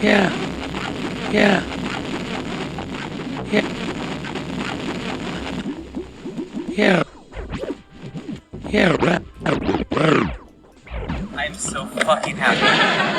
Yeah. Yeah. Yeah. Yeah. Yeah. I'm so fucking happy.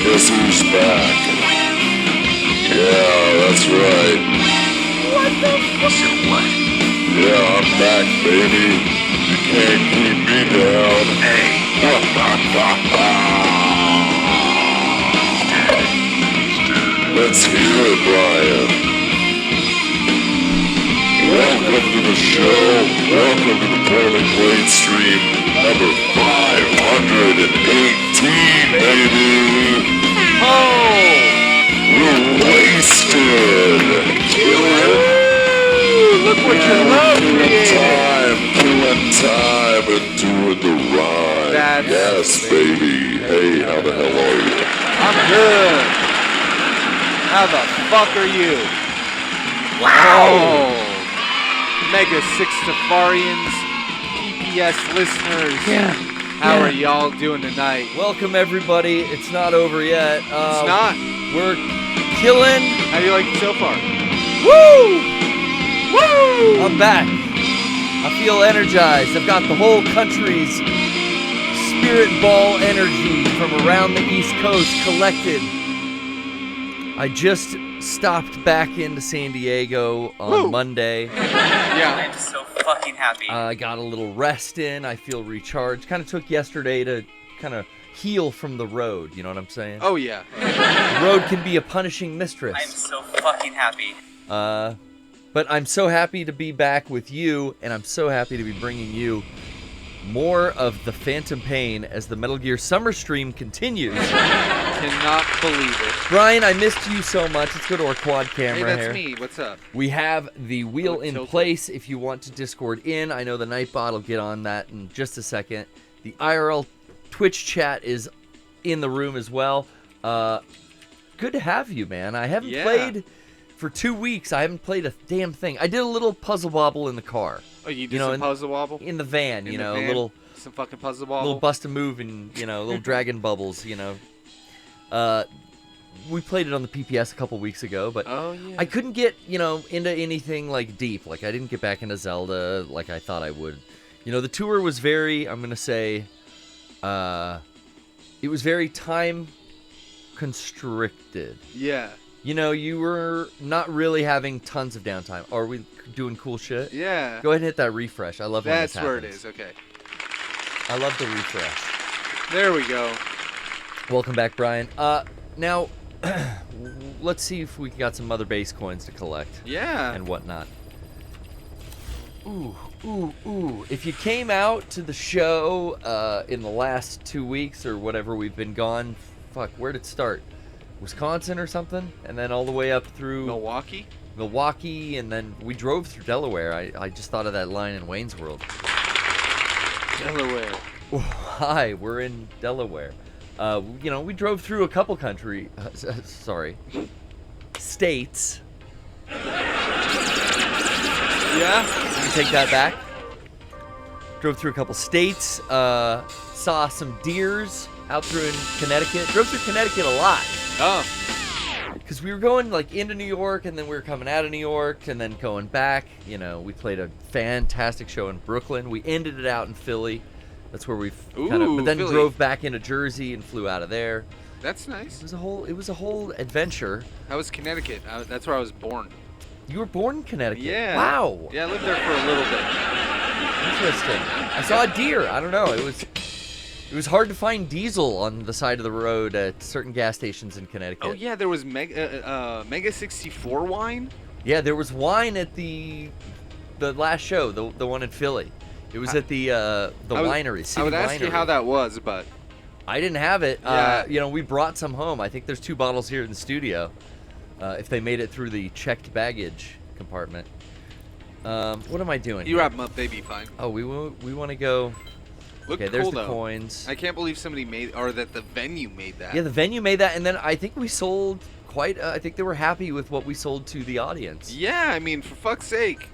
Guess who's back? Yeah, that's right. What the fuck? What? Yeah, I'm back, baby. You can't keep me down. Hey. Let's hear it, Bryan. Welcome to the show. Welcome to the Poorly Played stream number 518, baby. Oh! We're wasted. Look what your love created. Killing time and doing the rhyme. That's yes, baby. Hey, how the hell are you? I'm good. How the fuck are you? Wow. Oh. Mega Six Safarians, PPS listeners. Yeah. How are y'all doing tonight? Welcome everybody. It's not over yet. It's not. We're killing. How do you like it so far? Woo! Woo! I'm back. I feel energized. I've got the whole country's spirit ball energy from around the East Coast collected. I just stopped back into San Diego on Monday. Yeah. I'm so fucking happy. I got a little rest in. I feel recharged. Kind of took yesterday to kind of heal from the road. You know what I'm saying? Oh, yeah. The road can be a punishing mistress. I'm so fucking happy. But I'm so happy to be back with you, and I'm so happy to be bringing you more of the Phantom Pain as the Metal Gear Summer stream continues. Cannot believe it. Brian, I missed you so much. Let's go to our quad camera Hey, that's here. me. What's up? We have the wheel in tilted. place if you want to Discord in. I know the Nightbot will get on that in just a second. The IRL Twitch chat is in the room as well. Good to have you, man. I haven't played for 2 weeks. I haven't played a damn thing. I did a little puzzle wobble in the car. Oh, you did some puzzle wobble? In the van, In a the van? little... Some fucking puzzle wobble? Little bust a move and, little dragon bubbles, we played it on the PPS a couple weeks ago, but Oh, yeah. I couldn't get, into anything like deep. Like I didn't get back into Zelda like I thought I would. The tour was very, I'm going to say, it was very time constricted. Yeah. You were not really having tons of downtime. Are we doing cool shit? Yeah. Go ahead and hit that refresh. I love when this That's where it happens. is. Okay. I love the refresh. There we go. Welcome back, Brian. Now, let's see if we got some Mother Base coins to collect Yeah. and whatnot. Ooh. If you came out to the show in the last 2 weeks or whatever we've been gone, fuck, where'd it start? Wisconsin or something? And then all the way up through Milwaukee, and then we drove through Delaware. I just thought of that line in Wayne's World. Delaware. Hi, we're in Delaware. We drove through a couple states. Yeah. You take that back. Drove through a couple states. Saw some deers out through in Connecticut. Drove through Connecticut a lot. Oh. Because we were going into New York, and then we were coming out of New York, and then going back. We played a fantastic show in Brooklyn. We ended it out in Philly. That's where we but then Philly. drove back into Jersey and flew out of there. That's nice. It was a whole adventure. How was Connecticut? That's where I was born. You were born in Connecticut. Yeah. Wow. Yeah, I lived there for a little bit. Interesting. I saw a deer. I don't know. It was hard to find diesel on the side of the road at certain gas stations in Connecticut. Oh yeah, there was Mega 64 wine. Yeah, there was wine at the last show, the one in Philly. It was at the winery. City I would ask Winery. you how that was, but I didn't have it. Yeah. We brought some home. I think there's 2 bottles here in the studio. If they made it through the checked baggage compartment. What am I doing? you wrap them up, they'd be fine. Oh, we want to go. Look Okay, cool there's the though. coins. I can't believe somebody that the venue made that. Yeah, the venue made that, and then I think we sold quite. I think they were happy with what we sold to the audience. Yeah, I mean, for fuck's sake.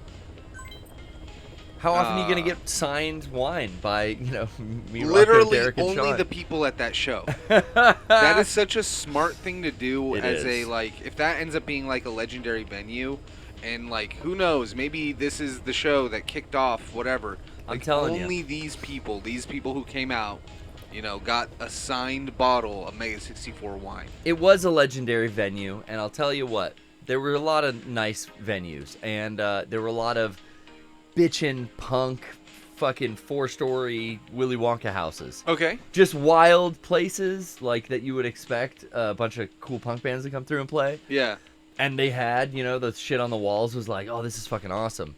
How often are you gonna get signed wine by me, Rocco, Literally Derek, and only Sean? the people at that show. That is such a smart thing to do. It as is. if that ends up being like a legendary venue, and who knows, maybe this is the show that kicked off whatever. I'm telling you. only these people who came out, got a signed bottle of Mega 64 wine. It was a legendary venue, and I'll tell you what, there were a lot of nice venues, and there were a lot of bitchin' punk, fucking 4-story Willy Wonka houses. Okay. Just wild places like that you would expect a bunch of cool punk bands to come through and play. Yeah. And they had, the shit on the walls was like, oh, this is fucking awesome.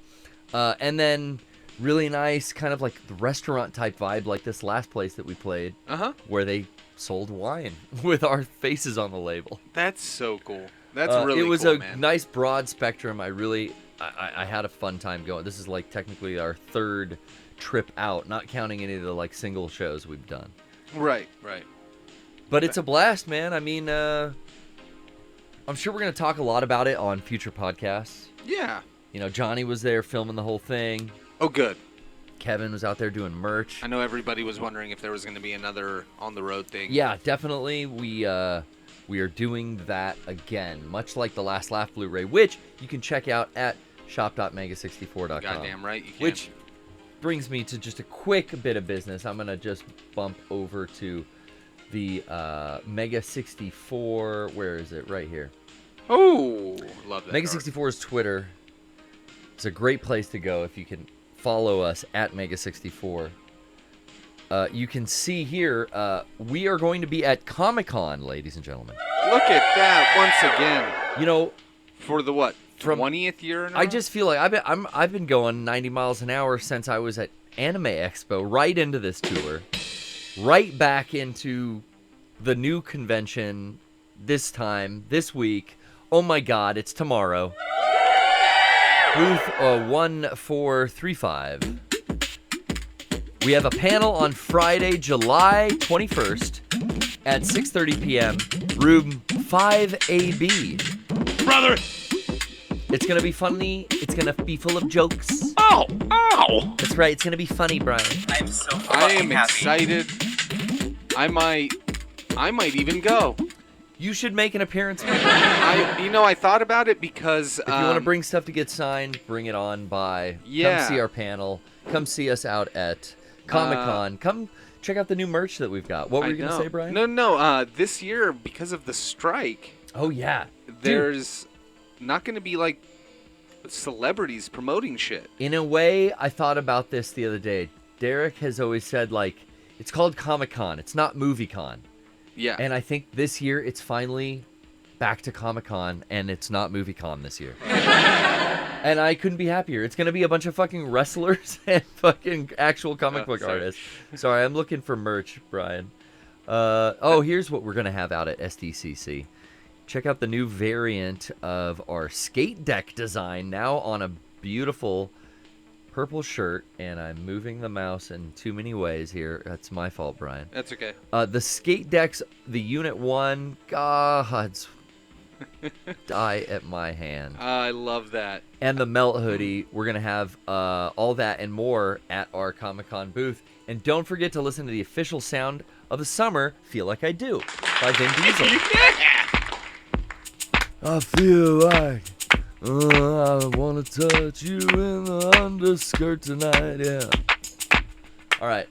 And then really nice kind of like the restaurant type vibe like this last place that we played. Uh-huh. Where they sold wine with our faces on the label. That's so cool. That's really It was cool, a man. nice broad spectrum. I had a fun time going. This is like technically our 3rd trip out, not counting any of the like single shows we've done. Right. But it's a blast, man. I mean, I'm sure we're going to talk a lot about it on future podcasts. Yeah. Johnny was there filming the whole thing. Oh, good. Kevin was out there doing merch. I know everybody was wondering if there was going to be another on the road thing. Yeah, definitely. We are doing that again, much like the Last Laugh Blu-ray, which you can check out at shop.mega64.com. Goddamn right you can. Which brings me to just a quick bit of business. I'm going to just bump over to the Mega 64. Where is it? Right here. Oh, love that. Mega art. 64's Twitter. It's a great place to go if you can follow us at Mega 64. You can see here, we are going to be at Comic-Con, ladies and gentlemen. Look at that once again. For the what? From 20th year now? I just feel like I've been going 90 miles an hour since I was at Anime Expo, right into this tour, right back into the new convention this week. Oh my God, it's tomorrow. Booth 1435. We have a panel on Friday, July 21st at 6:30 p.m. Room 5AB. Brother! It's going to be funny. It's going to be full of jokes. Oh! Ow! That's right. It's going to be funny, Brian. I'm so I fucking am happy. excited. I might even go. You should make an appearance. I thought about it because If you want to bring stuff to get signed, bring it on by. Yeah. Come see our panel. Come see us out at Comic-Con. Come check out the new merch that we've got. What were you going to say, Brian? No. This year, because of the strike, Oh, yeah. there's not going to be, like, celebrities promoting shit. In a way, I thought about this the other day. Derek has always said, like, it's called Comic-Con. It's not MovieCon. Yeah. And I think this year it's finally back to Comic-Con, and it's not MovieCon this year. And I couldn't be happier. It's going to be a bunch of fucking wrestlers and fucking actual comic book artists. Sorry, I'm looking for merch, Brian. Here's what we're going to have out at SDCC. Check out the new variant of our skate deck design, now on a beautiful purple shirt, and I'm moving the mouse in too many ways here. That's my fault, Brian. That's okay. The skate decks, the Unit 1, God's die at my hand. I love that. And the Melt hoodie. We're going to have all that and more at our Comic-Con booth. And don't forget to listen to the official sound of the summer, Feel Like I Do, by Vin Diesel. I feel like I want to touch you in the underskirt tonight, yeah. All right,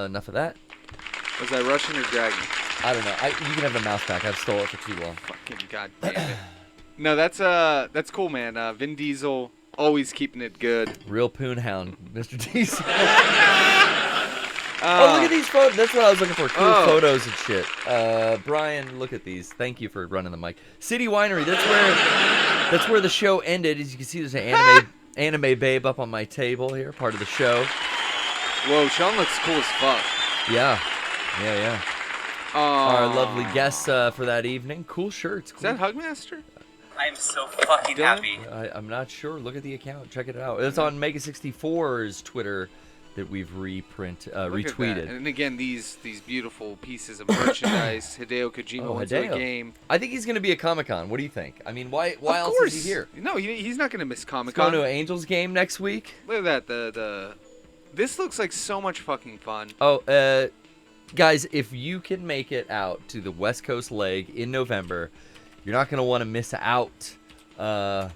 enough of that. Was I rushing or dragging? I don't know. You can have the mouse back. I've stole it for too long. Fucking goddamn it. No, that's cool, man. Vin Diesel, always keeping it good. Real poon hound, Mr. Diesel. Oh, look at these photos. That's what I was looking for. Cool photos and shit. Brian, look at these. Thank you for running the mic. City Winery. That's where the show ended. As you can see, there's an anime babe up on my table here, part of the show. Whoa, Sean looks cool as fuck. Yeah. Our lovely guests for that evening. Cool shirts. Cool. Is that Hugmaster? I'm so fucking happy. I'm not sure. Look at the account. Check it out. It's on Mega64's Twitter that we've retweeted. And again, these beautiful pieces of merchandise. Hideo Kojima went to a game. I think he's going to be at Comic-Con. What do you think? I mean, why else is he here? No, he's not going to miss He's Comic-Con. going to an Angels game next week. Look at that. This looks like so much fucking fun. Oh, guys, if you can make it out to the West Coast leg in November, you're not going to want to miss out. I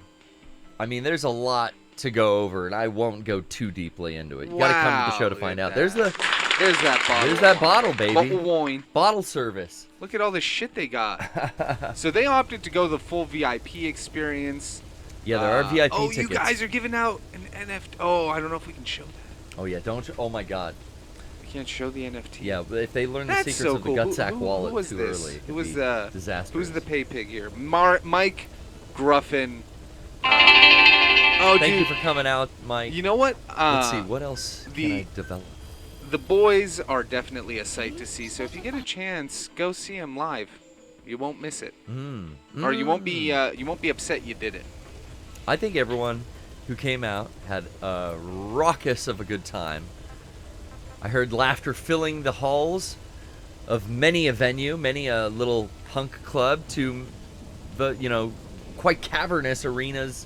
mean, there's a lot to go over, and I won't go too deeply into it. You got to come to the show to find out. There's that bottle. There's that bottle, baby. Bottle wine. Bottle service. Look at all the shit they got. So they opted to go the full VIP experience. Yeah, there are VIP tickets. You guys are giving out an NFT. Oh, I don't know if we can show that. Oh, yeah, don't. Oh, my God. We can't show the NFT. Yeah, but if they learn the secrets of the Gutsack wallet too early, it was disastrous. Who's the pay pig here? Mike Gruffin. Thank you for coming out, Mike. You know what? Let's see, what else can I develop? The boys are definitely a sight to see, so if you get a chance, go see them live. You won't miss it. Or you won't be upset you did it. I think everyone who came out had a raucous of a good time. I heard laughter filling the halls of many a venue, many a little punk club, to the, quite cavernous arenas.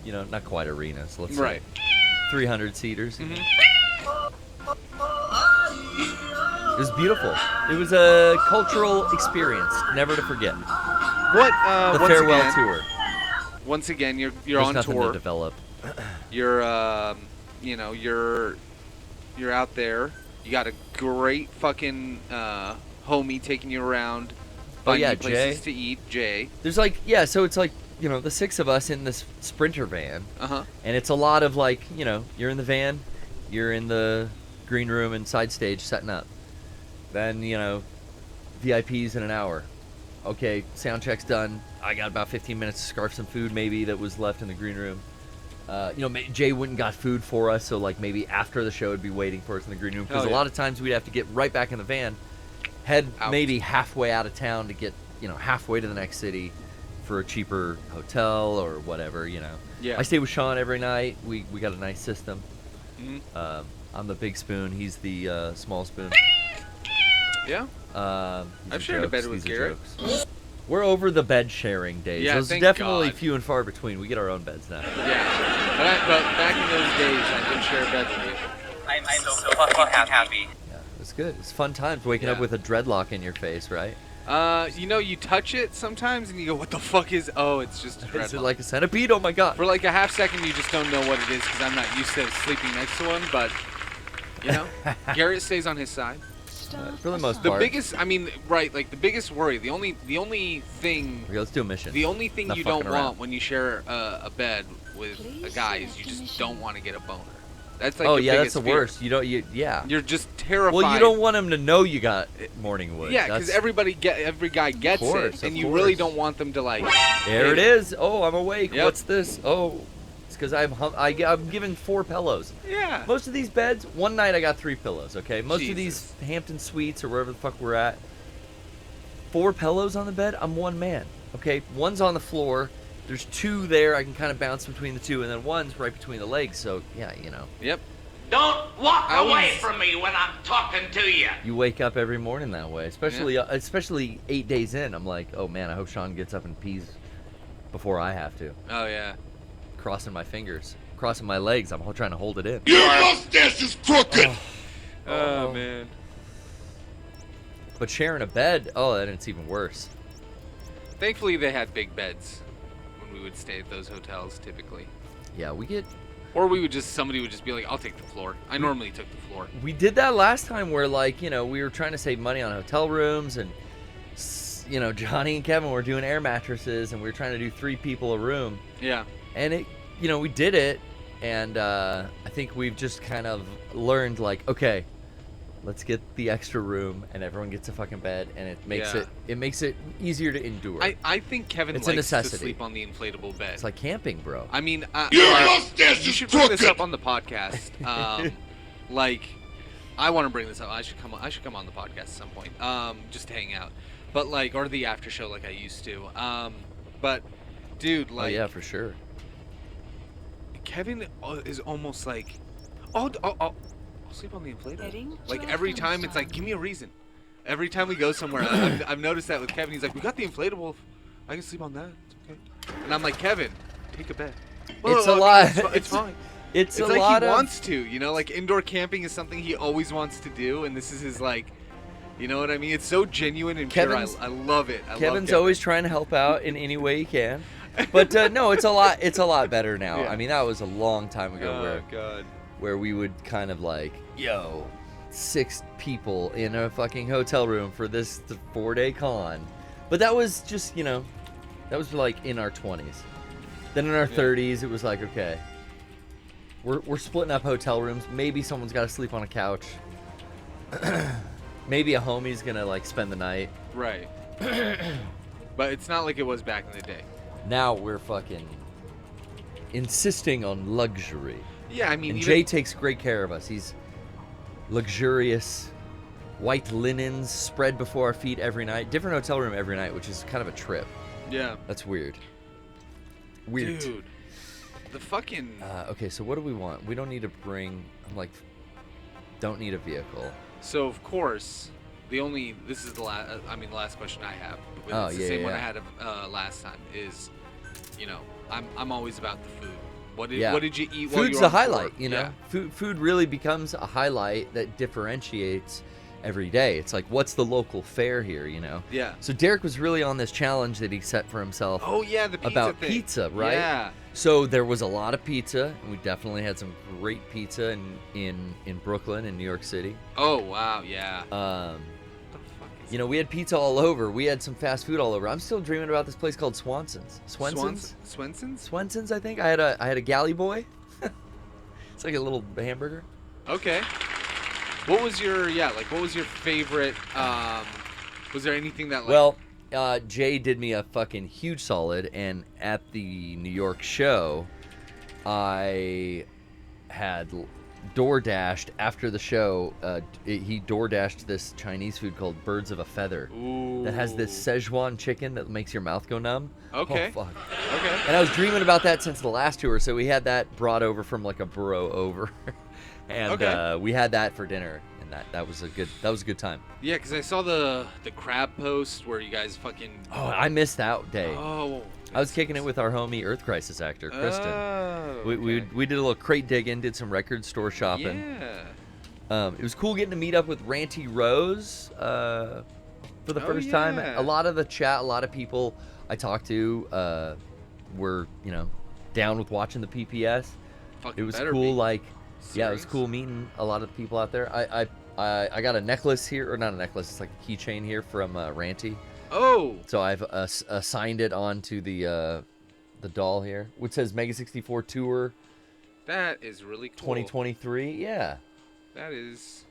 Not quite arenas, let's say. 300 seaters. Mm-hmm. It was beautiful. It was a cultural experience, never to forget. The farewell tour. Once again, you're There's on nothing tour. to develop. You're you're out there. You got a great fucking homie taking you around. Finding you places to eat, Jay. There's so it's like, the six of us in this Sprinter van. Uh-huh. And it's a lot of you're in the van, you're in the green room and side stage setting up. Then, VIPs in an hour. Okay, sound check's done. I got about 15 minutes to scarf some food maybe that was left in the green room. Jay went and got food for us, so maybe after the show would be waiting for us in the green room, because a lot of times we'd have to get right back in the van, head maybe halfway out of town to get halfway to the next city for a cheaper hotel or whatever. Yeah. I stay with Sean every night. We got a nice system. Mm-hmm. I'm the big spoon, he's the small spoon. Yeah. I've shared a bed with Garrett. We're over the bed sharing days. Yeah, Those are definitely few and far between. We get our own beds now. Yeah. But back in those days, I did share a bed with you. I'm so fucking happy. Yeah, it's good. It's fun times waking up with a dreadlock in your face, right? You know, you touch it sometimes and you go, what the fuck is... Oh, it's just a Is dreadlock. it like a centipede? Oh my god. For like a half second, you just don't know what it is because I'm not used to sleeping next to one, but, you know, Garrett stays on his side. For the most The part. biggest, I mean, right, like the biggest worry, the only thing, Okay, let's do a mission. the only thing Not you don't fucking around. want when you share a bed with a guy is you just don't want to get a boner. That's like Oh your yeah, that's biggest the fear. worst. You don't. Yeah. You're just terrified. Well, you don't want him to know you got morning wood. Yeah, because every guy gets course, it, and of you really course. don't want them to like. There it is. Oh, I'm awake. Yep. What's this? Oh, it's because I'm given 4 pillows. Yeah. Most of these beds, one night I got 3 pillows. Okay, most of Jesus. these Hampton Suites or wherever the fuck we're at, 4 pillows on the bed. I'm one man. Okay, one's on the floor. There's 2 there. I can kind of bounce between the 2, and then one's right between the legs. So yeah, you know. Yep. Don't walk I away was- from me when I'm talking to you. You wake up every morning that way, especially 8 days in. I'm like, oh man, I hope Sean gets up and pees before I have to. Oh yeah. Crossing my fingers, crossing my legs. I'm all trying to hold it in. Your mustache is crooked! Oh man. But sharing a bed, oh, then it's even worse. Thankfully, they had big beds when we would stay at those hotels typically. Yeah, Or somebody would just be like, I'll take the floor. I normally took the floor. we did that last time where like, you know, we were trying to save money on hotel rooms and you know, Johnny and Kevin were doing air mattresses and we were trying to do 3 people a room. Yeah. And it, you know, we did it and I think we've just kind of learned like, okay, let's get the extra room and everyone gets a fucking bed and it makes Yeah. it makes it easier to endure. I think Kevin It's a likes to necessity. sleep on the inflatable bed. It's like camping, bro. I mean, Your mustache you is should bring this crooked! up on the podcast. Like, I want to bring this up. I should come on the podcast at some point. Just to hang out, but like, or the after show like I used to. But dude, Oh like, yeah, for sure. Kevin is almost like, I'll sleep on the inflatable. Like every time, it's like, give me a reason. Every time we go somewhere, I've noticed that with Kevin. He's like, we got the inflatable. I can sleep on that. It's okay. And I'm like, Kevin, take a bed. It's a I mean, lot. It's fine. It's a like lot he of wants to, you know, like indoor camping is something he always wants to do, and this is his like, you know what I mean? It's so genuine and pure. I love it. Kevin's always trying to help out in any way he can. But no, it's a lot better now. Yeah. I mean, that was a long time ago Oh God. where we would kind of like, yo, 6 people in a fucking hotel room for this 4-day con. But that was just, you know, that was like in our 20s. Then in our 30s, it was like, okay, we're splitting up hotel rooms. Maybe someone's got to sleep on a couch. Maybe a homie's gonna like spend the night. Right. But it's not like it was back in the day. Now we're fucking insisting on luxury. Yeah, I mean, And even, Jay takes great care of us. He's luxurious, white linens spread before our feet every night. Different hotel room every night, which is kind of a trip. yeah. That's weird. Weird. Dude, the fucking. Okay, so what do we want? We don't need to bring. I'm like, don't need a vehicle. So of course, this is the last. I mean, the last question I have. But Oh, it's yeah, the same one I yeah. had last time. Is, you know, I'm always about the food. What did Yeah. what did you eat? While you Food's were a on tour? highlight, you know. Yeah. Food really becomes a highlight that differentiates every day. It's like, what's the local fare here, you know? Yeah. So Derek was really on this challenge that he set for himself Oh yeah, the pizza about thing. pizza, right? Yeah. So there was a lot of pizza, and we definitely had some great pizza in Brooklyn and New York City. Oh wow, yeah. Um, What the fuck is you know, we had pizza all over. We had some fast food all over. I'm still dreaming about this place called Swanson's. Swenson's? Swenson's, I think. I had a galley boy. It's like a little hamburger. Okay. What was your favorite? Was there anything that like? Well, Jay did me a fucking huge solid, and at the New York show, I had DoorDashed after the show. He DoorDashed this Chinese food called Birds of a Feather Ooh. that has this Szechuan chicken that makes your mouth go numb. Okay. Oh, fuck. Okay. And I was dreaming about that since the last tour, so we had that brought over from like a borough over, and Okay. we had that for dinner, and that was a good time. Yeah, because I saw the crab post where you guys fucking. Oh, I missed that day. Oh. I was kicking it with our homie Earth Crisis actor, Kristen. Oh, We okay. did a little crate digging, did some record store shopping. Yeah. It was cool getting to meet up with Ranty Rose. for the Oh, first time. yeah. A lot of the chat, a lot of people I talked to were, down with watching the PPS. Fucking It was better cool, be. like, yeah, it was Serious? cool meeting a lot of the people out there. I got a necklace here, or not a necklace, it's like a keychain here from Ranty. Oh, So I've assigned it onto the doll here, which says Mega 64 Tour that is really cool. 2023. Yeah. That is.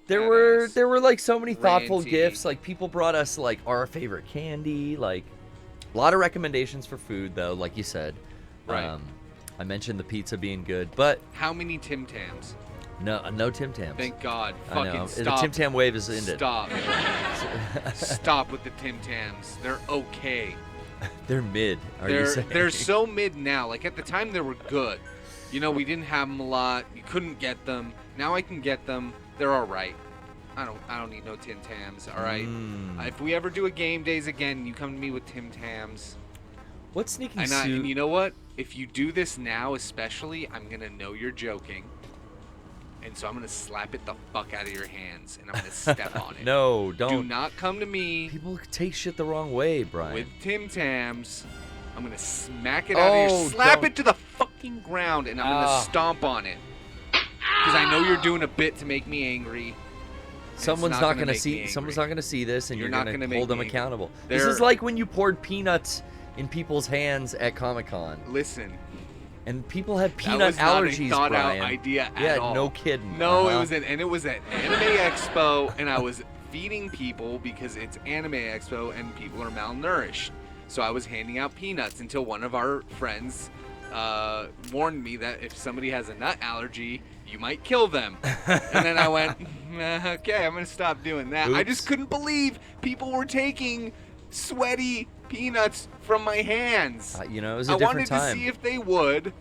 There badass. were like so many thoughtful Ranty. gifts. Like people brought us like our favorite candy, like a lot of recommendations for food though, like you said. Right. I mentioned the pizza being good, but How many Tim Tams? no Tim Tams. Thank God. I know. Fucking The stop. Tim Tam wave is ended. Stop. Stop with the Tim Tams. They're okay. They're mid. Are you saying? They're so mid now. Like at the time they were good. We didn't have them a lot. You couldn't get them. Now I can get them. They're all right. I don't need no Tim Tams. All right. If we ever do a game days again, you come to me with Tim Tams. What sneaky And suit? you know what? If you do this now, especially, I'm gonna know you're joking, and so I'm gonna slap it the fuck out of your hands, and I'm gonna step on it. No, Do don't. not come to me People take shit the wrong way, Brian. with Tim Tams. I'm gonna smack it out of Oh, your. Slap don't. it to the fucking ground, and I'm gonna stomp on it. Because I know you're doing a bit to make me angry. Someone's not not gonna gonna make see. me Someone's angry. not gonna see this, and You're you're not gonna gonna make hold them me angry. accountable. This is They're- like when you poured peanuts in people's hands at Comic-Con, Listen, and people have that peanut was not allergies. a thought Brian. out idea Yeah, at all. no kidding. No, Uh-huh. it was at Anime Expo, and I was feeding people because it's Anime Expo and people are malnourished. So I was handing out peanuts until one of our friends warned me that if somebody has a nut allergy, you might kill them. And then I went, okay, I'm gonna stop doing that. I Oops. just couldn't believe people were taking sweaty peanuts from my hands. It was a I different wanted time. to see if they would.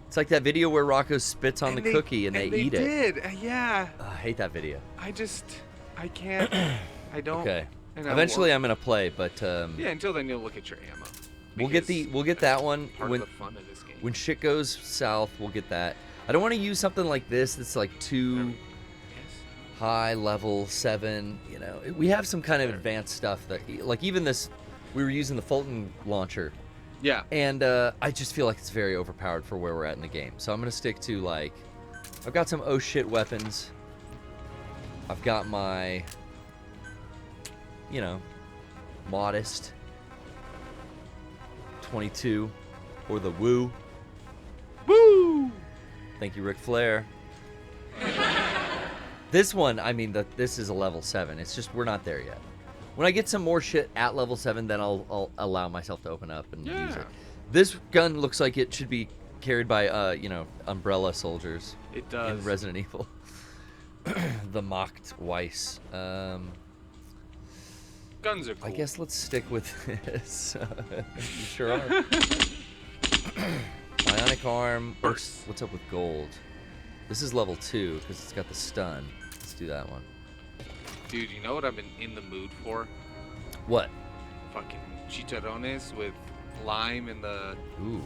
It's like that video where Rocco spits on the cookie and they eat it. did. Yeah. I hate that video. I can't. I don't. Okay. and I Eventually, won't. I'm gonna play, but Yeah, until then, you'll look at your ammo. we'll get because that one part when of the fun of this game. when shit goes south. We'll get that. I don't want to use something like this that's like too Yes. high level 7. We have some kind of advanced stuff that, like even this, we were using the Fulton launcher, Yeah. and I just feel like it's very overpowered for where we're at in the game. So I'm gonna stick to like, I've got some oh shit weapons. I've got my, modest 22 or the woo. Woo! Thank you, Ric Flair. This one, this is a level 7. It's just we're not there yet. When I get some more shit at level 7, then I'll allow myself to open up and use Yeah. it. This gun looks like it should be carried by, umbrella soldiers It does. in Resident Evil. The mocked Weiss. Guns are cool. I guess let's stick with this. You sure are. Bionic arm. What's up with gold? This is level 2 because it's got the stun. Let's do that one. Dude, you know what I've been in the mood for? What? Fucking chicharrones with lime and the Ooh.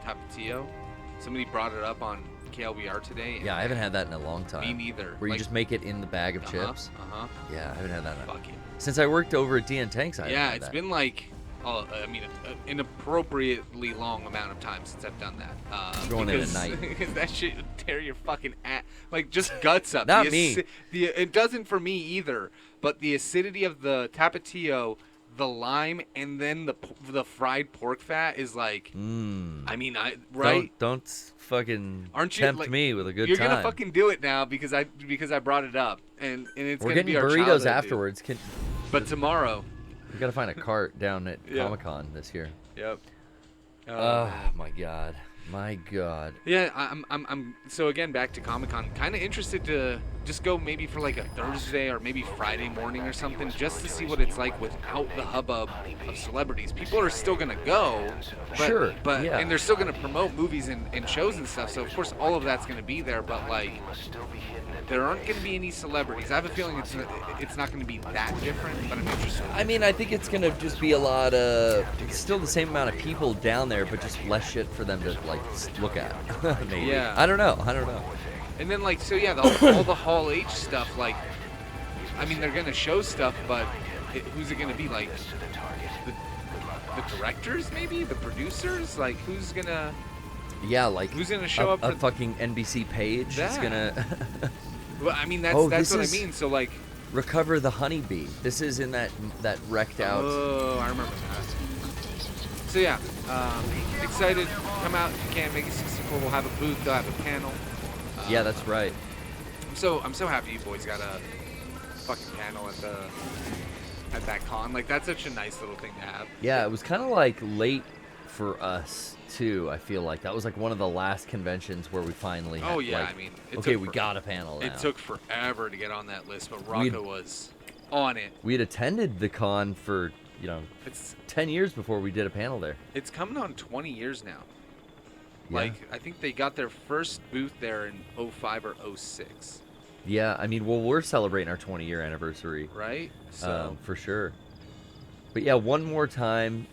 tapatio. Somebody brought it up on KLBR today. Yeah, I haven't had that in a long time. Me neither. Where you just make it in the bag of chips. Yeah, I haven't had that in a, Fuck it. since I worked over at DN Tanks. I Yeah, haven't had it's that. been like, an appropriately long amount of time since I've done that. Going in at because- night. because that shit would tear your fucking like just guts up. Not The me. It doesn't for me either. But the acidity of the tapatio, the lime, and then the fried pork fat is like. Right. Don't fucking Aren't you, tempt like, me with a good You're time. gonna fucking do it now because I brought it up, and it's We're gonna getting be our burritos childhood, dude. afterwards. But tomorrow. We gotta find a cart down at Yeah. Comic-Con this year. Yep. Oh my god. Yeah, I'm so again back to Comic-Con. Kind of interested to just go maybe for like a Thursday or maybe Friday morning or something, just to see what it's like without the hubbub of celebrities. People are still gonna go, but, Sure, but yeah. and they're still gonna promote movies and shows and stuff. So of course all of that's gonna be there, but like there aren't gonna be any celebrities. I have a feeling it's not gonna be that different, but I'm interested. I think it's gonna just be a lot of, it's still the same amount of people down there, but just less shit for them to like look at. Maybe. Yeah. I don't know. And then like all the Hall H stuff, like I mean, they're gonna show stuff, but who's it gonna be? Like the directors, maybe the producers? Like who's gonna? Yeah, like who's gonna show up? A for fucking NBC page is gonna. Well, I mean, that's what I mean. So like, Recover the Honeybee. This is in that wrecked out. Oh, I remember that. So yeah, excited. Come out if you can. Make it 64. We'll have a booth. They'll have a panel. Yeah, that's right. I'm so happy you boys got a fucking panel at that con. Like that's such a nice little thing to have. Yeah, it was kind of like late for us too. I feel like that was like one of the last conventions where we finally had, Oh yeah, like, I mean, we got a panel now. It took forever to get on that list, but Rocco was on it. We had attended the con for, It's 10 years before we did a panel there. It's coming on 20 years now. Yeah. Like I think they got their first booth there in 05 or 06. Yeah, I mean, well, we're celebrating our 20-year anniversary. Right? So For sure. But yeah, one more time,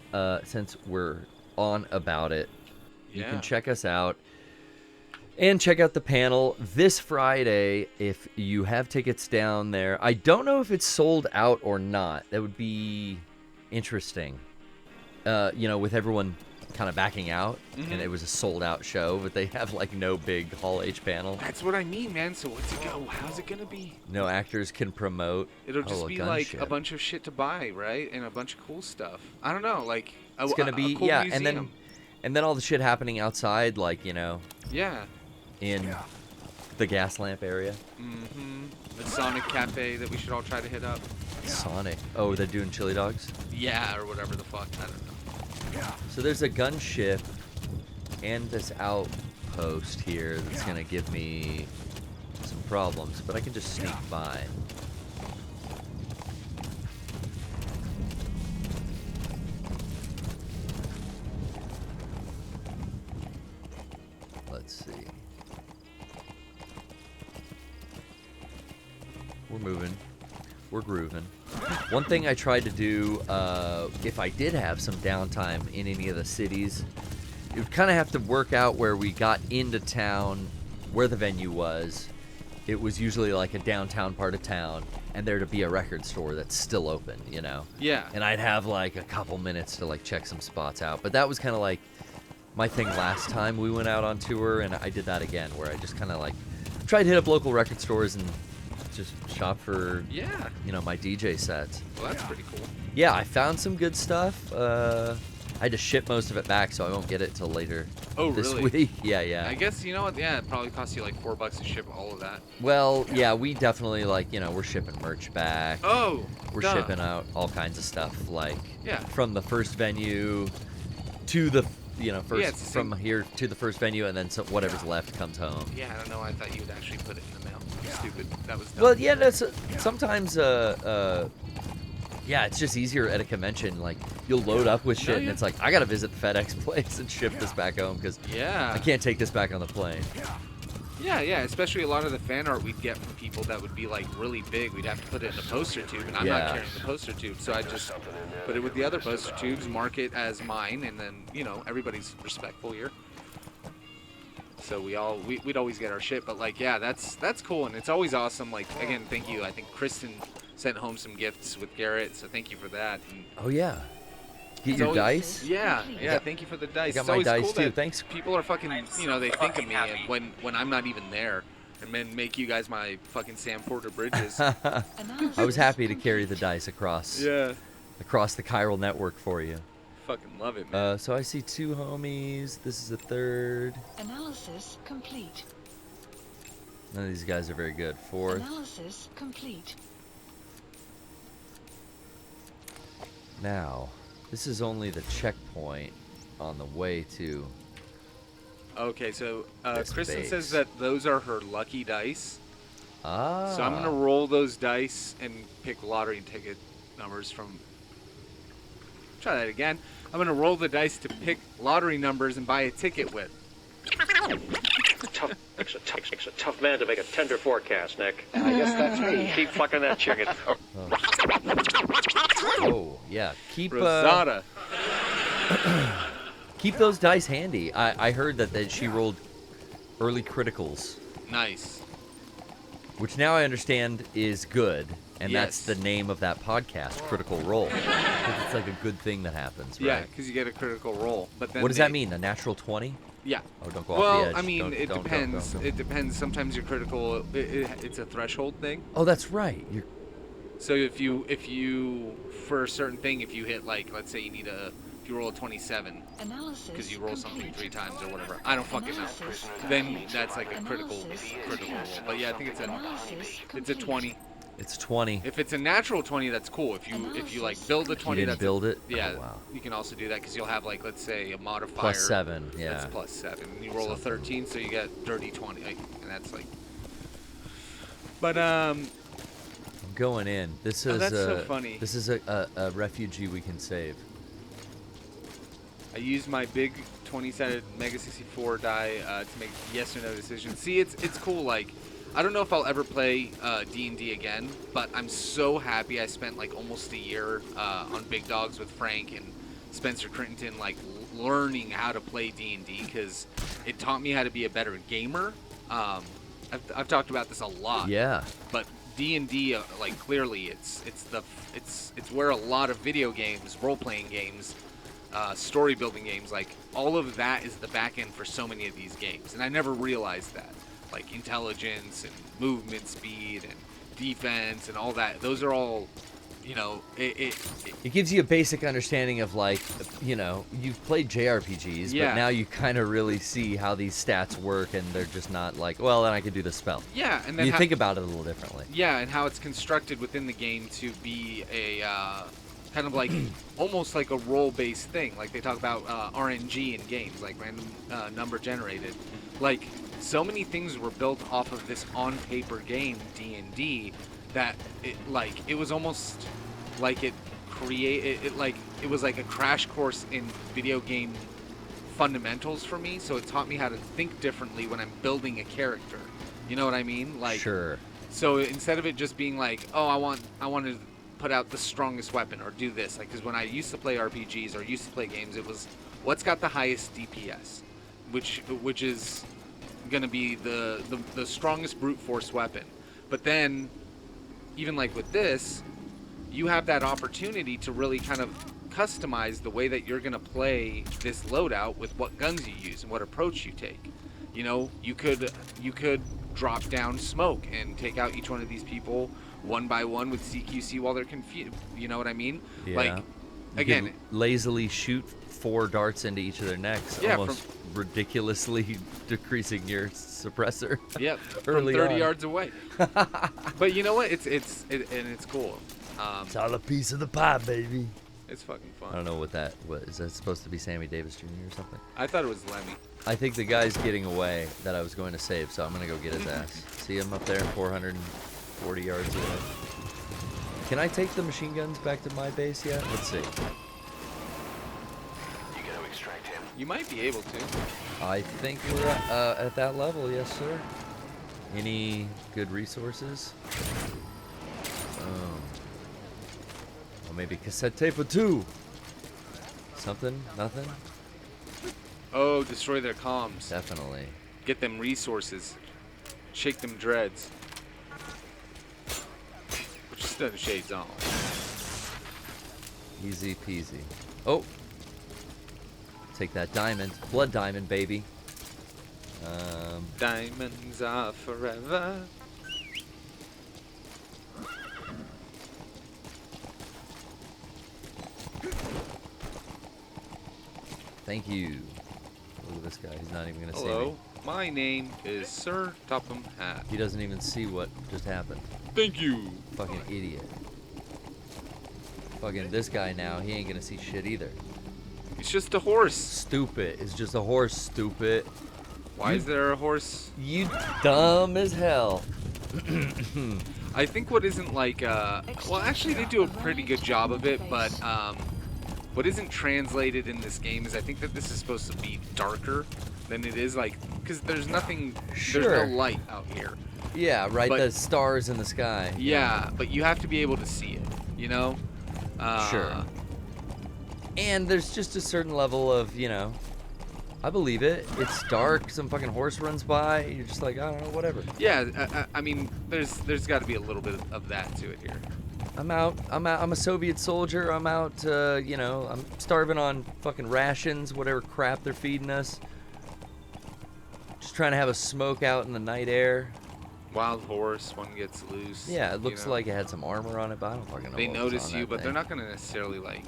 since we're on about it, you can check us out and check out the panel this Friday if you have tickets down there. I don't know if it's sold out or not. That would be interesting. With everyone kind of backing out, and it was a sold out show, but they have like no big Hall H panel. That's what I mean, man. So how's it gonna be? No actors can promote. It'll just be like shit. a bunch of shit to buy, right? And a bunch of cool stuff. I don't know, like it's gonna be cool museum. and then all the shit happening outside, like Yeah. in the gas lamp area. The Sonic Cafe that we should all try to hit up. Sonic. Oh, they're doing chili dogs? Yeah, or whatever the fuck. I don't know. So there's a gunship and this outpost here that's going to give me some problems, but I can just sneak by. Let's see. We're moving. We're grooving. One thing I tried to do, if I did have some downtime in any of the cities, it would kind of have to work out where we got into town, where the venue was. It was usually like a downtown part of town, and there to be a record store that's still open, Yeah. And I'd have like a couple minutes to like check some spots out. But that was kind of like my thing last time we went out on tour, and I did that again, where I just kind of like tried to hit up local record stores and just shop for my DJ sets. Well, that's pretty cool. Yeah, I found some good stuff. I had to ship most of it back, so I won't get it till later this really? week. Yeah. I guess you know what? Yeah, it probably costs you like $4 to ship all of that. Well, yeah, we definitely we're shipping merch back. Oh, We're shipping out all kinds of stuff, Yeah. from the first venue to the it's from here to the first venue, and then whatever's left comes home. Yeah, I don't know. I thought you would actually put it in the mail. Stupid. That was dumb. Well, yeah, that's sometimes. Yeah, it's just easier at a convention. Like you'll load up with shit, and it's like I gotta visit the FedEx place and ship this back home because I can't take this back on the plane. Yeah, especially a lot of the fan art we'd get from people that would be like really big. We'd have to put it in a poster tube, and I'm not carrying the poster tube, so I just put it with the other poster tubes, mark it as mine, and then everybody's respectful here. So we'd always get our shit, but that's cool, and it's always awesome. Like again, thank you. I think Kristen sent home some gifts with Garrett, so thank you for that. And oh yeah. Get your dice? Yeah. Thank you for the dice. I got my dice too. Thanks. People are fucking, they think of me and when I'm not even there, and then make you guys my fucking Sam Porter bridges. I was happy to carry the dice across the chiral network for you. Fucking love it, man. So I see 2 homies. This is a 3rd. Analysis complete. None of these guys are very good. 4th. Analysis complete. Now, this is only the checkpoint on the way to. Okay, so Kristen base. says that those are her lucky dice. Ah. So I'm gonna roll those dice and pick lottery ticket numbers from. Try that again. I'm gonna roll the dice to pick lottery numbers and buy a ticket with. It's a tough man to make a tender forecast, Nick. I guess that's me. Keep fucking that chicken. Oh yeah, keep Rosada. keep those dice handy. I heard that she rolled early criticals. Nice. Which now I understand is good, And that's the name of that podcast, Critical Role. 'Cause it's like a good thing that happens, right? Yeah, because you get a critical roll. But then What does that mean? A natural 20? Yeah. Oh, don't go off the edge. I mean, Don't- it don't- depends. don't. It depends. Sometimes you're critical. It's a threshold thing. Oh, that's right. So if you for a certain thing, if you hit like, let's say you need if you roll a 27 because you roll something 3 times or whatever, I don't fucking know. Then that's like a critical roll. But yeah, I think it's a 20. It's 20. If it's a natural 20, that's cool. If you like build a 20, You didn't that's build it? Yeah, Oh, wow. you can also do that because you'll have like, let's say, a modifier. Plus 7, yeah. That's plus 7. You roll a 13, so you get dirty 20, and that's like. But I'm going in. This is that's so funny. This is a refugee we can save. I used my big 20-sided Mega 64 die to make yes or no decisions. See, it's cool. Like, I don't know if I'll ever play D&D again, but I'm so happy I spent like almost a year on Big Dogs with Frank and Spencer Crittenden, like learning how to play D&D because it taught me how to be a better gamer. I've talked about this a lot. Yeah. But D&D, like clearly, it's where a lot of video games, role-playing games, story building games, like all of that is the back end for so many of these games, and I never realized that. Like intelligence and movement speed and defense and all that, those are all, you know, it gives you a basic understanding of, like, you know, you've played JRPGs, but now you kind of really see how these stats work, and they're just not like, well, then I can do the spell. Yeah, and then you think about it a little differently. Yeah, and how it's constructed within the game to be a kind of like almost like a role-based thing. Like they talk about RNG in games, like random number generated. Like so many things were built off of this on-paper game D&D that it was almost like it was like a crash course in video game fundamentals for me. So it taught me how to think differently when I'm building a character. You know what I mean? Like sure. So instead of it just being like, oh, I want to put out the strongest weapon or do this, like, because when I used to play RPGs or used to play games, it was what's got the highest DPS, which is gonna be the strongest brute force weapon. But then, even like with this, you have that opportunity to really kind of customize the way that you're gonna play this loadout with what guns you use and what approach you take. You know, you could drop down smoke and take out each one of these people one by one with CQC while they're confused. You know what I mean? Yeah. Like, you again, could lazily shoot 4 darts into each of their necks, yeah, almost ridiculously decreasing your suppressor. Yep, from early 30 on. yards away. But you know what? It's cool. It's all a piece of the pie, baby. It's fucking fun. I don't know what is that supposed to be, Sammy Davis Jr. or something? I thought it was Lemmy. I think the guy's getting away that I was going to save, so I'm going to go get his ass. See him up there 440 yards away. Can I take the machine guns back to my base yet? Let's see. You might be able to. I think we're at that level, yes, sir. Any good resources? Well, maybe cassette tape or 2. Something? Nothing? Oh, destroy their comms. Definitely. Get them resources. Shake them dreads. Just the shades on. Easy peasy. Oh! Take that diamond. Blood diamond, baby. Diamonds are forever. Thank you. Look at this guy. He's not even going to see me. Hello, my name is Sir Topham Hatt. He doesn't even see what just happened. Thank you. Fucking idiot. Fucking this guy now, he ain't going to see shit either. It's just a horse. Stupid. It's just a horse, stupid. Why is there a horse? You dumb as hell. I think what isn't like, well, actually they do a pretty good job of it, but what isn't translated in this game is I think that this is supposed to be darker than it is, like, because there's nothing, Sure. there's no light out here. Yeah, right, But- the stars in the sky. Yeah, but you have to be able to see it, you know? Sure. And there's just a certain level of, you know, I believe it. It's dark. Some fucking horse runs by. You're just like, I don't know, whatever. Yeah, I mean, there's got to be a little bit of that to it here. I'm out. I'm a Soviet soldier. I'm out. You know, I'm starving on fucking rations, whatever crap they're feeding us. Just trying to have a smoke out in the night air. Wild horse, one gets loose. Yeah, it looks like it had some armor on it, but I don't fucking know. They what was notice on you, that but thing. they're not gonna necessarily like.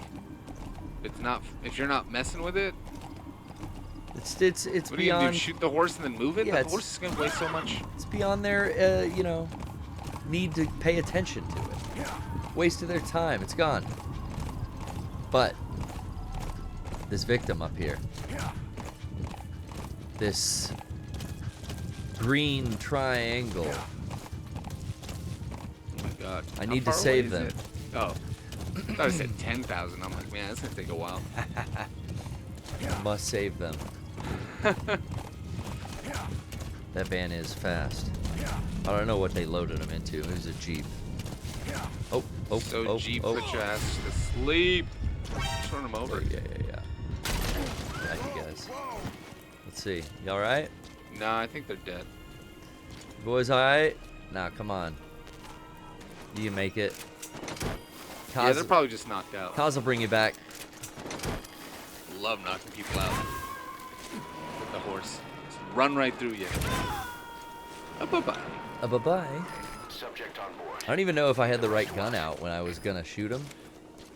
If you're not messing with it. It's What are you beyond. gonna do? Shoot the horse and then move it? Yeah, The horse is gonna weigh so much. It's beyond their, you know, need to pay attention to it. Waste of their time. It's gone. But this victim up here, this green triangle. Oh my god. I How need to far away save is them. it? Oh. I thought I said 10,000. I'm like, man, that's gonna take a while. I must save them. That van is fast. I don't know what they loaded him into. It was a Jeep. So Jeep put your ass to sleep. Just run him over. Yeah. Thank you guys. Let's see. You alright? Nah, I think they're dead. Boys alright? Nah, come on. You can make it. Yeah, they're probably just knocked out. Kaz will bring you back. Love knocking people out with the horse. Just run right through you. Bye-bye. Bye-bye. I don't even know if I had the right gun out when I was gonna shoot him.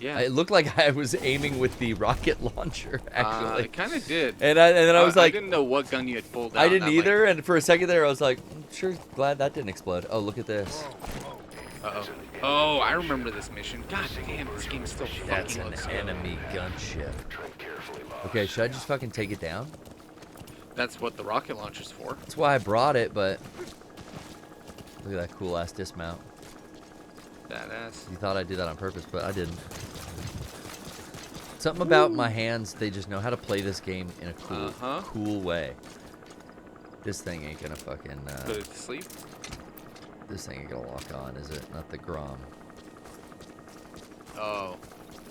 Yeah. It looked like I was aiming with the rocket launcher, actually. It kind of did. And then I was like, I didn't know what gun you had pulled out. I didn't I'm either. Like, And for a second there, I was like, I'm sure glad that didn't explode. Oh, look at this. uh-oh. Oh, I remember this mission. God damn, this game still That's fucking an looks good. enemy gunship. Okay, should I just fucking take it down? That's what the rocket launcher's for. That's why I brought it, but look at that cool ass dismount. Badass. You thought I did that on purpose, but I didn't. Something about my hands, they just know how to play this game in a cool way. This thing ain't gonna fucking Put it to sleep. this thing ain't gonna lock on, is it? Not the Grom. Oh,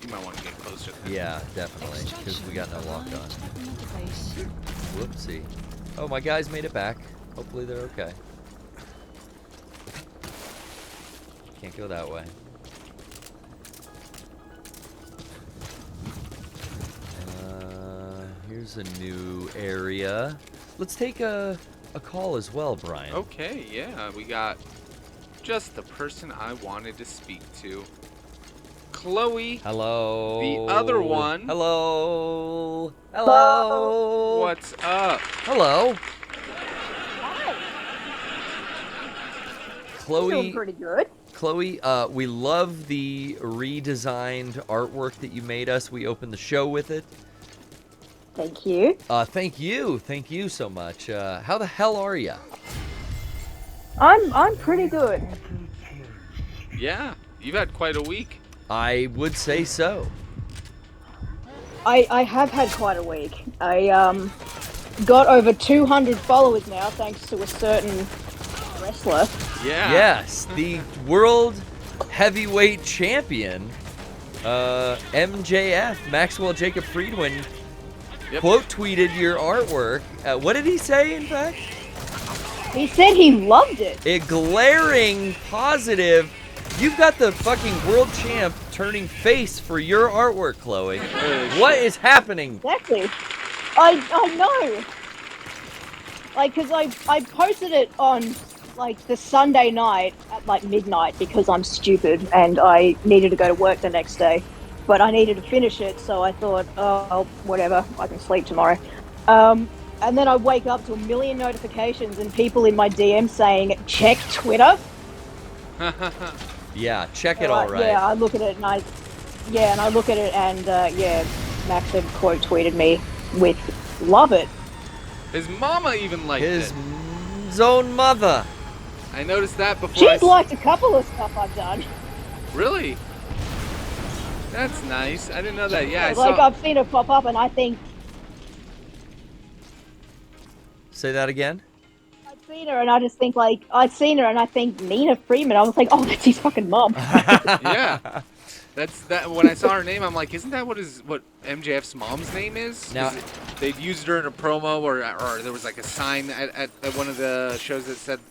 you might want to get closer. Then. Yeah, definitely, because we got no lock on. Interface. Whoopsie. Oh, my guys made it back. Hopefully they're okay. Can't go that way. Here's a new area. Let's take a call as well, Brian. Okay, yeah, we got just the person I wanted to speak to. Chloe. Hello. The other one. Hello. Hello. What's up? Hello. Hi. Chloe. Doing pretty good. Chloe, we love the redesigned artwork that you made us. We opened the show with it. Thank you. Thank you. Thank you so much. How the hell are you? I'm pretty good. Yeah, you've had quite a week. I would say so. I have had quite a week. I got over 200 followers now thanks to a certain wrestler. Yeah. Yes, the world heavyweight champion, MJF, Maxwell Jacob Friedman, quote tweeted your artwork. What did he say, in fact? He said he loved it. A glaring positive. You've got the fucking world champ turning face for your artwork, Chloe. What is happening? Exactly. I know. Like, cause I posted it on like the Sunday night at like midnight because I'm stupid and I needed to go to work the next day, but I needed to finish it, so I thought, oh, whatever, I can sleep tomorrow. And then I wake up to a million notifications and people in my DM saying, check Twitter. Yeah, check it all right. Yeah, I look at it and I look at it and Max had quote tweeted me with love it. His mama even liked it. His own mother. I noticed that before. She's liked a couple of stuff I've done. Really? That's nice. I didn't know that. Yeah, I Like saw. I've seen her pop up and I think Say that again. I've seen her and I just think like I've seen her and I think Nina Freeman. I was like, oh, that's his fucking mom. Yeah. That's that. When I saw her name, I'm like, isn't that what MJF's mom's name is? Now- They'd used her in a promo, or there was like a sign at one of the shows that said,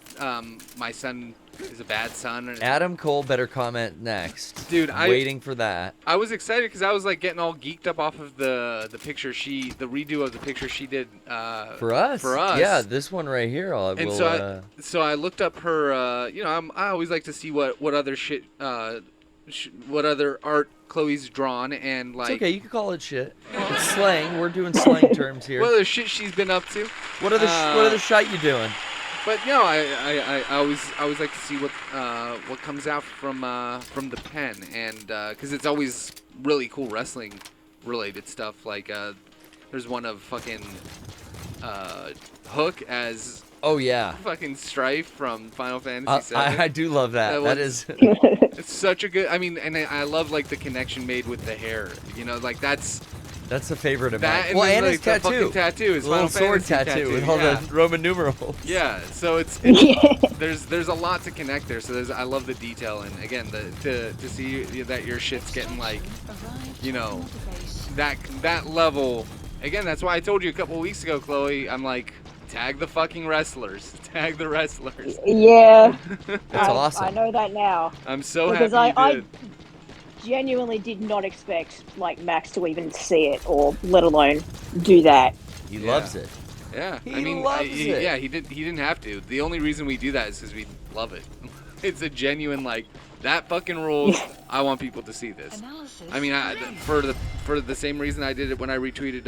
"My son is a bad son." Adam Cole better comment next. Dude, I'm waiting for that. I was excited because I was like getting all geeked up off of the picture the redo of the picture she did For us. For us. Yeah, this one right here. So I looked up her. I always like to see what other shit, what other art Chloe's drawn, and like. It's okay, you can call it shit. It's slang. We're doing slang terms here. What other shit she's been up to? What other shite you doing? But no, I always like to see what comes out from the pen, and because it's always really cool wrestling related stuff. Like there's one of fucking Hook as fucking Strife from Final Fantasy VII. I do love that. That is it's such a good. I mean, and I love like the connection made with the hair. You know, like that's a favorite of that, mine. Well, and like, his the tattoo. fucking tattoo, his a little Final sword Fantasy tattoo with all the Roman numerals. Yeah, so it's there's a lot to connect there. So I love the detail, and again, to see that your shit's getting like, you know, that level. Again, that's why I told you a couple of weeks ago, Chloe. I'm like, tag the fucking wrestlers, tag the wrestlers. Yeah, that's awesome. I know that now. I'm so because happy you did. I genuinely did not expect like Max to even see it, or let alone do that. He loves it. Yeah, he loves it. Yeah, he didn't have to. The only reason we do that is because we love it. It's a genuine like that fucking rules. I want people to see this. I mean, for the same reason I did it when I retweeted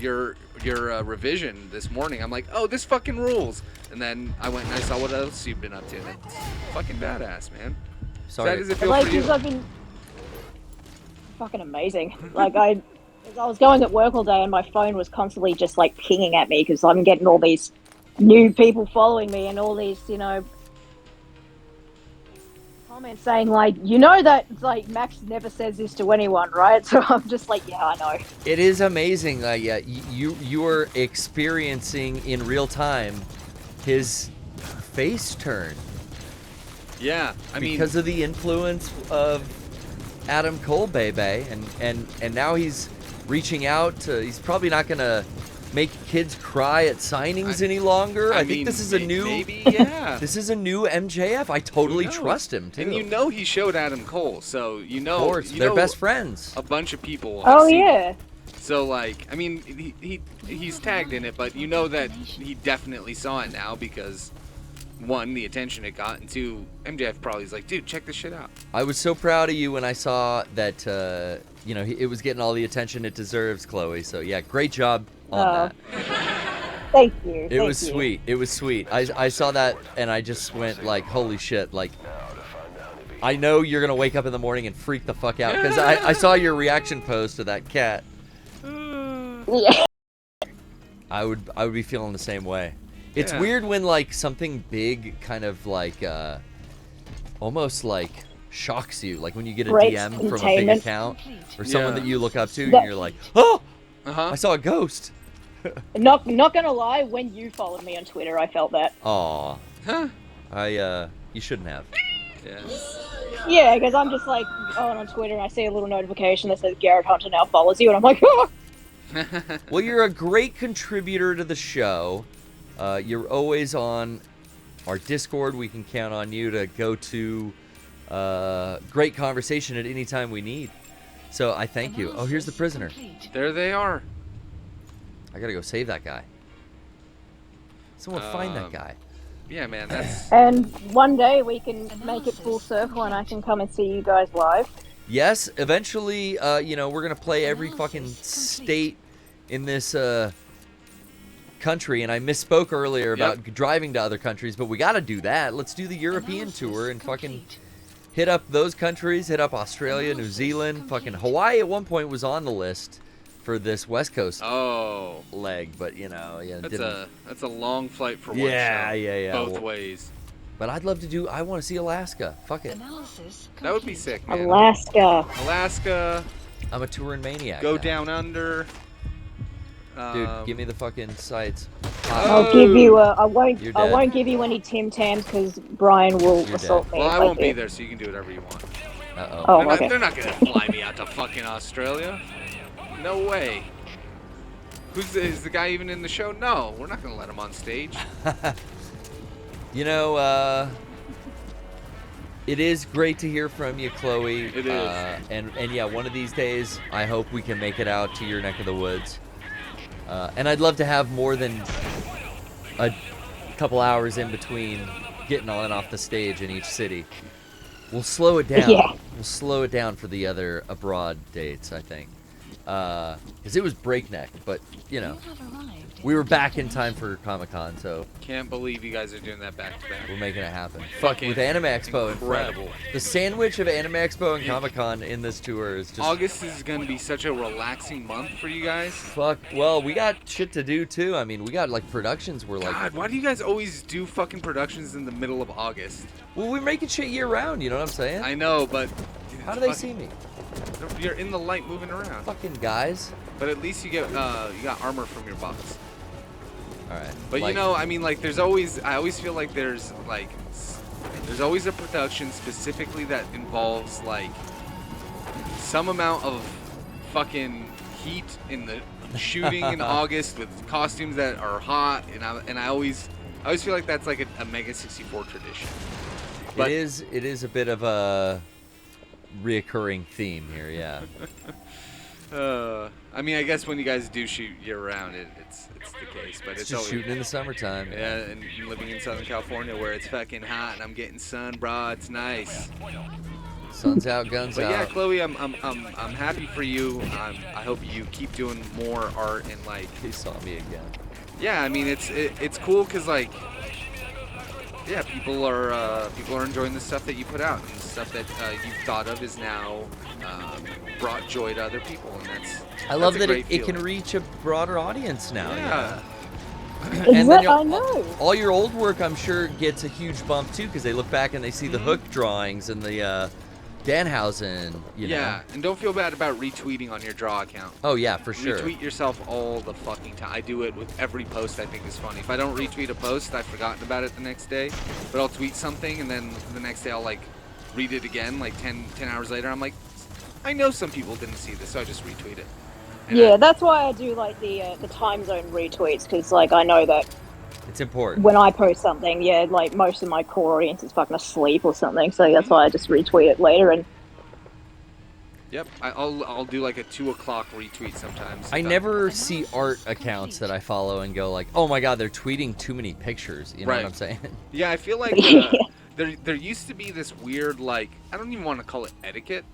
your revision this morning. I'm like, oh, this fucking rules. And then I went and I saw what else you've been up to. And it's fucking badass, man. Sorry. How does it feel like, for you? I've been fucking amazing. Like I was going at work all day and my phone was constantly just like pinging at me because I'm getting all these new people following me and all these, you know, comments saying like, you know that like Max never says this to anyone, right? So I'm just like, yeah, I know. It is amazing. Yeah, you are experiencing in real time his face turn. Yeah, I mean, because of the influence of Adam Cole, baby, and now he's reaching out to. He's probably not gonna make kids cry at signings any longer. I think this is a new. Maybe, yeah. This is a new MJF. I totally trust him too. And you know he showed Adam Cole, so you know. Of course, they're best friends. A bunch of people. Oh yeah. So like, I mean, he's tagged in it, but you know that he definitely saw it now because. One, the attention it got, and two, MJF probably is like, dude, check this shit out. I was so proud of you when I saw that, it was getting all the attention it deserves, Chloe. So, yeah, great job on that. Thank you. It was sweet. It was sweet. I saw that, and I just went like, holy shit. Like, I know you're going to wake up in the morning and freak the fuck out, because I saw your reaction post to that cat. Yeah. I would be feeling the same way. It's weird when like something big kind of like almost like shocks you, like when you get a DM from a big account or someone that you look up to and you're like, oh, I saw a ghost. Not gonna lie, when you followed me on Twitter, I felt that. Aw. You shouldn't have. Yeah, because I'm just like going on Twitter and I see a little notification that says Garrett Hunter now follows you, and I'm like, oh. Well, you're a great contributor to the show. You're always on our Discord. We can count on you to go to great conversation at any time we need. So I thank you. Oh, here's the prisoner. There they are. I gotta go save that guy. Someone find that guy. Yeah, man. That's. And one day we can make it full circle and I can come and see you guys live. Yes, eventually, we're gonna play every fucking state in this country, and I misspoke earlier about driving to other countries, but we got to do that. Let's do the European tour and fucking hit up those countries, hit up Australia, New Zealand, fucking Hawaii at one point was on the list for this West Coast leg, but that's a long flight for one show. Yeah. Both ways. But I'd love to do. I want to see Alaska. Fuck it. That would be sick, man. Alaska. I'm a touring maniac. Go now. down under. Dude, give me the fucking sites. I'll give you. I won't give you any Tim Tams because Brian will assault me. Well, I won't be there, so you can do whatever you want. Uh-oh. Oh, They're not, okay. they're not gonna fly me out to fucking Australia. No way. Is the guy even in the show? No, we're not gonna let him on stage. You know, it is great to hear from you, Chloe. It is. And yeah, one of these days, I hope we can make it out to your neck of the woods. And I'd love to have more than a couple hours in between getting on and off the stage in each city. We'll slow it down. Yeah. We'll slow it down for the other abroad dates, I think. Because it was breakneck, but, you know, we were back in time for Comic-Con, so Can't believe you guys are doing that back to back. we're making it happen. Fucking With Anime Expo in front. incredible. The sandwich of Anime Expo and Comic-Con in this tour is just... August is gonna be such a relaxing month for you guys. Fuck. Well, we got shit to do, too. I mean, we got, like, productions we're like... God, why do you guys always do fucking productions in the middle of August? Well, we're making shit year-round, you know what I'm saying? I know, but How do they see me? You're in the light moving around. Fucking guys. But at least you got armor from your box. All right. But like, you know, I mean, like, I always feel like there's always a production specifically that involves like some amount of fucking heat in the shooting in August with costumes that are hot, and I always feel like that's like a Mega 64 tradition. But it is a bit of a reoccurring theme here, yeah. I mean, I guess when you guys do shoot year-round, it's the case, but it's Just always shooting in the summertime. yeah, and living in Southern California where it's fucking hot and I'm getting sun, bro. It's nice. Sun's out, guns But out. yeah, Chloe, I'm happy for you. I hope you keep doing more art and like. He saw me again. Yeah, I mean it's cool because like, yeah, people are enjoying the stuff that you put out, and the stuff that you've thought of is now brought joy to other people, and I love a that great it can feeling. reach a broader audience now. Yeah. And then I know. all your old work, I'm sure, gets a huge bump too, because they look back and they see the Hook drawings and the Danhausen. You know. Yeah, and don't feel bad about retweeting on your draw account. Oh yeah, for sure. Retweet yourself all the fucking time. I do it with every post I think is funny. If I don't retweet a post, I've forgotten about it the next day. But I'll tweet something, and then the next day I'll like read it again, like 10 hours later. I'm like, I know some people didn't see this, so I just retweet it. And Yeah, that's why I do like the time zone retweets, because like I know that It's important. when I post something, yeah, like most of my core audience is fucking asleep or something, so that's why I just retweet it later. And Yep, I'll do like a 2 o'clock retweet sometimes. I never see art accounts that I follow and go like, oh my god, they're tweeting too many pictures. You know Right. what I'm saying? Yeah, I feel like there used to be this weird, like, I don't even want to call it etiquette,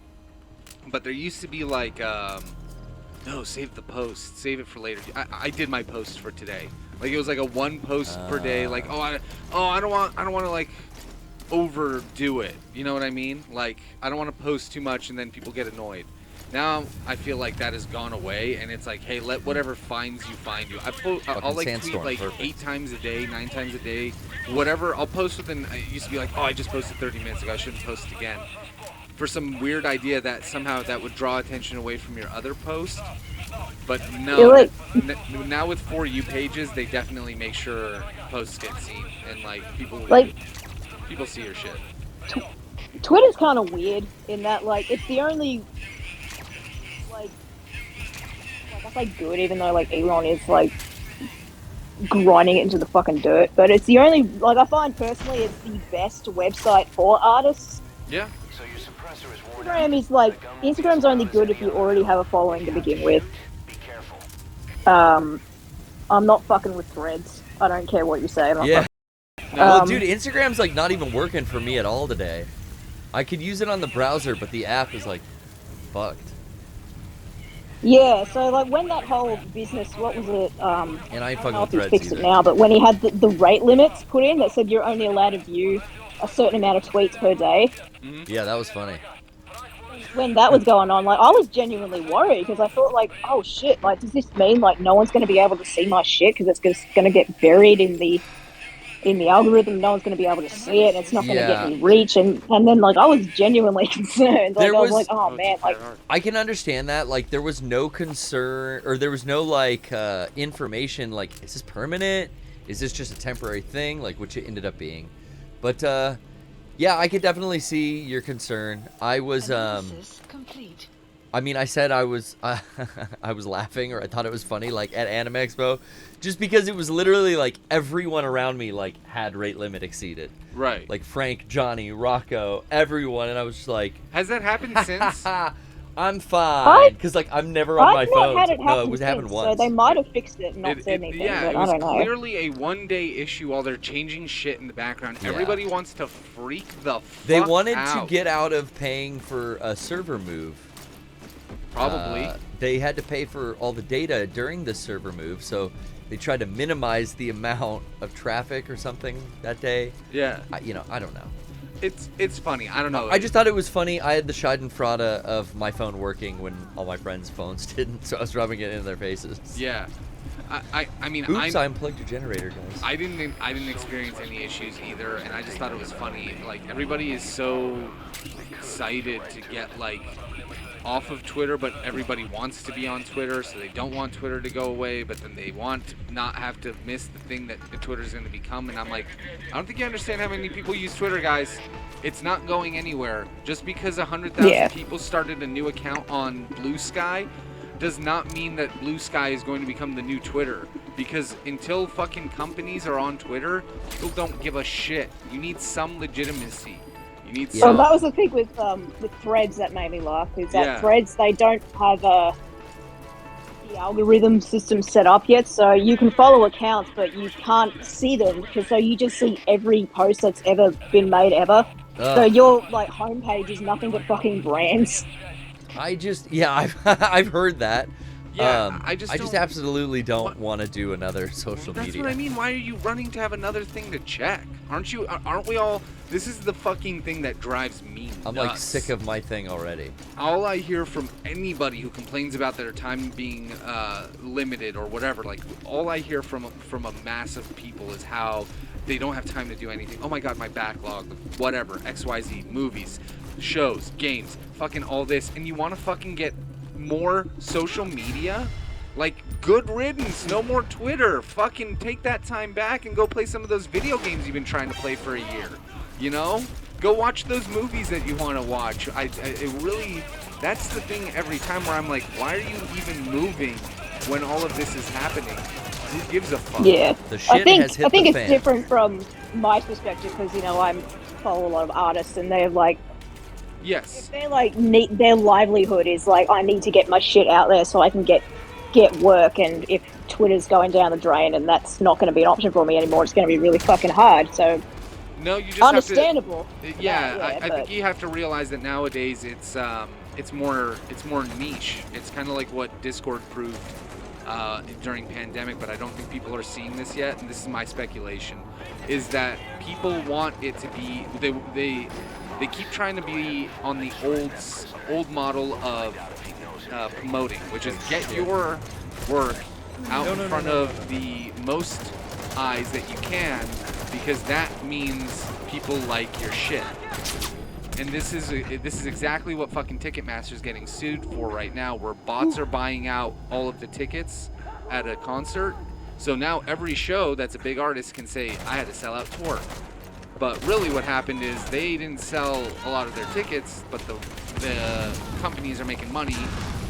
but there used to be like, no, save the post, save it for later. I did my post for today. Like it was like a 1 post per day. Like I don't want to like overdo it. You know what I mean? Like I don't want to post too much and then people get annoyed. Now I feel like that has gone away, and it's like, hey, let whatever finds you find you. I'll like tweet Sandstorm, like perfect. 8 times a day, 9 times a day, whatever. I'll post within. I used to be like, oh, I just posted 30 minutes ago. I shouldn't post again. For some weird idea that somehow that would draw attention away from your other post. But no, You're like- now with For You pages, they definitely make sure posts get seen, and like people see your shit. Twitter's kind of weird in that, like, it's the only, like I say good, even though, like, Elon is, like, grinding it into the fucking dirt, but it's the only, like, I find personally it's the best website for artists. Yeah. Instagram's only good if you already have a following to begin with. I'm not fucking with Threads. I don't care what you say. I'm not Yeah. fucking- Well, dude, Instagram's like not even working for me at all today. I could use it on the browser, but the app is like fucked. Yeah, so like when that whole business, what was it? And I ain't I don't fucking know with if he's Threads fixed either. it now, but when he had the rate limits put in that said you're only allowed to view a certain amount of tweets per day, Yeah, that was funny. when that was going on, like I was genuinely worried because I thought like, oh shit, like does this mean like no one's going to be able to see my shit because it's just going to get buried in the algorithm, no one's going to be able to see it, and it's not going to Yeah. get any reach, and then like I was genuinely concerned. Like There I was was- like, oh man, like I can understand that. Like, there was no concern, or there was no like information. Like, is this permanent? Is this just a temporary thing? Like, which it ended up being. But Yeah, I could definitely see your concern. I was, Analysis complete. I mean, I said I was I was laughing, or I thought it was funny, like at Anime Expo, just because it was literally like everyone around me like had rate limit exceeded. Right. Like Frank, Johnny, Rocco, everyone, and I was just like, Has that happened since? I'm fine, because like I'm never on my I've phone. not had it happen No, it happened since, once. so they might have fixed it and not said anything, yeah, but it I was don't know. clearly a one-day issue while they're changing shit in the background. Yeah. Everybody wants to freak the fuck They wanted out. to get out of paying for a server move. Probably. They had to pay for all the data during the server move, so they tried to minimize the amount of traffic or something that day. Yeah. I don't know. It's funny. I don't know. I just thought it was funny. I had the Schadenfreude of my phone working when all my friends' phones didn't, so I was rubbing it in their faces. Yeah. I mean, Oops, I unplugged your generator, guys. I didn't experience any issues either, and I just thought it was funny. Like, everybody is so excited to get like off of Twitter, but everybody wants to be on Twitter, so they don't want Twitter to go away, but then they want to not have to miss the thing that Twitter is going to become. And I'm like, I don't think you understand how many people use Twitter, guys. It's not going anywhere. Just because 100,000 people started a new account on Blue Sky does not mean that Blue Sky is going to become the new Twitter. Because until fucking companies are on Twitter, people don't give a shit. You need some legitimacy. You need So some. that was the thing with Threads that made me laugh, is that Threads, they don't have the algorithm system set up yet, so you can follow accounts, but you can't see them, because so you just see every post that's ever been made ever. So your like homepage is nothing but fucking brands. I've heard that. Yeah, I just absolutely don't want to do another social That's media. what I mean. Why are you running to have another thing to check? Aren't we all? This is the fucking thing that drives me nuts. I'm like sick of my thing already. All I hear from anybody who complains about their time being limited or whatever, like all I hear from a mass of people is how they don't have time to do anything. Oh my god, my backlog, whatever, XYZ, movies, shows, games, fucking all this, and you want to fucking get more social media? Like, good riddance, no more Twitter. Fucking take that time back and go play some of those video games you've been trying to play for a year. You know? Go watch those movies that you want to watch. It really, that's the thing every time where I'm like, why are you even moving when all of this is happening? Who gives a fuck? Yeah. The shit has hit I think the it's fan. different from my perspective, because, you know, I follow a lot of artists, and they're like, Yes. they're like, their livelihood is like, I need to get my shit out there so I can get work, and if Twitter's going down the drain and that's not going to be an option for me anymore, it's going to be really fucking hard. So no, you just understandable. Have to, I think you have to realize that nowadays it's more niche. It's kind of like what Discord proved during pandemic, but I don't think people are seeing this yet. And this is my speculation: is that people want it to be they keep trying to be on the old model of promoting, which is get your work out in front of the most eyes that you can, because that means people like your shit. And this is exactly what fucking Ticketmaster's getting sued for right now, where bots are buying out all of the tickets at a concert. So now every show that's a big artist can say, I had to sell out tour. But really what happened is they didn't sell a lot of their tickets, but the companies are making money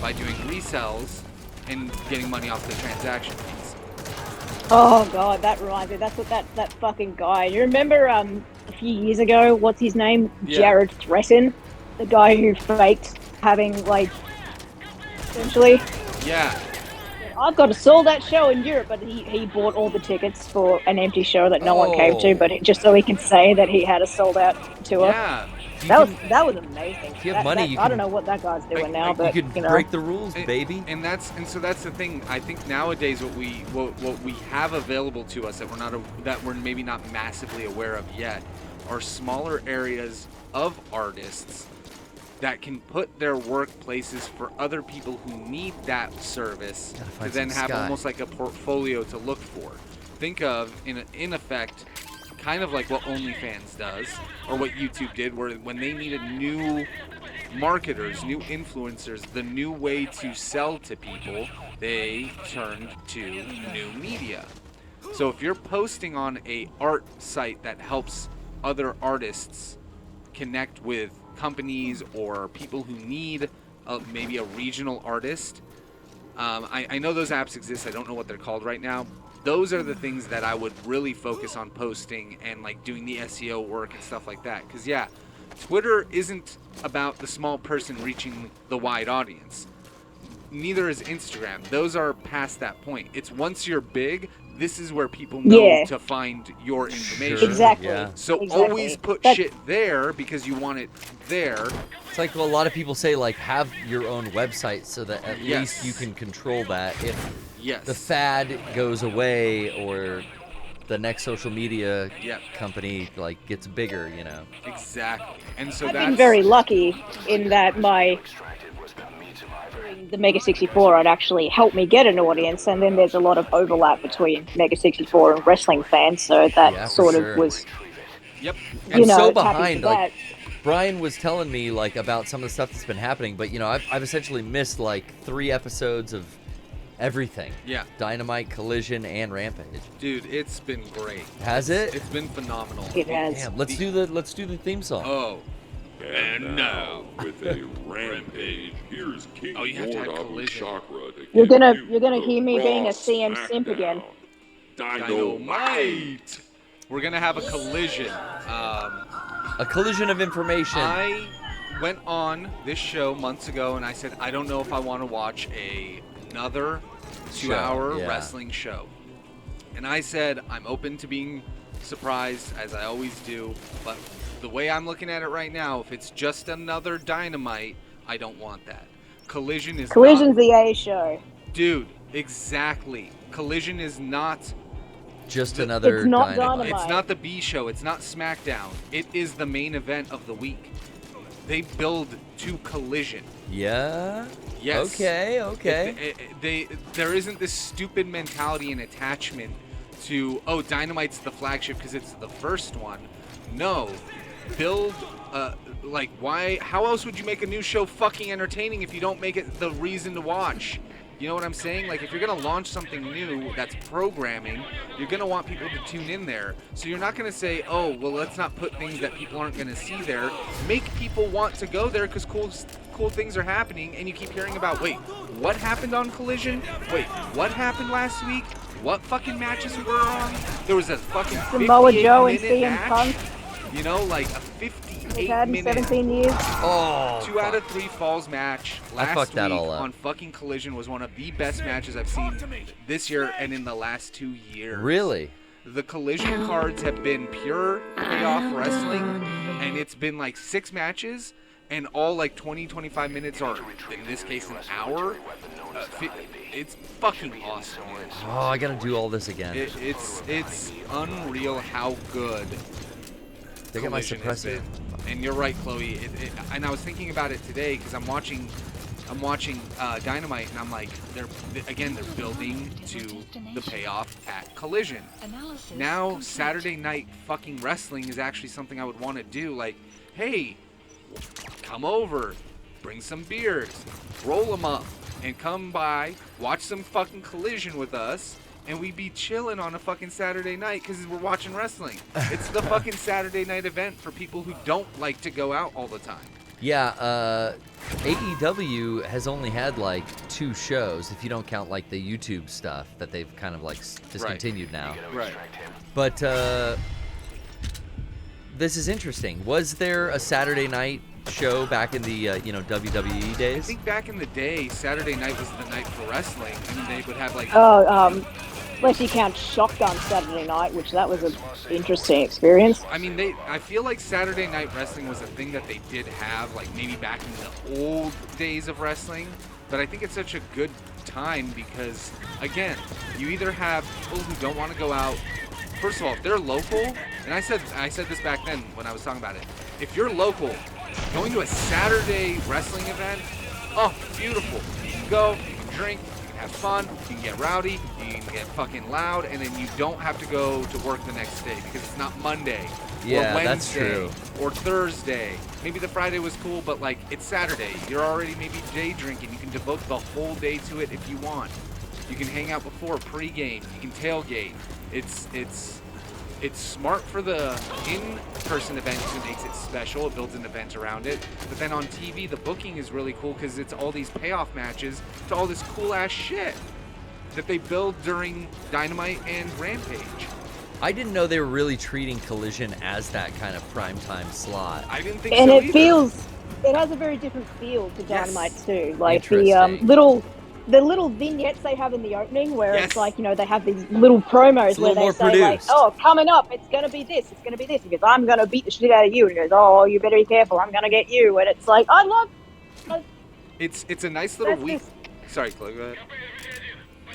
by doing resells and getting money off the transaction fees. Oh god, that reminds me. That's what that fucking guy. You remember a few years ago? What's his name? Yeah. Jared Threaten, the guy who faked having like essentially. Yeah. I've got a sold out show in Europe, but he bought all the tickets for an empty show that no one came to, but just so he can say that he had a sold out tour. Yeah. That was amazing. If you have money, I don't know what that guy's doing now, but you could you know. break the rules, baby. And so that's the thing. I think nowadays what we have available to us that we're maybe not massively aware of yet are smaller areas of artists that can put their workplaces for other people who need that service to then have almost like a portfolio to look for. Think of, in effect, kind of like what OnlyFans does, or what YouTube did, where when they needed new marketers, new influencers, the new way to sell to people, they turned to new media. So if you're posting on a art site that helps other artists connect with companies or people who need maybe a regional artist. I know those apps exist. I don't know what they're called right now. Those are the things that I would really focus on posting and like doing the SEO work and stuff like that. Because yeah, Twitter isn't about the small person reaching the wide audience. Neither is Instagram. Those are past that point. It's once you're big, this is where people know to find your information. Exactly. Yeah. So always put shit there because you want it there. It's like a lot of people say, like, have your own website so that at least you can control that. If the fad goes away or the next social media company like gets bigger, you know. Exactly. And so I've been very lucky in that the Mega 64 had actually helped me get an audience, and then there's a lot of overlap between Mega 64 and wrestling fans, so that sort of was. Yep. I'm so happy behind. for Like that. Brian was telling me like about some of the stuff that's been happening, but you know I've essentially missed like 3 episodes of everything. Yeah. Dynamite, Collision, and Rampage. Dude, it's been great. Has it? It's been phenomenal. It has. Damn, let's do the theme song. Oh. And now, with a rampage, here's King Oh, you have to have Mordob Collision. Chakra to You're give gonna you you're gonna the hear me Raw being a CM simp again. Dynamite. We're gonna have a collision. A collision of information. I went on this show months ago and I said I don't know if I want to watch another 2-hour wrestling show. And I said I'm open to being surprised, as I always do, but the way I'm looking at it right now, if it's just another Dynamite, I don't want that. Collision's the A show. Dude, exactly. Collision is not just another It's not Dynamite. It's not the B show. It's not SmackDown. It is the main event of the week. They build to Collision. Yeah? Yes. Okay. There isn't this stupid mentality and attachment to, oh, Dynamite's the flagship because it's the first one. No. Build, like, why? How else would you make a new show fucking entertaining if you don't make it the reason to watch? You know what I'm saying? Like, if you're going to launch something new that's programming, you're going to want people to tune in there. So you're not going to say, oh, well, let's not put things that people aren't going to see there. Make people want to go there because cool things are happening, and you keep hearing about, wait, what happened on Collision? Wait, what happened last week? What fucking matches were on? There was a fucking Samoa Joe and 58-minute CM match. Punk. You know, like a They've 58 had in minute 17 years. Oh, 2 out of 3 falls match last fucked that week all up. on fucking Collision was one of the best matches I've seen this year and in the last 2 years. Really? The Collision cards have been pure payoff wrestling, and it's been like 6 matches, and all like 20-25 minutes, or in this case an hour. It's fucking awesome, man. Oh, I gotta do all this again. It's unreal how good They got my Collision has suppressor. been. And you're right, Chloe. And I was thinking about it today because I'm watching Dynamite, and I'm like, they're building to the payoff at Collision. Now Saturday night fucking wrestling is actually something I would want to do. Like, hey, come over, bring some beers, roll them up, and come by, watch some fucking Collision with us, and we'd be chilling on a fucking Saturday night because we're watching wrestling. It's the fucking Saturday night event for people who don't like to go out all the time. Yeah, AEW has only had like 2 shows, if you don't count like the YouTube stuff that they've kind of like discontinued now. Right. But this is interesting. Was there a Saturday night show back in the WWE days? I think back in the day, Saturday night was the night for wrestling, and they would have like Unless you count Shotgun Saturday night, which that was an interesting experience. I mean, I feel like Saturday Night Wrestling was a thing that they did have, like maybe back in the old days of wrestling. But I think it's such a good time because, again, you either have people who don't want to go out. First of all, if they're local, and I said this back then when I was talking about it. If you're local, going to a Saturday wrestling event, oh, beautiful. You can go, you can drink, you can have fun, you can get rowdy, you can get fucking loud, and then you don't have to go to work the next day because it's not Monday Yeah, or Wednesday that's true. or Thursday. Maybe the Friday was cool, but like it's Saturday. You're already maybe day drinking. You can devote the whole day to it if you want. You can hang out before, pregame. You can tailgate. It's it's smart for the in-person events. It makes it special. It builds an event around it. But then on TV, the booking is really cool because it's all these payoff matches to all this cool-ass shit that they build during Dynamite and Rampage. I didn't know they were really treating Collision as that kind of primetime slot. I didn't think And so it either. it has a very different feel to Yes. Dynamite too. Like the Interesting. little vignettes they have in the opening, where Yes. it's like, you know, they have these little promos It's a where little they more say like, produced. "Oh, coming up, it's gonna be this, it's gonna be this." He goes, "I'm gonna beat the shit out of you," and he goes, "Oh, you better be careful, I'm gonna get you." And it's like, I love. It's a nice little That's week. just- Sorry, Chloe, go ahead.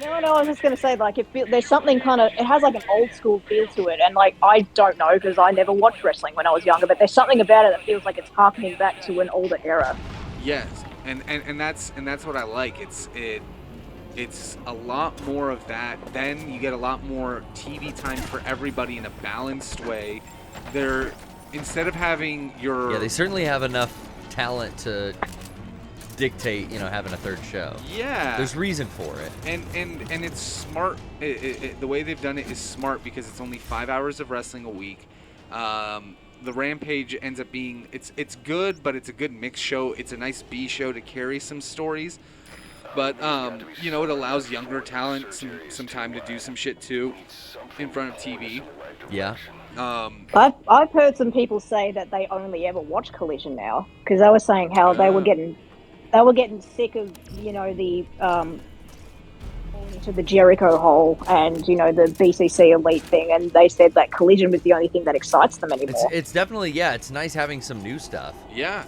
No, I was just gonna say, like, there's something kind of, it has like an old school feel to it, and like, I don't know because I never watched wrestling when I was younger, but there's something about it that feels like it's harkening back to an older era. Yes, and that's what I like. It's a lot more of that. Then you get a lot more TV time for everybody in a balanced way. Instead of having your Yeah, they certainly have enough talent to dictate, having a third show. Yeah. There's reason for it. And it's smart. The way they've done it is smart because it's only 5 hours of wrestling a week. The Rampage ends up being it's good, but it's a good mixed show. It's a nice B show to carry some stories. But it allows younger talent some time to do some shit too in front of TV. Yeah. I've heard some people say that they only ever watch Collision now because they were saying how they were getting sick of the into the Jericho hole and the BCC Elite thing, and they said that Collision was the only thing that excites them anymore. It's definitely it's nice having some new stuff. Yeah.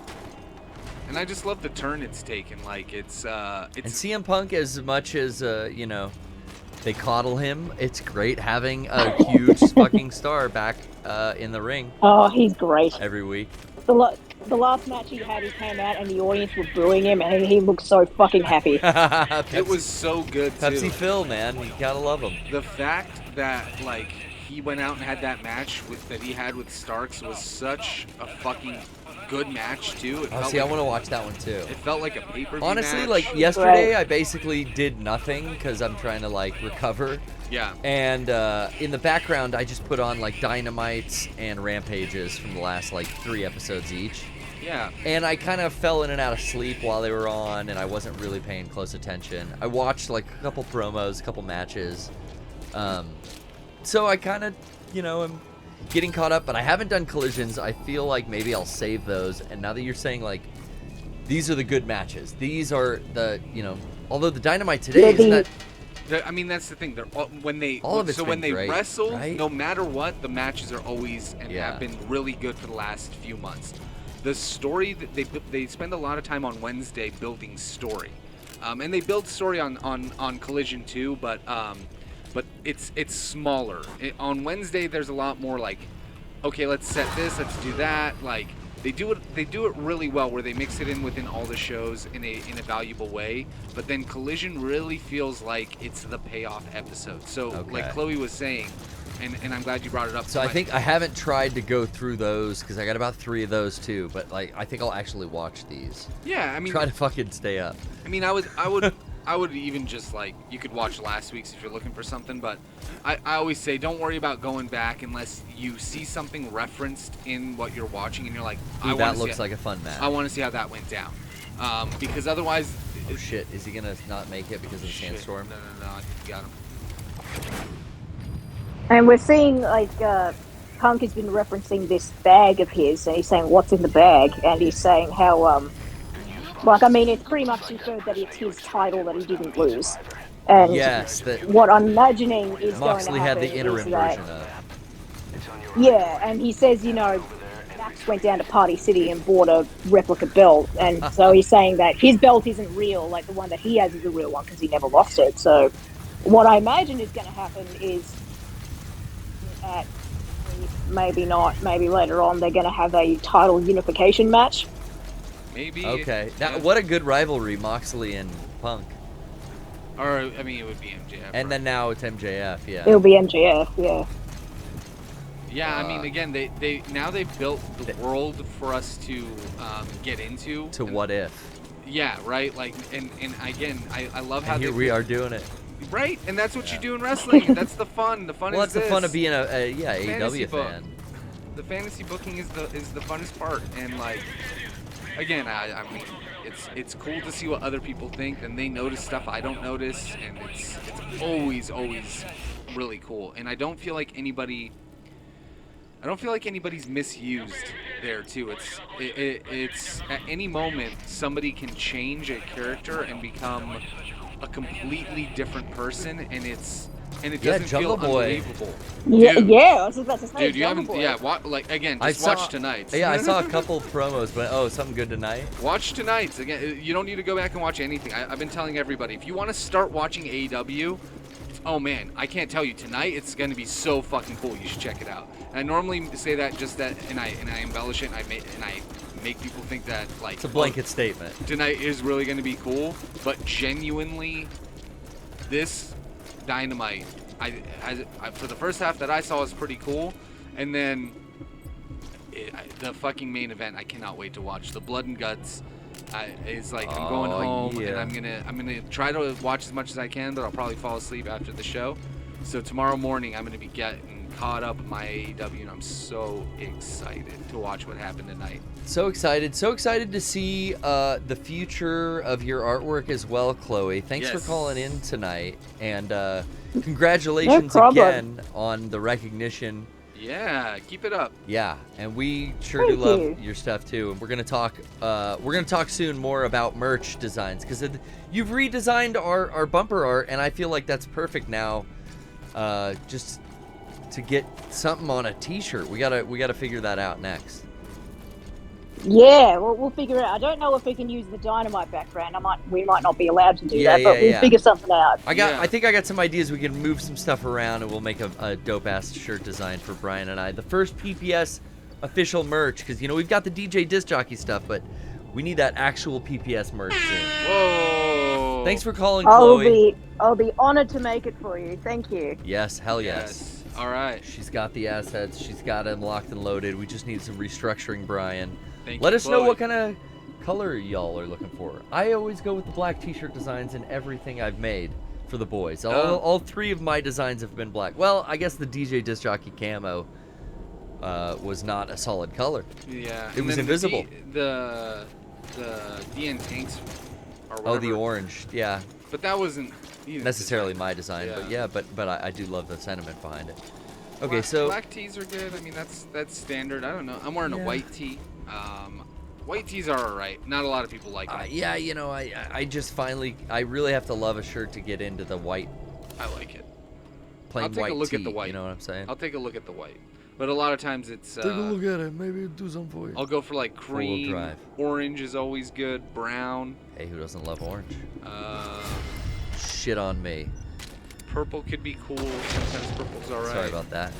And I just love the turn it's taken. Like And CM Punk, as much as they coddle him, it's great having a huge fucking star back in the ring. Oh, he's great Every week. The last match he had, he came out and the audience were booing him, and he looked so fucking happy. It was so good too. Pepsi Phil, man, you gotta love him. The fact that he went out and had that match that he had with Starks was such a fucking good match too. I want to watch that one too. It felt like a pay-per-view Honestly, match. yesterday, I basically did nothing because I'm trying to recover. Yeah. And in the background, I just put on Dynamites and Rampages from the last 3 episodes each. Yeah. And I kind of fell in and out of sleep while they were on, and I wasn't really paying close attention. I watched a couple promos, a couple matches. So I kind of, am getting caught up, but I haven't done Collisions. I feel like maybe I'll save those. And now that you're saying these are the good matches, these are the, although the Dynamite today isn't that. That's the thing. They're when they great, wrestle, right? no matter what, the matches are always and Yeah. have been really good for the last few months. The story that they spend a lot of time on Wednesday building story, and they build story on Collision too, but it's smaller. On Wednesday, there's a lot more okay, let's set this, let's do that. They do it really well, where they mix it in within all the shows in a valuable way. But then Collision really feels like it's the payoff episode. So like Chloe was saying, and I'm glad you brought it up. So I think I haven't tried to go through those because I got about 3 of those too. But I think I'll actually watch these. Yeah, try to fucking stay up. I would even just you could watch last week's if you're looking for something, but I always say don't worry about going back unless you see something referenced in what you're watching and you're like, That looks like a fun match. I want to see how that went down, because otherwise. Oh shit! Is he gonna not make it because of the sandstorm? No, I think you got him. And we're seeing Punk has been referencing this bag of his, and he's saying what's in the bag, and he's saying how it's pretty much inferred that it's his title that he didn't lose. And yes, what I'm imagining is Moxley going to happen had the interim is that, version of. Yeah, and he says, Max went down to Party City and bought a replica belt, and so he's saying that his belt isn't real, the one that he has is the real one because he never lost it. So what I imagine is going to happen is maybe not, maybe later on they're going to have a title unification match. Maybe. Okay. Now, what a good rivalry, Moxley and Punk. Or it would be MJF. And then now it's MJF. Yeah. It'll be MJF. Yeah. Yeah, again, they've built the world for us to get into. To what if? Yeah, right. And again, I love how here we are doing it. Right, and that's what you do in wrestling. That's the fun. The fun Well, is that's the fun of this. being a Fantasy AEW book. fan. The fantasy booking is the funnest part, and like, again, I mean, it's cool to see what other people think, and they notice stuff I don't notice, and it's always really cool. And I don't feel like anybody's misused there too. It's at any moment somebody can change a character and become a completely different person, and it doesn't feel Jungle Boy. unbelievable. Yeah, Dude, yeah. I was about to say, dude, you Jungle haven't, Boy. yeah. Like again, just watch tonight's. Yeah, I saw a couple promos, but something good tonight. Watch tonight's. Again, you don't need to go back and watch anything. I've been telling everybody, if you want to start watching AEW, oh man, I can't tell you, tonight it's going to be so fucking cool. You should check it out. And I normally say that and I embellish it, and I make people think that like It's a blanket statement. tonight is really going to be cool, but genuinely, this Dynamite, I for the first half that I saw is pretty cool, and then the fucking main event I cannot wait to watch. The Blood and Guts is like, I'm going home, yeah. and I'm gonna try to watch as much as I can, but I'll probably fall asleep after the show. So tomorrow morning I'm gonna be getting caught up in my AEW, and I'm so excited to watch what happened tonight. So excited to see the future of your artwork as well, Chloe. Thanks for Yes. calling in tonight, and congratulations No problem. again on the recognition. Yeah, keep it up. Yeah, and we sure Thank do love you. your stuff too. And we're gonna talk soon more about merch designs, because you've redesigned our bumper art, and I feel like that's perfect now. Just to get something on a T-shirt, we gotta figure that out next. Yeah, well, we'll figure it out. I don't know if we can use the Dynamite background. We might not be allowed to do that, but we'll figure something out. I think I got some ideas. We can move some stuff around, and we'll make a dope ass shirt design for Brian and I. The first PPS official merch, because we've got the DJ disc jockey stuff, but we need that actual PPS merch soon. Whoa! Thanks for calling, Chloe. I'll be honored to make it for you. Thank you. Yes, hell yes. All right. She's got the assets. She's got them locked and loaded. We just need some restructuring, Brian. Let us know what kind of color y'all are looking for. I always go with the black T-shirt designs in everything I've made for the boys. All three of my designs have been black. Well, I guess the DJ disc jockey camo was not a solid color. Yeah. It was invisible. The DN tanks or whatever. Oh, the orange. Yeah. But that wasn't necessarily my design. Yeah. But I do love the sentiment behind it. Okay, so black tees are good. I mean, that's standard. I don't know. I'm wearing a white tee. White tees are alright. Not a lot of people like them. Yeah, I just I really have to love a shirt to get into the white. I like it. Plain I'll take white a look tee, at the white. You know what I'm saying? I'll take a look at the white. But a lot of times it's Take a look at it. Maybe it'll do something for you. I'll go for like cream. drive. Orange is always good. Brown. Hey, who doesn't love orange? Uh, Shit on me. Purple could be cool. Sometimes purple's alright. Sorry about that.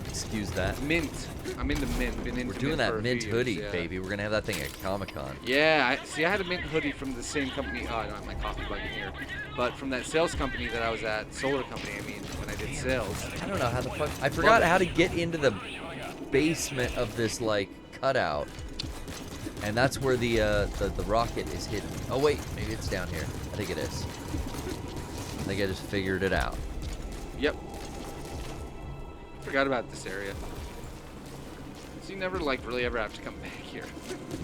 Excuse that. Mint. I'm into mint. Been into We're doing mint that for a mint few hoodie, years, yeah. baby. We're gonna have that thing at Comic-Con. Yeah, I had a mint hoodie from the same company. Oh, I don't have my coffee bug in here. But from that sales company that I was at, solar company, when I did sales. I don't know how the fuck. I forgot how to get into the basement of this like cutout, and that's where the rocket is hidden. Oh wait, maybe it's down here. I think it is. I think I just figured it out. Yep. Forgot about this area. So you never really ever have to come back here.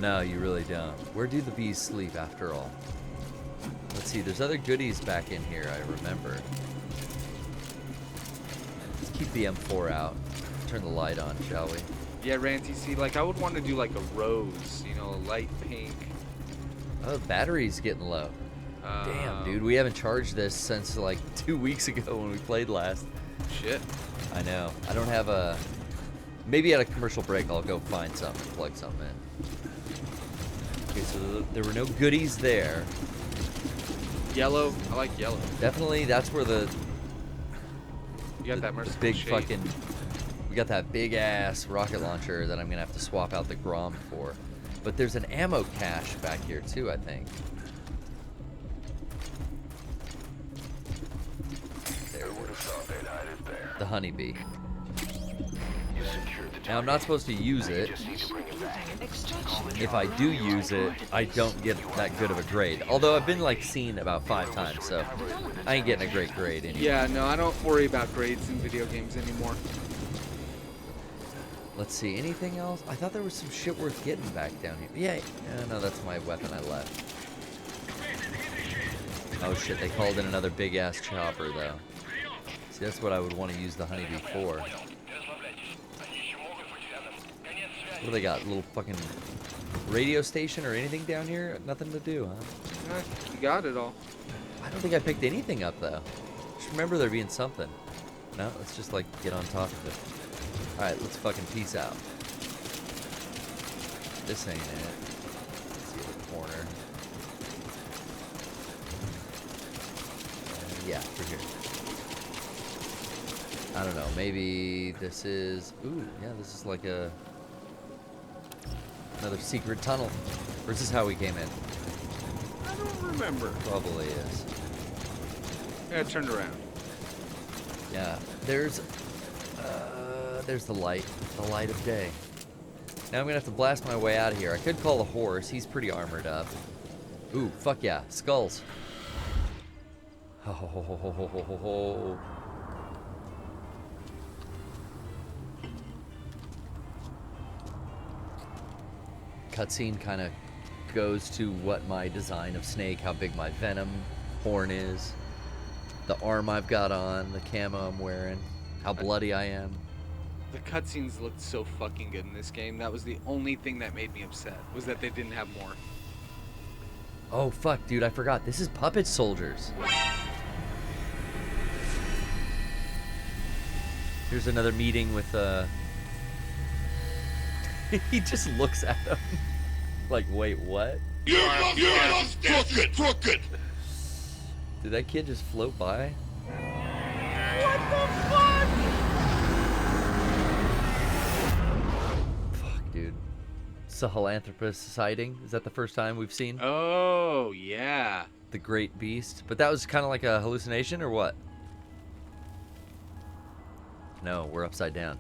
No, you really don't. Where do the bees sleep after all? Let's see, there's other goodies back in here, I remember. Let's keep the M4 out. Turn the light on, shall we? Yeah, Ranty, see, I would want to do a rose, a light pink. Oh, the battery's getting low. Damn, dude, we haven't charged this since 2 weeks ago when we played last. Shit. I know. I don't have a... Maybe at a commercial break I'll go find something and plug something in. Okay, so there were no goodies there. Yellow. I like yellow. Definitely, that's where the... You got that merciful big shade. fucking... We got that big ass rocket launcher that I'm gonna have to swap out the Grom for. But there's an ammo cache back here too, I think. The honeybee. You secured the Now, I'm not supposed to use it. If I do use it, I don't get that good of a grade. Although I've been, like, seen about 5 times, so I ain't getting a great grade anymore. Yeah, no, I don't worry about grades in video games anymore. Let's see, anything else? I thought there was some shit worth getting back down here. Yeah, no, that's my weapon I left. Oh shit, they called in another big-ass chopper, though. See, that's what I would want to use the honeybee for. What do they got? A little fucking radio station or anything down here? Nothing to do, huh? You got it all. I don't think I picked anything up, though. Just remember there being something. No, let's just, like, get on top of it. Alright, let's fucking peace out. This ain't it. Let's see the corner. Yeah, for here. I don't know, maybe this is... Ooh, yeah, this is like a... another secret tunnel. Or is this how we came in? I don't remember. Probably is. Yeah, it turned around. Yeah, there's the light of day. Now I'm gonna have to blast my way out of here. I could call the horse. He's pretty armored up. Ooh, fuck yeah, skulls. Ho ho ho ho ho ho ho ho. Cutscene kind of goes to what my design of Snake, how big my venom horn is, the arm I've got on, the camo I'm wearing, how bloody I am. The cutscenes looked so fucking good in this game. That was the only thing that made me upset, was that they didn't have more. Oh fuck, dude, I forgot. This is Puppet Soldiers. Here's another meeting with he just looks at him like, wait, what? You're crooked! Did that kid just float by? What the fuck? Fuck, dude. Sahelanthropus sighting? Is that the first time we've seen Oh, yeah. the great beast? But that was kind of like a hallucination, or what? No, we're upside down.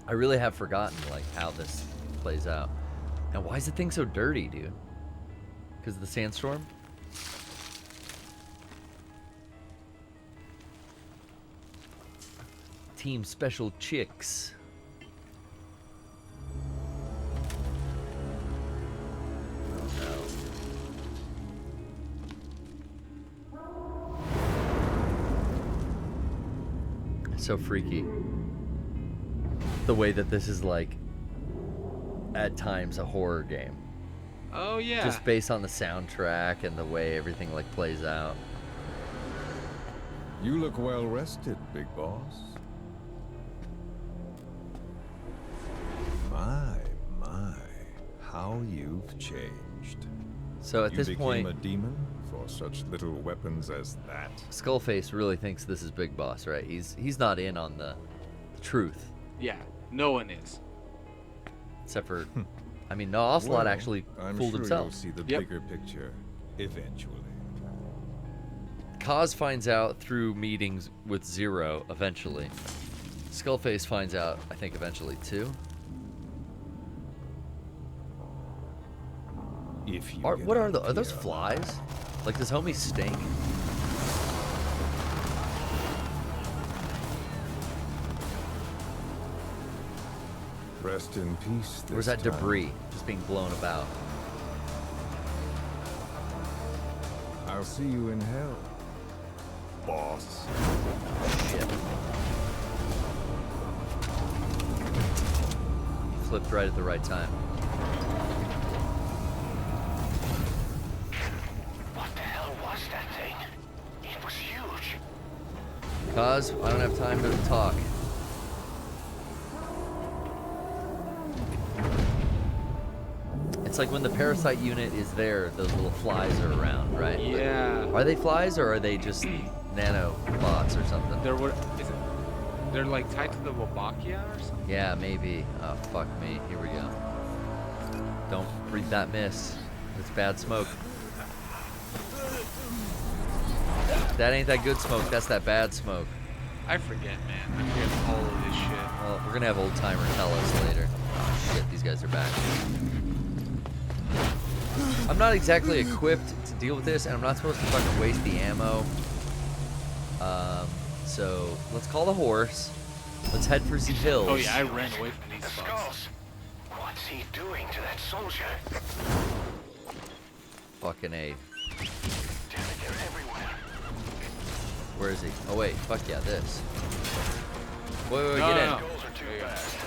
I really have forgotten, like, how this plays out. Now, why is the thing so dirty, dude? Because of the sandstorm? Team Special Chicks. So freaky. The way that this is, like, at times a horror game. Oh, yeah. Just based on the soundtrack and the way everything, like, plays out. You look well rested, big boss. My, how you've changed. So at this point, you became a demon for such little weapons as that. Skullface really thinks this is Big Boss, right? He's not in on the truth. Yeah, no one is. Except for, I mean, no, Ocelot Well, actually I'm fooled sure himself. You'll see the Yep. bigger picture eventually. Kaz finds out through meetings with Zero eventually. Skullface finds out, I think, eventually too. If you What are those flies? Like, does homie stink? Rest in peace. Or is that debris just being blown about? I'll see you in hell, boss. Shit. He flipped right at the right time. What the hell was that thing? It was huge. Kaz, I don't have time to talk. It's like when the parasite unit is there, those little flies are around, right? Yeah. Are they flies or are they just nanobots or something? They're like tied to the Wabachia or something? Yeah, maybe. Oh, fuck me. Here we go. Don't breathe that mist. It's bad smoke. That ain't that good smoke. That's that bad smoke. I forget, man. I forget all of this shit. gonna have old timer tell us later. Oh shit, these guys are back. I'm not exactly equipped to deal with this, and I'm not supposed to fucking waste the ammo. So let's call the horse. Let's head for the hills. Oh yeah, I ran away from these The spots. skulls. What's he doing to that soldier? Fucking A. Damn it, they're everywhere. Where is he? Oh wait, fuck yeah, this. Wait, No, get in. no. Skulls are too fast.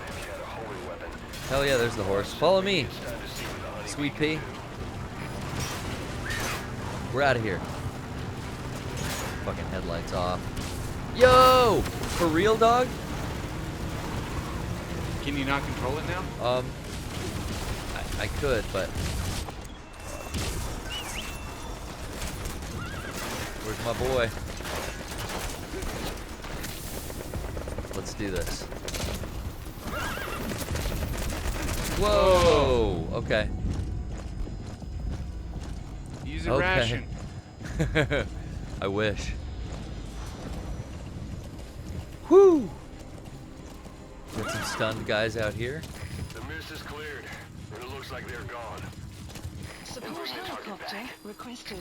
Maybe he had a holy weapon. Hell yeah, there's the horse. Follow me, It's time to see what the honey Sweet Pea. We're out of here. Fucking headlights off. Yo! For real, dog? Can you not control it now? I could, but where's my boy? Let's do this. Whoa! Okay. Use a ration. I wish. Whoo! Got some stunned guys out here. The mist is cleared, and it looks like they're gone. Support helicopter requested.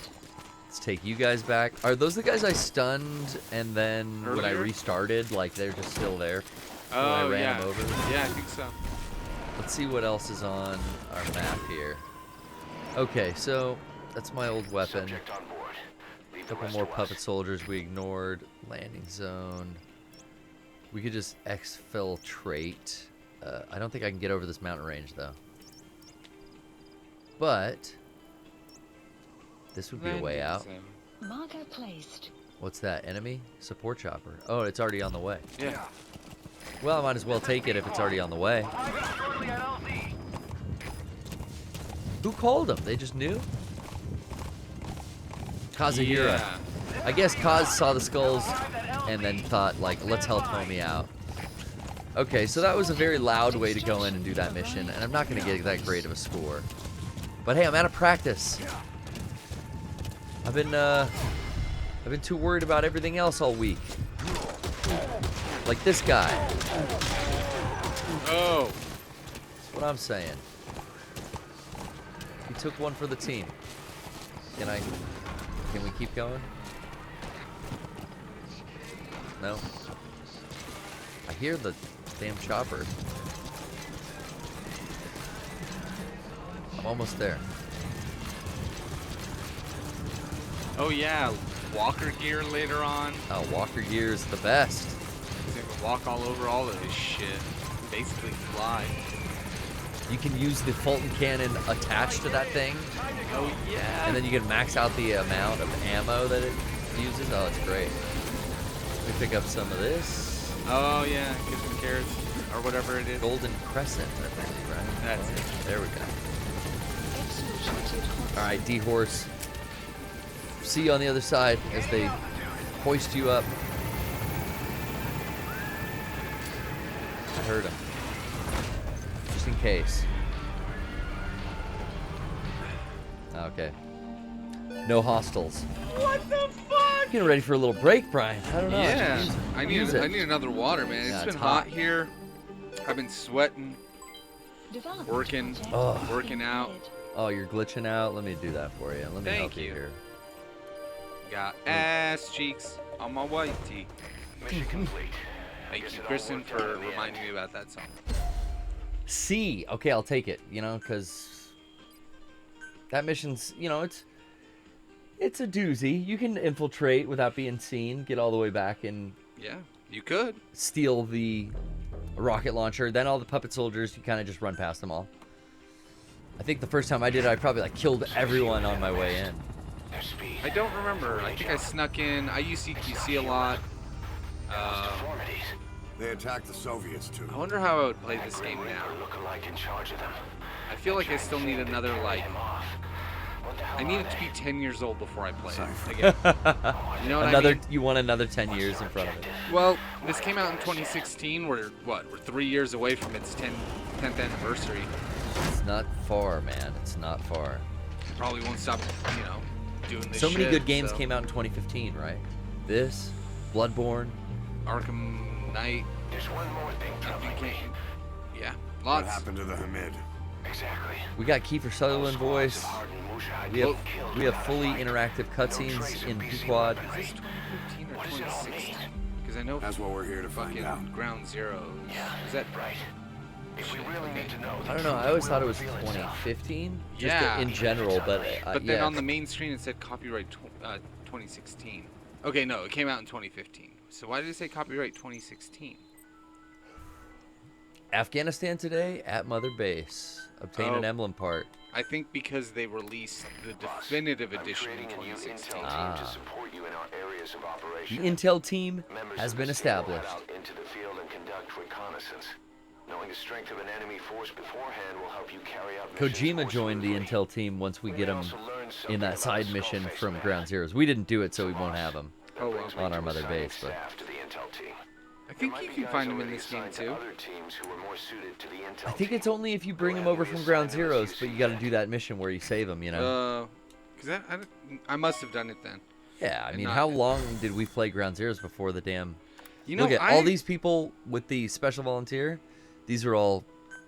Let's take you guys back. Are those the guys I stunned and then when I Earlier? restarted, like they're just still there? When I Oh ran yeah. them over? Yeah, I think so. Let's see what else is on our map here. Okay, so that's my old weapon. Subject on board. Leave A the couple rest more to us. puppet soldiers we ignored. Landing zone. We could just exfiltrate. I don't think I can get over this mountain range though. But this would be a way out. Marker placed. What's that? Enemy? Support chopper. Oh, it's already on the way. Yeah. Well, I might as well take it if it's already on the way. Who called them? They just knew? Kazuhira. Yeah. I guess Kaz saw the skulls and then thought, like, let's help homie out. Okay, so that was a very loud way to go in and do that mission, and I'm not going to get that great of a score. But hey, I'm out of practice. I've been too worried about everything else all week. Like this guy. Oh. That's what I'm saying. He took one for the team. Can we keep going? No. I hear the damn chopper. I'm almost there. Oh yeah. Walker gear later on. Oh, Walker gear is the best. You can walk all over all of this shit. Basically fly. You can use the Fulton cannon attached to that thing, Oh yeah. and then you can max out the amount of ammo that it uses. Oh, it's great. Let me pick up some of this. Oh yeah. Get some carrots or whatever it is. Golden Crescent, I think, right? That's it. There we go. Exfiltrated. All right, D-Horse. See you on the other side as they hoist you up. I heard him. Just in case. Okay. No hostiles. What the fuck? Getting ready for a little break, Brian. I don't know. Yeah. I I use need it. I need another water, man. Yeah, It's it's been hot hot. here. I've been sweating, Development working, project Oh. working out. completed. Oh, you're glitching out. Let me do that for you. Let me Thank help you you. here. Got ass cheeks on my white tee. Mission complete. Thank Guess you, it all Kristen, worked out for in the reminding end. me about that song. C. Okay, I'll take it. You know, because that mission's, you know, it's a doozy. You can infiltrate without being seen, get all the way back and Yeah, you could. steal the rocket launcher. Then all the puppet soldiers, you kind of just run past them all. I think the first time I did it, I probably like killed everyone on my way in. Their speed. I don't remember. I think I snuck in. I use CQC a lot. Deformities. They attacked the Soviets too. I wonder how I would play this game Grim now. Reaper look-alike in charge of them. I feel like I still need another, like, Him off. What the hell I are need it to they? be 10 years old before I play it again. You know what Another, I mean? you want another 10 years in front of it. Well, this came out in 2016. We're 3 years away from its 10th anniversary. It's not far, man. It's not far. Probably won't stop, doing this So many shit, good games so. came out in 2015, right? This, Bloodborne. Arkham Knight. There's one more thing troubling me. Yeah, What lots. happened to the Hamid? Exactly. We got Kiefer Sutherland voice. We have fully interactive cutscenes in Pequod. Is this 2015 or 2016? Because I know That's what we're here to find fucking out. Ground Zero. Is that Right. If we really need to know. I don't know. I always thought it was 2015, just Yeah. in general, but But then yeah. on the main screen it said copyright 2016. Okay, no, it came out in 2015. So why did it say copyright 2016? Afghanistan today at Mother Base. Obtain an Oh. emblem part. I think because they released the definitive edition in 2016. Ah. Support you in our areas of The operation. intel team Members has of been this team will head established. out into the field and conduct reconnaissance. Knowing the strength of an enemy force beforehand will help you carry out missions Kojima more joined the smoothly. intel team once we We get may him also learn something in that about side the mission Skullface from man. Ground Zeroes. We didn't do it, so we won't Boss, have him Oh, well. brings me on our to Mother assigning Base. But staff to the intel team. I There think might you be can guys find them in already this game assigned to too. other teams who are more suited to the intel I think team. it's only if you bring him over from Ground Zeroes, but you got to do that mission where you save him. You know. Because I must have done it then. Yeah, I and mean, not- how long did we play Ground Zeroes before the damn? You know, Look at all these people with the special volunteer. These are all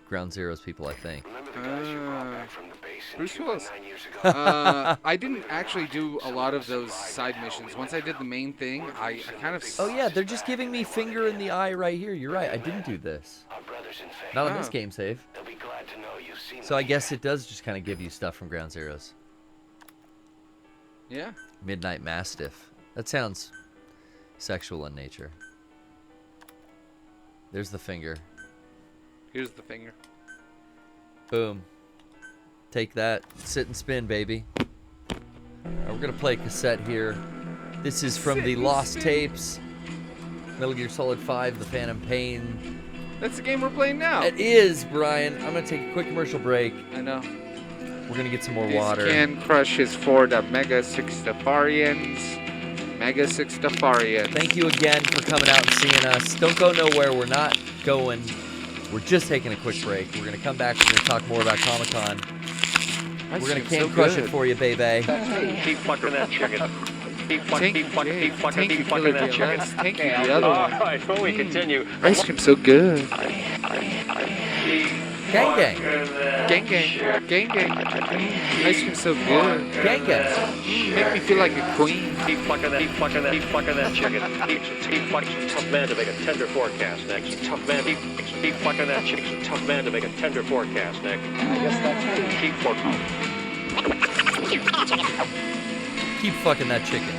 Ground Zeroes people, I think. Remember the guys you brought back from the base in Bruce Cuba Willis. 9 years ago? I didn't actually do a lot of those side missions. Once I did the main thing, I kind of. Oh yeah, they're just giving me finger in the eye right here. You're right. I didn't do this. Our brothers in faith. Not on this Oh. game save. They'll be glad to know you've seen So I them guess here. it does just kind of give you stuff from Ground Zeroes. Yeah. Midnight Mastiff. That sounds sexual in nature. There's the finger. Here's the finger. Boom. Take that. Sit and spin, baby. We're going to play a cassette here. This is from the Lost Tapes. Metal Gear Solid 5, The Phantom Pain. That's the game we're playing now. It is, Brian. I'm going to take a quick commercial break. I know. We're going to get some more This water. can crush his Ford Mega Sixtafarians. Mega Sixtafarians. Thank you again for coming out and seeing us. Don't go nowhere. We're not going. We're just taking a quick break. We're going to come back. We're going to talk more about Comic-Con. We're going to can crush it for you, baby. Keep fucking that chicken. Keep fucking Tanky Killer that chicken. Lance, Tanky the other one. All right, before we continue, Ice cream's so good. Gang gang. Gang gang. Gang gang. Ice cream's so good. Gang gang. Make me feel like a queen. keep fucking that chicken. Keep fucking tough man to make a tender forecast, Nick. Tough man, keep fucking that chicken. Tough man to make a tender forecast, Nick. I guess that's me. Keep fucking. Keep fucking that chicken.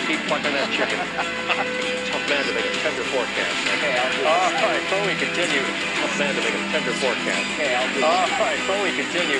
Keep fucking that chicken. Tough man to make a tender forecast. Okay, I'll do all right, before we continue, tough man to make a tender forecast. Okay, I'll do all right, before we continue.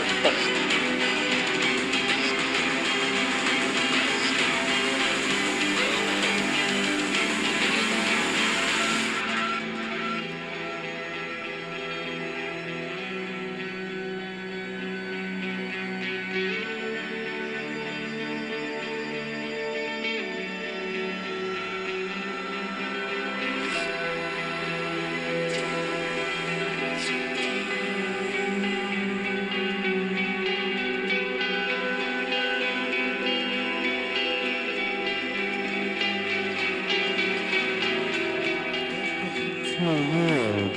world.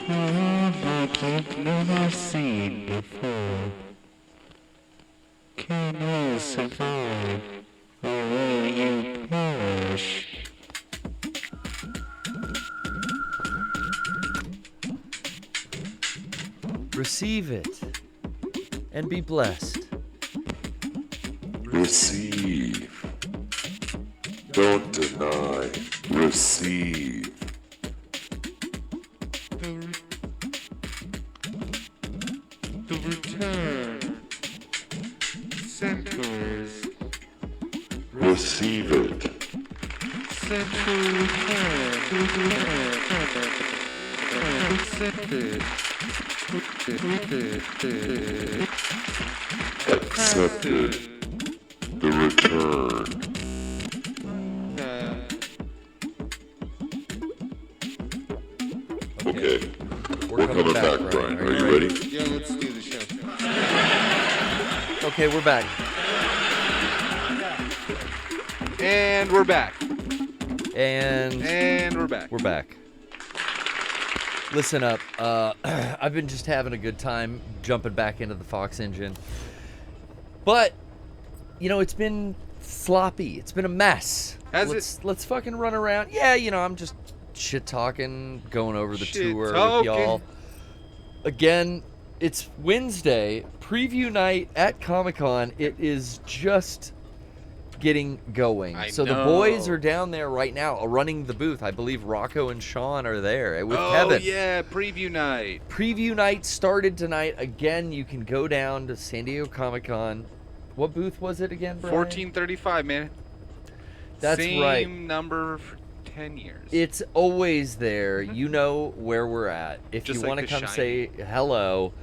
A world that you've never seen before. Can you survive, or will you perish? Receive it and be blessed. Receive. Don't deny. Receive. The return centers. Receive it. Central return. Accepted. The return. Okay. We're coming back, Brian. Are you ready? Yeah, let's do the show. Okay, we're back. And we're back. And we're back. We're back. Listen up. I've been just having a good time jumping back into the Fox engine. But, you know, it's been sloppy. It's been a mess. Let's fucking run around. Yeah, you know, I'm just shit talking, going over the tour with y'all. Again, it's Wednesday, preview night at Comic-Con. It is just getting going. The boys are down there right now running the booth. I believe Rocco and Sean are there with Kevin. Oh, yeah, preview night. Preview night started tonight. Again, you can go down to San Diego Comic-Con. What booth was it again, Brian? 1435, man. That's right. Same number for 10 years. It's always there. You know where we're at. If Just you like want to The come Shining. say hello,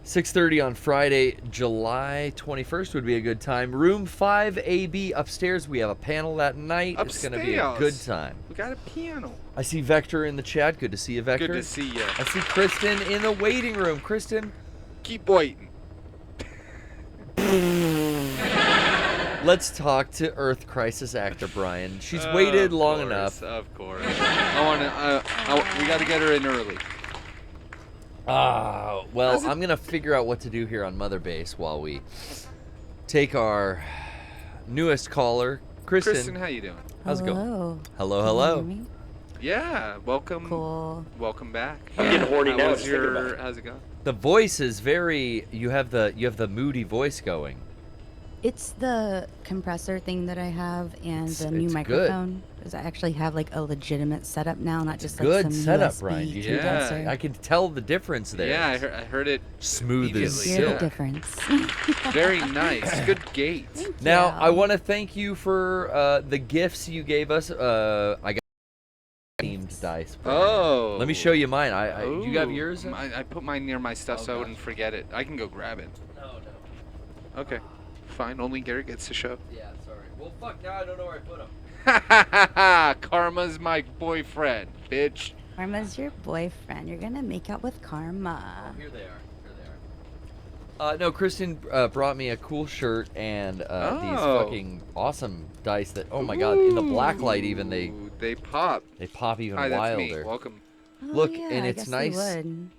6:30 on Friday, July 21st would be a good time. Room 5AB upstairs. We have a panel that night. It's going to be a good time. We got a piano. I see Vector in the chat. Good to see you, Vector. Good to see you. I see Kristen in the waiting room. Kristen. Keep waiting. Let's talk to Earth Crisis actor Brian. She's waited long enough. Of course. We got to get her in early. Well, I'm going to figure out what to do here on Mother Base while we take our newest caller, Kristen. Kristen, how you doing? How's it going? Hello. Hello. Can you hear me? Yeah, welcome. Cool. Welcome back. I'm getting horny now. How's it going? The voice is very. You have the moody voice going. It's the compressor thing that I have and the new it's microphone. Because I actually have like a legitimate setup now, not just like Good some setup, USB Brian. You condenser. I can tell the difference there. Yeah, I heard it. Smooth as immediately. Hear the silk. difference. Very nice. Good gate. Now, Yeah. I want to thank you for the gifts you gave us. I got themed dice. Brian. Oh. Let me show you mine. Do you have yours? I put mine near my stuff so I wouldn't forget it. I can go grab it. No. Okay. Fine. Only Garrett gets to show. Yeah, sorry. Well, fuck, now I don't know where I put them. Ha ha ha ha! Karma's my boyfriend, bitch. Karma's your boyfriend. You're gonna make out with Karma. Here they are. No, Kristen brought me a cool shirt and these fucking awesome dice that, oh my god, in the black light even they pop. They pop even Hi, that's wilder. me. Welcome. Look, yeah, and I it's guess they nice. would.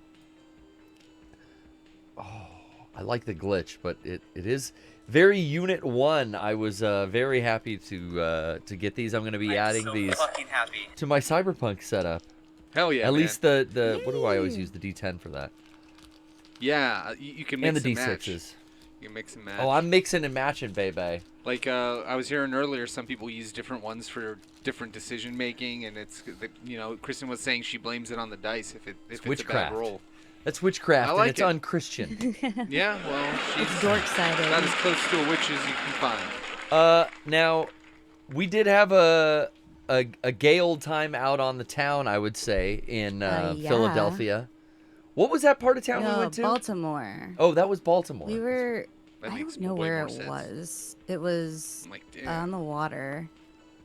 I like the glitch, but it is very Unit 1. I was very happy to get these. I'm going to be adding so these fucking happy. to my Cyberpunk setup. Hell yeah, At man. least the what do I always use? The D10 for that. Yeah, you can mix And the and match. D6s. You can mix and match. Oh, I'm mixing and matching, baby. Like I was hearing earlier, some people use different ones for different decision making, and it's Kristen was saying she blames it on the dice if it's a bad witchcraft. roll. That's witchcraft, I like and it's it. unchristian. Yeah, well, she's It's dork-sided. about as close to a witch as you can find. Now, we did have a gay old time out on the town, I would say, in Yeah. Philadelphia. What was that part of town we No, went to? Baltimore. Oh, that was Baltimore. We were. That I makes don't know way where more it sense. was. It was I'm like, damn. on the water.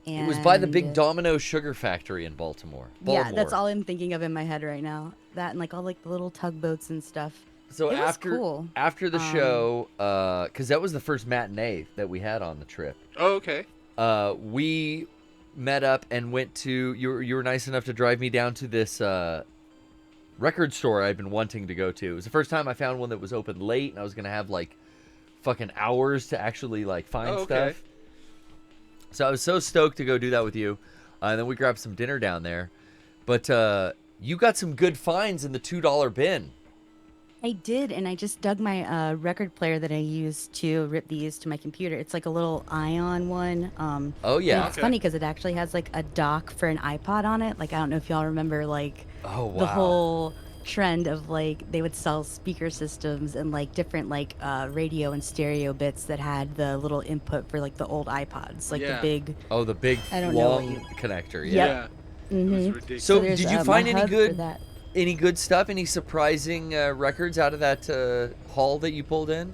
And It was by the big Domino Sugar Factory in Baltimore. Yeah, that's all I'm thinking of in my head right now. That and like all like the little tugboats and stuff. So it was after cool. after the show, because that was the first matinee that we had on the trip. Oh, okay. We met up and went to. You were nice enough to drive me down to this record store I've been wanting to go to. It was the first time I found one that was open late, and I was gonna have like fucking hours to actually like find stuff. So I was so stoked to go do that with you. And then we grabbed some dinner down there. But you got some good finds in the $2 bin. I did, and I just dug my record player that I used to rip these to my computer. It's like a little Ion one. Oh, yeah. And it's funny because it actually has like a dock for an iPod on it. Like, I don't know if y'all remember like the whole trend of like they would sell speaker systems and like different like radio and stereo bits that had the little input for like the old iPods, like the big long connector. Yeah. So did you find any good stuff, any surprising records out of that haul that you pulled in?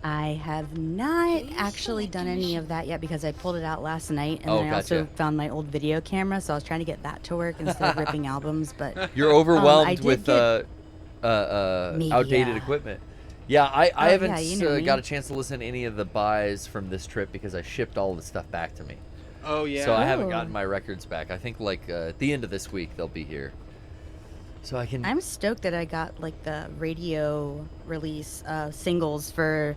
I have not actually done any of that yet because I pulled it out last night, and then I also found my old video camera, so I was trying to get that to work instead of ripping albums. But you're overwhelmed with outdated equipment. Yeah, I haven't got a chance to listen to any of the buys from this trip because I shipped all the stuff back to me. Oh yeah. So I haven't gotten my records back. I think like at the end of this week they'll be here. So I can. I'm stoked that I got like the radio release singles for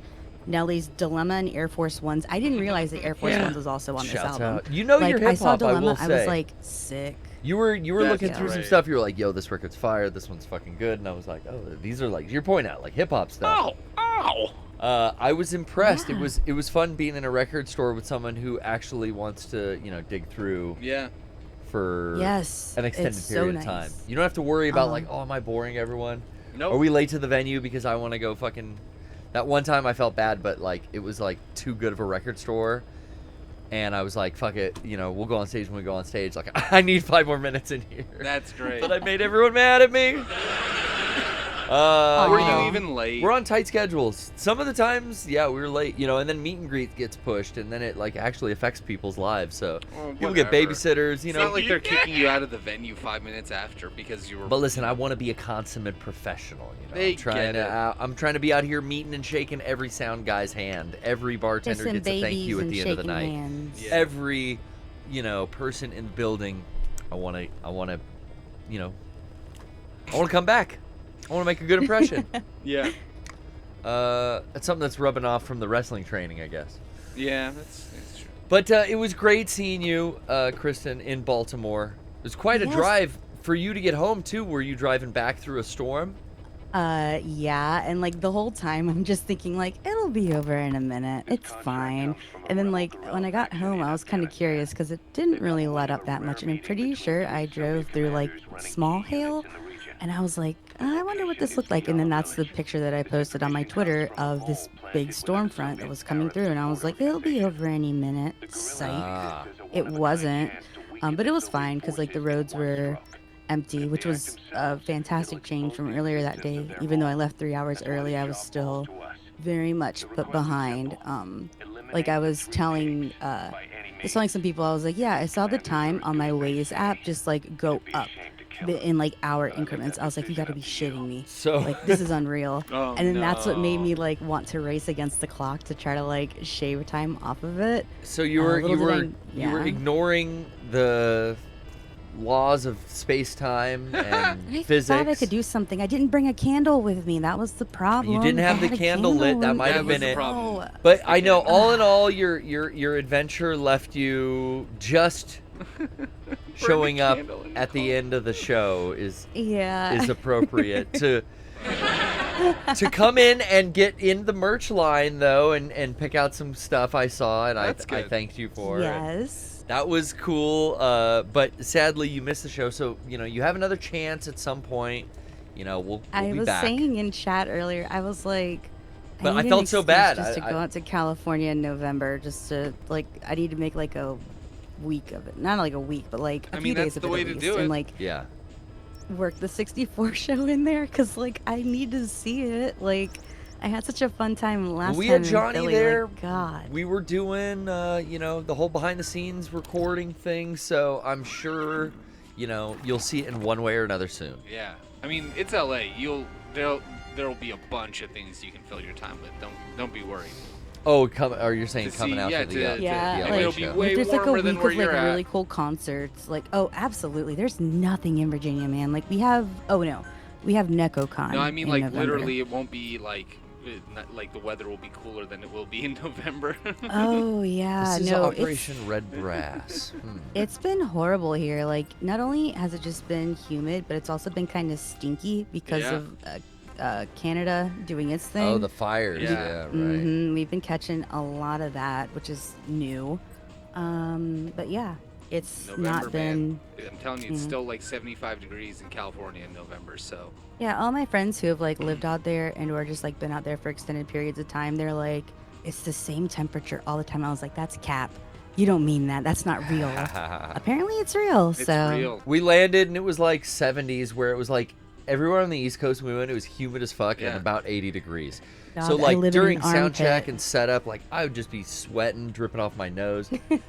Nelly's Dilemma and Air Force Ones. I didn't realize that Air Force Ones was also on this album. You know like, your hip hop. I saw Dilemma. I will say. I was like sick. You were looking through some stuff. You were like, "Yo, this record's fire. This one's fucking good." And I was like, "Oh, these are like you're pointing out like hip hop stuff." Ow! I was impressed. Yeah. It was fun being in a record store with someone who actually wants to dig through. Yeah. For an extended period of time. You don't have to worry about like, oh, am I boring everyone? Nope. Are we late to the venue because I want to go fucking... That one time I felt bad, but like it was like too good of a record store. And I was like, fuck it, we'll go on stage when we go on stage. Like, I need 5 more minutes in here. That's great. But I made everyone mad at me. Were you even late? We're on tight schedules. Some of the times, yeah, we were late, and then meet and greet gets pushed, and then it like actually affects people's lives. So people get babysitters, It's not like they're kicking you out of the venue 5 minutes after because you were. But listen, I want to be a consummate professional. They I'm trying to be out here meeting and shaking every sound guy's hand. Every bartender gets a thank you at the end of the night. Yeah. Every, person in the building, I want to come back. I want to make a good impression. Yeah. It's something that's rubbing off from the wrestling training, I guess. Yeah, that's true. But it was great seeing you, Kristen, in Baltimore. It was quite a drive for you to get home, too. Were you driving back through a storm? Yeah, and like the whole time I'm just thinking like it'll be over in a minute. It's fine. And then like when I got home, I was kind of curious because it didn't really let up that much, and I'm pretty sure I drove through like small hail. And I was like, I wonder what this looked like. And then that's the picture that I posted on my Twitter of this big storm front that was coming through. And I was like, it'll be over any minute. Psych. It wasn't. But it was fine because like the roads were empty, which was a fantastic change from earlier that day. Even though I left 3 hours early, I was still very much put behind. Like I was telling some people, I was like, yeah, I saw the time on my Waze app just like go up in like hour increments. I was like, you got to be shitting me. So like this is unreal. And then that's what made me like want to race against the clock to try to like shave time off of it. So you were ignoring the laws of space-time and physics. I thought I could do something. I didn't bring a candle with me. That was the problem. You didn't have the candle lit. That might have been it. But I know all in all your adventure left you just showing up at the end of the show is appropriate to come in and get in the merch line though and pick out some stuff I saw and I thanked you for. Yes. That was cool, but sadly you missed the show, so you have another chance at some point. We'll be back. I was saying in chat earlier, I was like, but I felt so bad. Just to go out to California in November, just to like, I need to make like a week of it, not like a week, but like a few days of it at least, and like work the 64 show in there because like I need to see it. Like I had such a fun time last time. We had Johnny in Philly. there. Like, God, we were doing the whole behind the scenes recording thing, so I'm sure you'll see it in one way or another soon. Yeah, I mean it's LA. There'll be a bunch of things you can fill your time with. Don't be worried. Oh, or you're saying To coming see- out yeah, for the to- the Yeah, and LA it'll like be show. way there's like a warmer than week where of like you're at. really cool concerts. Like, oh, absolutely. There's nothing in Virginia, man. Like we have. Oh no, we have NecoCon. No, I mean in like November. literally, it won't be like like the weather will be cooler than it will be in November. Oh yeah, This is no, Operation Red Brass. it's been horrible here. Like, not only has it just been humid, but it's also been kind of stinky because Yeah. of Canada doing its thing. Oh, the fires. Yeah, right. We've been catching a lot of that, which is new. But yeah, it's November, not been. man. I'm telling you, it's still like 75 degrees in California in November. So Yeah, all my friends who have like lived out there and or just like been out there for extended periods of time, they're like, it's the same temperature all the time. I was like, that's cap. You don't mean that. That's not real. Apparently, it's real. it's so real. We landed and it was like 70s, where it was like everywhere on the East Coast we went, it was humid as fuck and Yeah. about 80 degrees. God, So I like live in during an sound check armpit. and setup, like I would just be sweating, dripping off my nose. And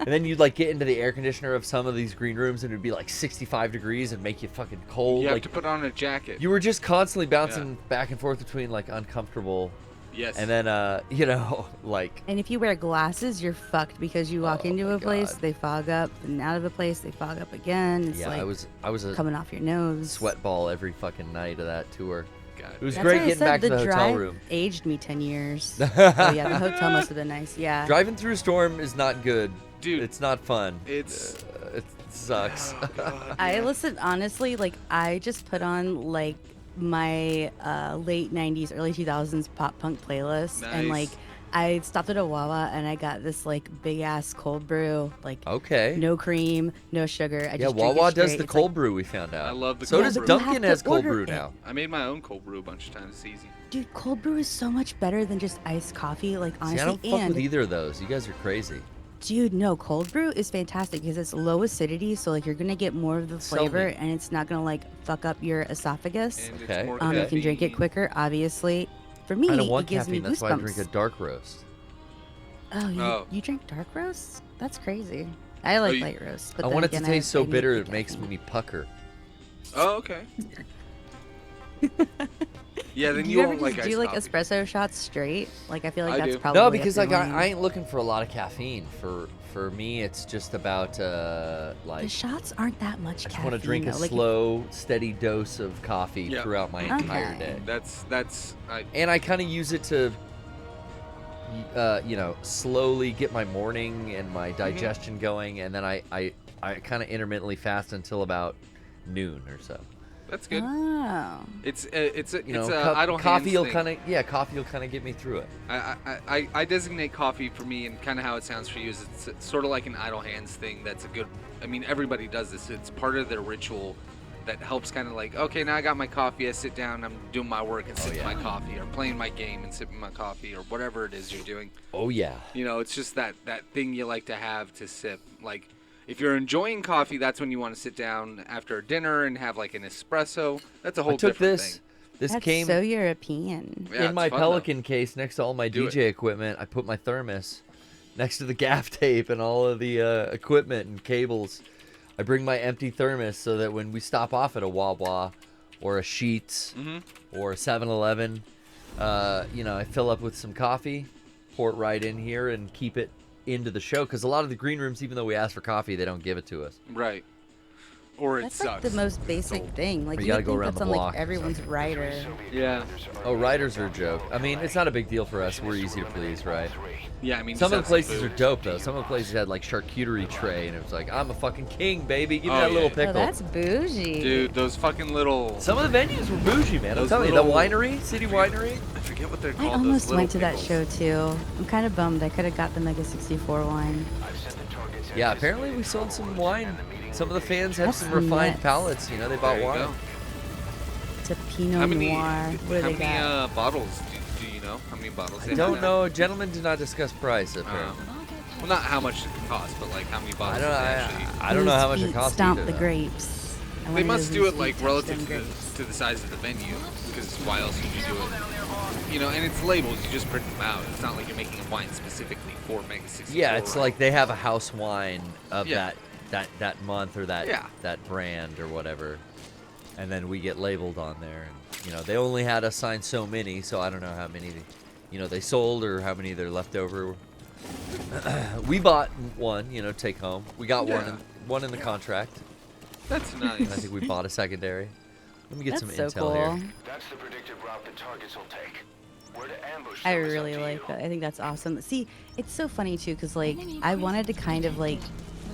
then you'd like get into the air conditioner of some of these green rooms and it'd be like 65 degrees and make you fucking cold. You have Like to put on a jacket. you were just constantly bouncing back and forth between like uncomfortable Yes. and then you know, like And if you wear glasses, you're fucked because you walk Oh into my a place, God. they fog up, and out of a place, they fog up again. It's yeah, like I was a coming off your nose. sweat ball every fucking night of that tour. God. It was That's great why I getting said back to the hotel drive room. aged me 10 years. Oh yeah, the hotel must have been nice. Yeah. Driving through a storm is not good. Dude, it's not fun. It's It sucks. oh, God, I man. listen honestly, like I just put on like my late 90s, early 2000s pop punk playlist, and like Nice. I stopped at a Wawa and I got this like big ass cold brew, like Okay. no cream, no sugar. I Yeah, just drink it Wawa does straight. the It's cold like, brew, we found out. I love the So cold does brew. You have Dunkin' to has cold order brew it. now. I made my own cold brew a bunch of times. It's easy. Dude, cold brew is so much better than just iced coffee. Like honestly, See, I don't fuck and with either of those. You guys are crazy. dude, no, cold brew is fantastic because it's low acidity, so like you're gonna get more of the Sell me. flavor, and it's not gonna like fuck up your esophagus. And Okay. it's more You can drink it caffeine. quicker, obviously. For me, I don't want it gives caffeine. me That's why I goosebumps. drink a dark roast. Oh, you drink dark roast? That's crazy. I like you- light roast, but I then want it to again, taste so I need bitter the it makes caffeine. me pucker. Oh, okay. Yeah, then Do you you ever won't just like do like iced espresso shots straight? Like I feel like I that's do. probably No, up because your like I line. ain't looking for a lot of caffeine. For me, it's just about like The shots aren't that much I just caffeine. want to drink a though. Like, slow, steady dose of coffee Yeah. throughout my entire Okay. day. That's And I kind of use it to, you know, slowly get my morning and my digestion going, and then I kind of intermittently fast until about noon or so. that's good. Oh. It's You know, idle coffee will hands kind thing. of coffee will kind of get me through it. I designate coffee for me, and kind of how it sounds for you is it's sort of like an idle hands thing. That's a good. I mean, everybody does this. It's part of their ritual that helps kind of like, okay, now I got my coffee. I sit down. I'm doing my work and sipping my coffee, or playing my game and sipping my coffee, or whatever it is you're doing. Oh yeah. You know, it's just that thing you like to have to sip. Like, if you're enjoying coffee, that's when you want to sit down after dinner and have like an espresso. That's a whole I took different this. thing. This That's came so European. Yeah, in my it's fun, though. Pelican case next to all my Do DJ equipment. I put my thermos next to the gaff tape and all of the equipment and cables. I bring my empty thermos so that when we stop off at a Wawa or a Sheetz or a 7-Eleven, you know, I fill up with some coffee, pour it right in here, and keep it into the show. Because a lot of the green rooms, even though we ask for coffee, they don't give it to us. Right. Or it That's sucks. like the most basic thing. Like You you gotta would go think around that's the on block. like everyone's rider. Yeah. Oh, riders are a joke. I mean, it's not a big deal for us. We're easy to please, right? Yeah, I mean, Some of the just have some places are food. dope, though. Some of the places had, like, charcuterie tray, and it was like, I'm a fucking king, baby. Give me Oh, that yeah. little Oh, pickle. that's bougie. Dude, those fucking little. Some of the venues were bougie, man. I'm Those telling you. The little- winery, City Winery. I forget what they're I called. those almost little went to pickles. that show too. I'm kind of bummed. I could have got the Mega 64 wine. Yeah, apparently we sold some wine. Some of the fans have That's some refined nuts. palates. You know, they bought There you wine. go. It's a How Pinot many? Noir. What do how they many got? bottles do you know? How many bottles? I they don't have? know. Gentlemen did not discuss price, apparently. Well, not how much it costs, but like how many bottles. I don't know. they actually. I don't know how much Whose it feet costs Stomp either, the though. grapes. I They wanna know must do whose it like feet touch relative them to grapes. the size of the venue, because why else would you do it? You know, and it's labels. You just print them out. It's not like you're making a wine specifically for Mega 64. Yeah, it's like they have a house wine of Yeah. that month or that Yeah. that brand or whatever, and then we get labeled on there. And you know, they only had us sign so many, so I don't know how many they sold or how many they're left over. We bought one, take home. We got one in the contract. That's nice. And I think we bought a secondary. Let me get some That's so intel cool. here. That's the predicted route the targets will take. Where to ambush I them is up really to like you. that. I think that's awesome. See, it's so funny too, because like I wanted to kind of like,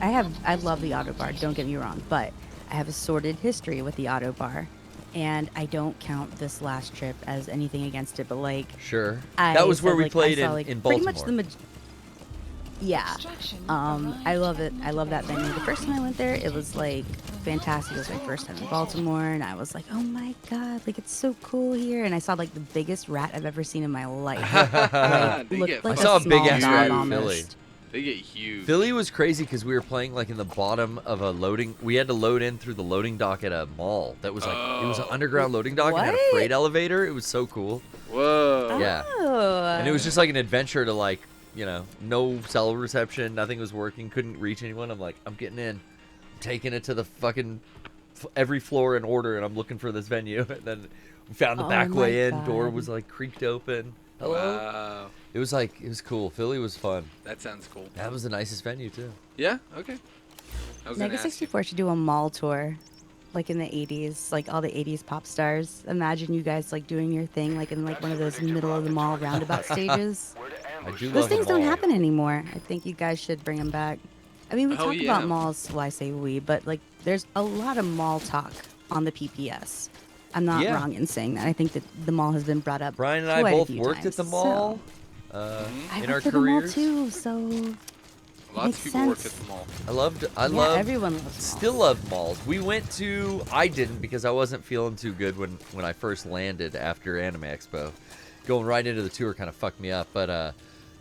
I love the auto bar. Don't get me wrong, but I have a sordid history with the auto bar, and I don't count this last trip as anything against it. But like, Sure. That was where we played I saw, in pretty Baltimore. much yeah. I love it. I love that venue. The first time I went there, it was like fantastic. It was my first time in Baltimore, and I was like, oh my god, like it's so cool here. And I saw like the biggest rat I've ever seen in my life. Like, looked like I saw a big small ass dog rat in almost. Philly. They get huge. Philly was crazy because we were playing like in the bottom of a loading. We had to load in through the loading dock at a mall. That was like it was an underground loading dock and had a What? freight elevator. It was so cool. Whoa. Yeah. Oh. And it was just like an adventure to like, no cell reception, nothing was working, couldn't reach anyone. I'm like, I'm getting in, I'm taking it to the fucking every floor in order, and I'm looking for this venue. And then we found the back my way in. God. Door was like creaked open. Hello. Wow. It was cool. Philly was fun. That sounds cool. That was the nicest venue too. Yeah. Okay. I was gonna Mega ask you. 64 should do a mall tour, like in the 80s, like all the 80s pop stars. Imagine you guys like doing your thing, like in like one of those middle of the mall roundabout stages. I do Those love things a don't mall. happen anymore. I think you guys should bring them back. I mean, we Oh, talk yeah. about malls. Well, I say we, but like there's a lot of mall talk on the PPS. I'm not Yeah. wrong in saying that. I think that the mall has been brought up. Brian and I quite a both few worked times, at the mall I in our worked at the mall careers. too, so Lots makes of people work at sense. the mall. I yeah, loved everyone loves malls. still love malls. We went to I didn't because I wasn't feeling too good when I first landed after Anime Expo. Going right into the tour kind of fucked me up, but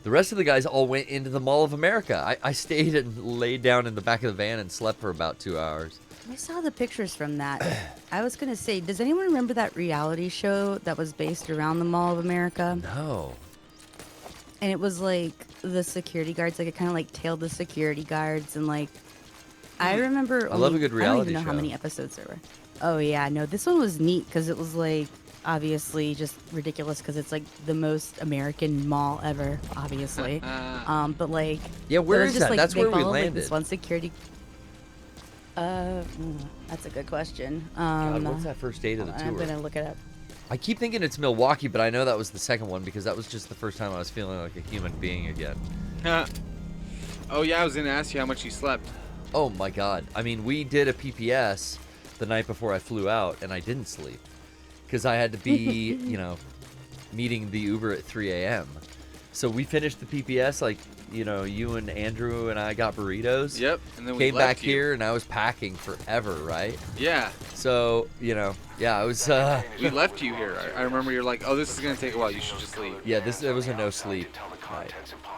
the rest of the guys all went into the Mall of America. I stayed and laid down in the back of the van and slept for about 2 hours. I saw the pictures from that. I was gonna say, does anyone remember that reality show that was based around the Mall of America? No. And it was like the security guards, like it kind of like tailed the security guards, and like I remember. I love a good I don't reality even know how show. many episodes there were. Oh yeah, no, this one was neat because it was like obviously just ridiculous because it's like the most American mall ever, obviously. But like Yeah, where it was is just, that? like, That's they where we followed, like, landed. this one security. That's a good question. God, what's that first date of the I'm tour? gonna look it up. I keep thinking it's Milwaukee, but I know that was the second one because that was just the first time I was feeling like a human being again. Oh yeah, I was gonna ask you how much you slept. Oh my god. I mean, we did a PPS the night before I flew out, and I didn't sleep because I had to be, meeting the Uber at 3 a.m. So we finished the PPS, like, you and Andrew and I got burritos. Yep, and then we came left back you. here, and I was packing forever, right? Yeah. So, I was, We left you here. I remember you're like, oh, this is gonna take a while. You should just leave. yeah, it was a no sleep night.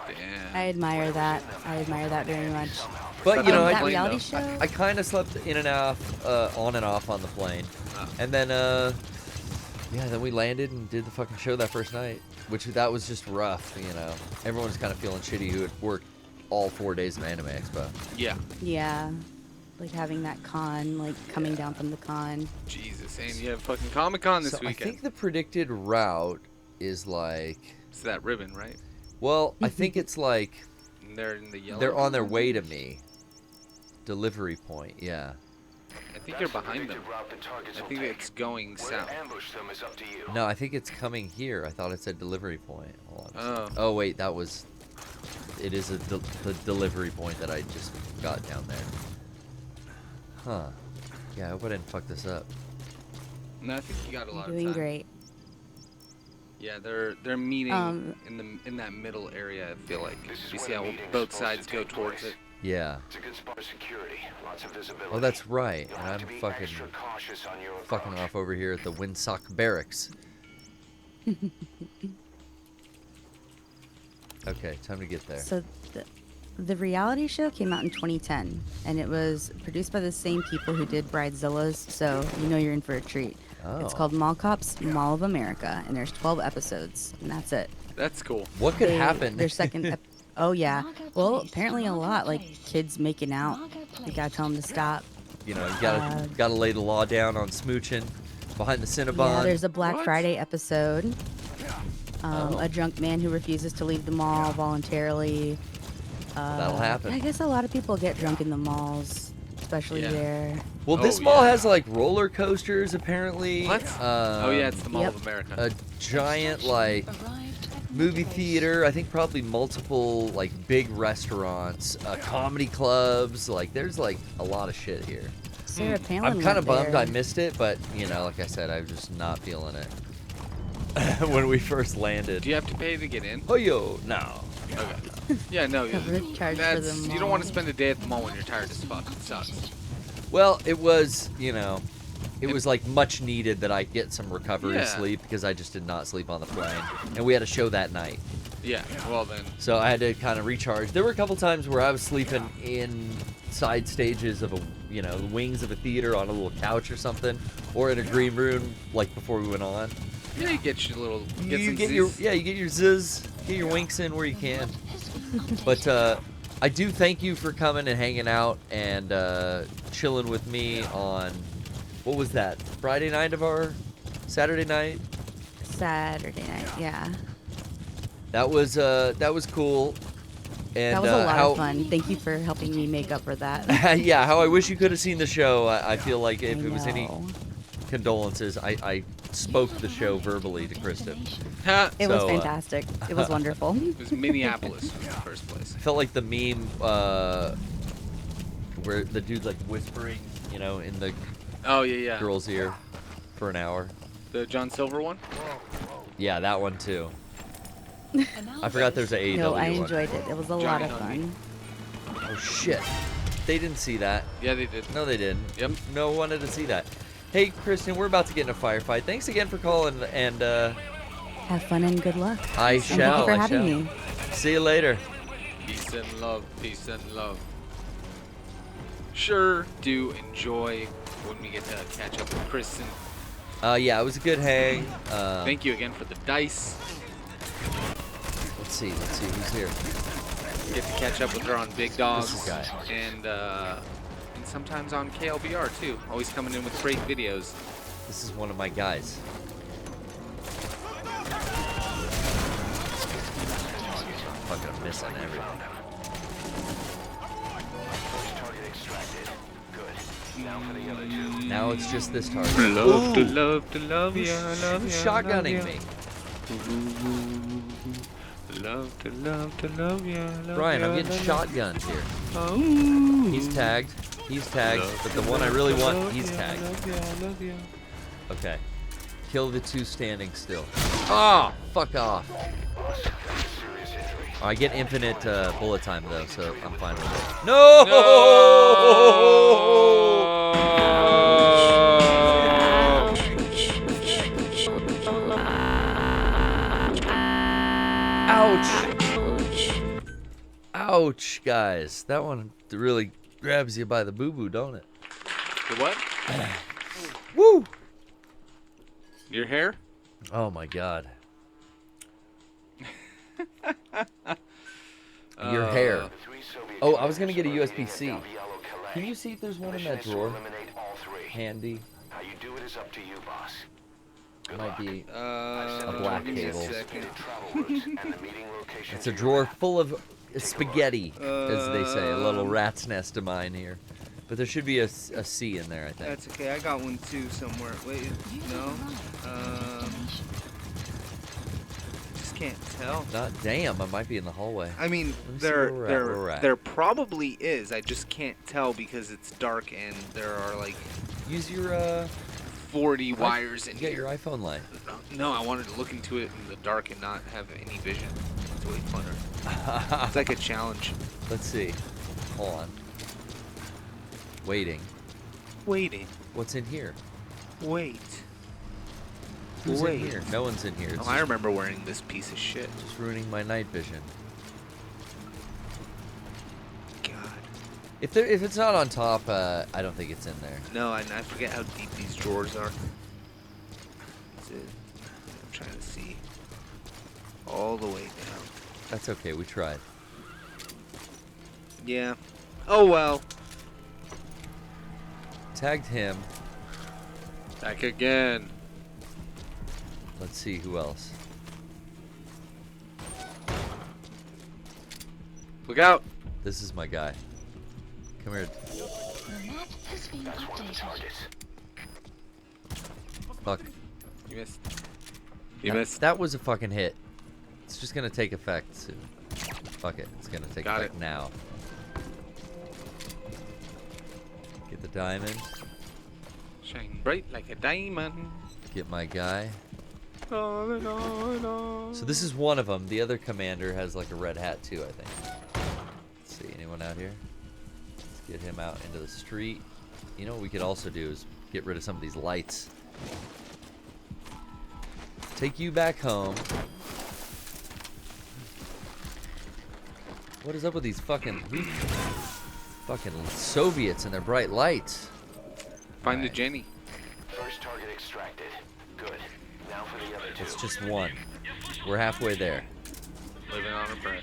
Damn. I admire that. I admire that very much. But, that reality show. I kind of slept in and out, on and off on the plane. And then, then we landed and did the fucking show that first night, that was just rough, Everyone was kind of feeling shitty who had worked all 4 days of Anime Expo. Yeah. Yeah, like having that con, like coming down from the con. Jesus, and you have fucking Comic-Con this So I weekend. think the predicted route is like, It's that ribbon, right? well, I think it's like And they're in the yellow. they're on their way to me. Delivery point, yeah. I think you're behind them. I think it's going south. No, I think it's coming here. I thought it said delivery point. Hold on a Oh. second. Oh wait, it is the delivery point that I just got down there. Huh. Yeah, I hope I didn't fuck this up. No, I think you got a lot Doing of time. great. Yeah, they're meeting in that middle area. I feel like you see how both sides go towards it. Yeah. It's a good spot for security. Lots of visibility. Oh, that's right. You'll And have I'm to be fucking extra cautious on your fucking approach. off over here at the Windsock Barracks. Okay, time to get there. So the reality show came out in 2010, and it was produced by the same people who did Bridezilla's, so you're in for a treat. It's Oh. called Mall Cops, Mall of America, and there's 12 episodes, and that's it. That's cool. What could happen? Their second oh, yeah. Well, apparently a lot, like kids making out. You gotta tell them to stop. You gotta lay the law down on smooching behind the Cinnabon. Yeah, there's a Black Friday episode. A drunk man who refuses to leave the mall voluntarily. That'll happen. I guess a lot of people get drunk in the malls, especially there. Well, this mall has like roller coasters apparently. What? Oh yeah, it's the Mall of America. A giant like movie theater. I think probably multiple like big restaurants, comedy clubs. Like there's like a lot of shit here. Sarah Palin I'm kind of went bummed there. I missed it, but you know, like I said, I was just not feeling it when we first landed. Do you have to pay to get in? Oh yo, no. Okay. Yeah, no. Charge for That's, the you don't want to mall. spend a day at the mall when you're tired as fuck. It sucks. Well, it was, you know, it was like much needed that I get some recovery Yeah. sleep because I just did not sleep on the plane, and we had a show that night. Yeah. Well then. So I had to kind of recharge. There were a couple times where I was sleeping in side stages of the wings of a theater on a little couch or something, or in a green room like before we went on. Yeah, you get your little. You some get Z's. you get your zzz, get your winks in where you can. But I do thank you for coming and hanging out and chilling with me on, what was that, Friday night of our Saturday night? Saturday night, yeah. That was cool. And That was a lot how, of fun. Thank you for helping me make up for that. yeah, how I wish you could have seen the show. I feel like if I it was any know. condolences, I spoke the show verbally to Kristen. It was So, fantastic. It was wonderful. It was Minneapolis in the first place. I felt like the meme where the dude's like whispering, in the Oh yeah. girl's ear for an hour. The John Silver one. Yeah, that one too. I forgot there's an AEW No, I one. enjoyed it. It was a lot of fun. Oh shit. They didn't see that. Yeah, they did. No, they didn't. Yep. No one wanted to see that. Hey, Kristen, we're about to get in a firefight. Thanks again for calling, and Have fun and good luck. I And shall. Thank you for I having shall. me. See you later. Peace and love. Peace and love. Sure do enjoy when we get to catch up with Kristen. Yeah, it was a good hang. Thank you again for the dice. Let's see who's here. Get to catch up with her on Big Dogs This is guy. and sometimes on KLBR too. Always coming in with great videos. This is one of my guys. Fucking missing everything. Now it's just this target. Love to Ooh. love ya, love Who's ya, shotgunning love ya. me? Love to love ya, love Brian, ya, I'm getting love ya. shotgunned here. Oh. He's tagged. He's tagged. But the one I really want, he's tagged. Love ya. Okay. Kill the two standing still. Ah, fuck off. I get infinite bullet time though, so I'm fine with it. No! Ouch! Ouch, guys. That one really grabs you by the boo-boo, don't it? The what? Woo! Your hair? Oh my god. Your hair. Oh, I was gonna get a USB-C. Can you see if there's one in that drawer? Handy. How you do it is up to you, boss. Might be A black give me a cable. second. It's a drawer full of spaghetti, as they say. A little rat's nest of mine here. But there should be a C in there, I think. That's okay. I got one too somewhere. Wait, no. Just can't tell. Not damn. I might be in the hallway. I mean, Let me see where we're at. there probably is. I just can't tell because it's dark and there are like Use your 40 wires in Get here. your iPhone light. No, I wanted to look into it in the dark and not have any vision. It's way funner. It's like a challenge. Let's see. Hold on. Waiting. Waiting. What's in here? Wait. Who's Wait. in here? No one's in here. It's Oh, I remember wearing this piece of shit. just ruining my night vision. God. If it's not on top, I don't think it's in there. No, I forget how deep these drawers are. That's it. I'm trying to see. All the way down. That's okay. We tried. Yeah. Oh well. Tagged him. Back again. Let's see who else. Look out. This is my guy. Come here. The map has been updated. Fuck. You missed. You missed. That was a fucking hit. It's just gonna take effect soon. Fuck it. It's gonna take Got effect it. now. Get the diamond. Shine bright like a diamond. Get my guy. Oh, no, no. So this is one of them. The other commander has like a red hat too, I think. Let's see, anyone out here? Let's get him out into the street. You know what we could also do is get rid of some of these lights. Take you back home. What is up with these fucking Soviets and their bright lights? Find the Jenny. First target extracted. Good. Now for the other two. It's just one. We're halfway there. Living on a prayer.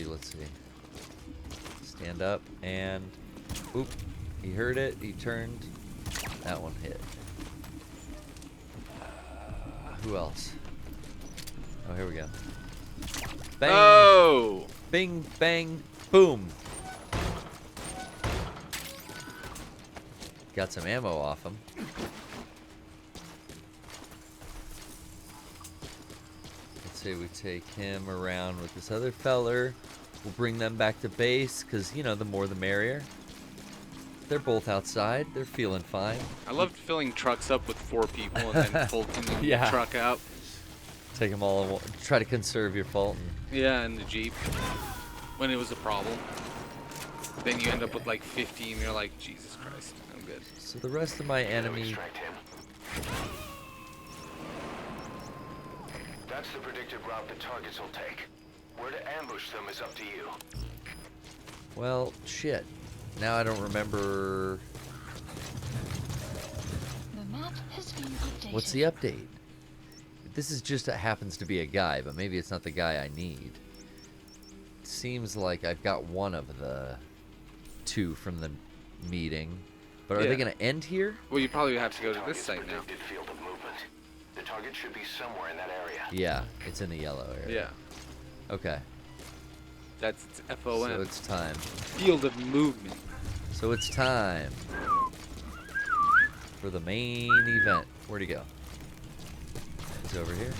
Let's see. Stand up and oop. He heard it. He turned. That one hit. Who else? Oh, here we go. Bang. Oh! Bing, bang, boom. Got some ammo off him. Let's say we take him around with this other feller. We'll bring them back to base, because, you know, the more the merrier. They're both outside. They're feeling fine. I loved filling trucks up with 4 people and then bolting the Yeah. truck out. Take them all in one. Try to conserve your Fulton. Yeah, and the Jeep. When it was a problem. Then you end up with like 50 and you're like, Jesus Christ, I'm good. So the rest of my enemy... That's the predicted route the targets will take. Where to ambush them is up to you. Well, shit. Now I don't remember... The map has been updated. What's the update? This is just happens to be a guy, but maybe it's not the guy I need. It seems like I've got one of the 2 from the meeting. But are they going to end here? Well, you probably have to go to this site now. Field of movement. The target should be somewhere in that area. Yeah, it's in the yellow area. Yeah. Okay. That's its FOM. So it's time. Field of movement. So it's time for the main event. Where'd he go? He's over here.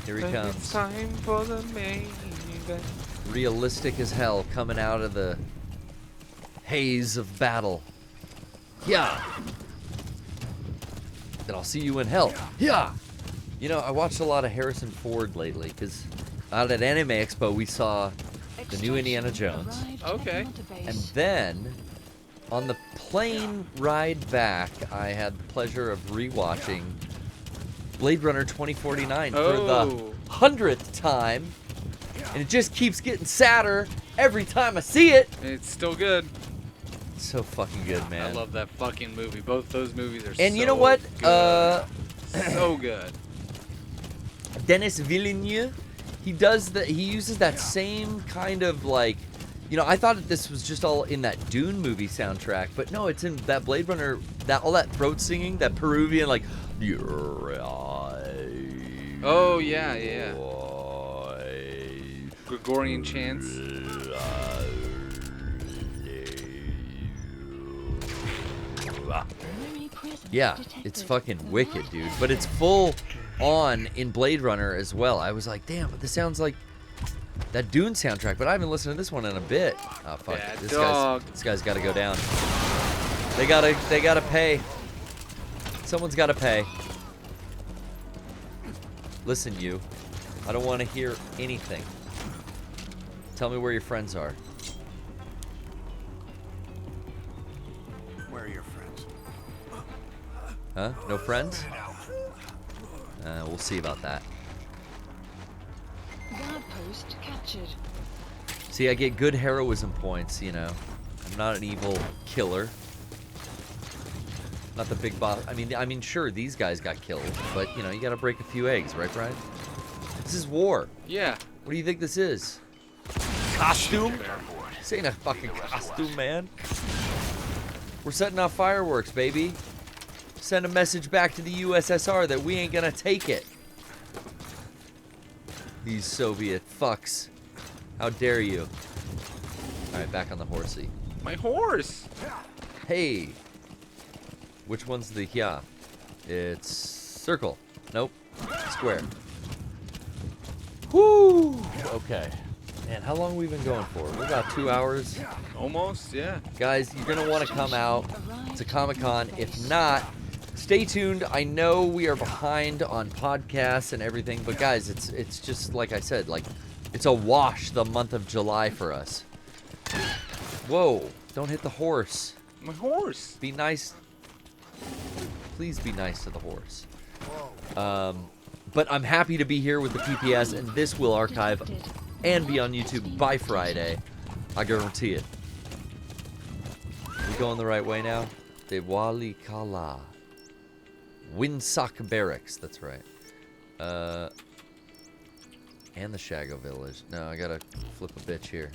Here he comes. It's time for the main event. Realistic as hell, coming out of the haze of battle. Yeah. Then I'll see you in hell. Yeah. You know, I watched a lot of Harrison Ford lately because out at Anime Expo we saw the new Indiana Jones. Okay. And then on the plane ride back, I had the pleasure of rewatching Blade Runner 2049 for the 100th time. And it just keeps getting sadder every time I see it. It's still good. It's so fucking good, man. I love that fucking movie. Both those movies are And so you know what? good. So good. Denis Villeneuve, he uses that same kind of like, you know, I thought that this was just all in that Dune movie soundtrack, but no, it's in that Blade Runner, all that throat singing, that Peruvian like, oh yeah, yeah. Gregorian chants. Yeah, it's fucking wicked, dude. But it's full on in Blade Runner as well. I was like, damn, but this sounds like that Dune soundtrack, but I haven't listened to this one in a bit. Oh fuck. This guy's gotta go down. They gotta pay. Someone's gotta pay. Listen, you. I don't wanna hear anything. Tell me where your friends are. Where are your friends? Huh? No friends? We'll see about that. Guard post captured. See, I get good heroism points, you know. I'm not an evil killer. Not the big boss. I mean, sure, these guys got killed, but you know, you gotta break a few eggs, right, Brian? This is war. Yeah. What do you think this is? Costume? This ain't a fucking costume, man. We're setting off fireworks, baby. Send a message back to the USSR that we ain't gonna take it. These Soviet fucks. How dare you? Alright, back on the horsey. My horse! Hey! Which one's the yeah? It's circle. Nope. Square. Woo! Okay. Man, how long have we been going for? We're about 2 hours. Almost, yeah. Guys, you're going to want to come out to Comic-Con. If not, stay tuned. I know we are behind on podcasts and everything, but guys, it's just like I said, like it's a wash the month of July for us. Whoa, don't hit the horse. My horse. Be nice. Please be nice to the horse. But I'm happy to be here with the PPS, and this will archive and be on YouTube by Friday. I guarantee it. We going the right way now? Dewali Kala. Winsock Barracks, that's right. And the Shago Village. No, I gotta flip a bitch here.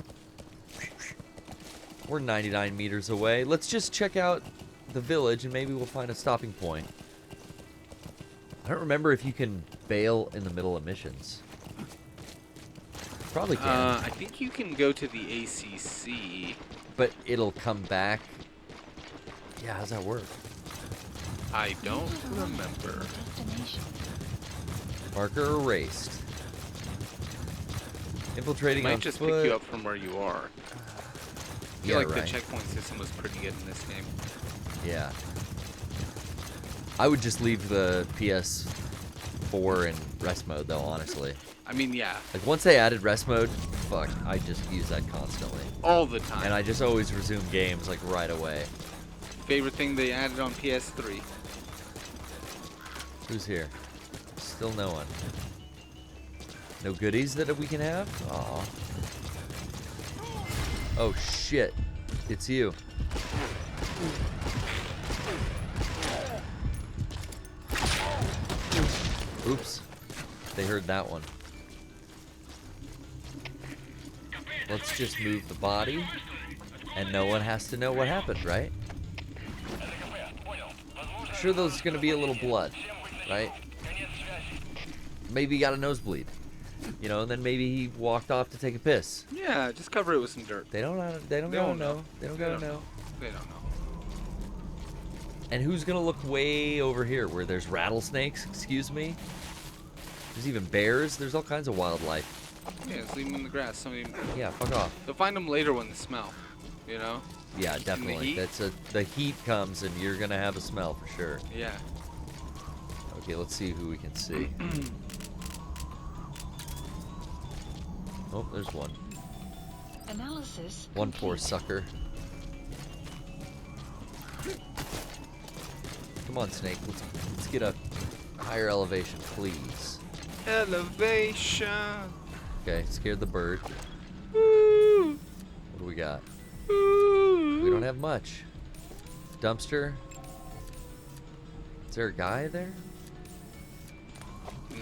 We're 99 meters away. Let's just check out the village and maybe we'll find a stopping point. I don't remember if you can bail in the middle of missions. Probably can. I think you can go to the ACC. But it'll come back. Yeah, how's that work? I don't remember. Marker erased. Infiltrating Might on just foot. pick you up from where you are. I feel like the checkpoint system was pretty good in this game. Yeah. I would just leave the PS4 in rest mode, though, honestly. I mean, yeah. Like, once they added rest mode, fuck, I just use that constantly. All the time. And I just always resume games, like, right away. Favorite thing they added on PS3. Who's here? Still no one. No goodies that we can have? Aw. Oh, shit. It's you. Oops. They heard that one. Let's just move the body, and no one has to know what happened, right? I'm sure there's gonna be a little blood, right? Maybe he got a nosebleed. You know, and then maybe he walked off to take a piss. Yeah, just cover it with some dirt. They don't gotta know. They don't gotta know. They don't know. And who's gonna look way over here where there's rattlesnakes? Excuse me? There's even bears. There's all kinds of wildlife. Yeah, just leave them in the grass. Somebody. Yeah, fuck off. They'll find them later when they smell. You know? Yeah, definitely. The heat comes and you're gonna have a smell for sure. Yeah. Okay, let's see who we can see. Oh, there's one. Analysis One poor sucker. Come on, Snake. Let's get a higher elevation, please. Elevation. Okay, scared the bird. Woo. What do we got? Woo. We don't have much. Dumpster. Is there a guy there?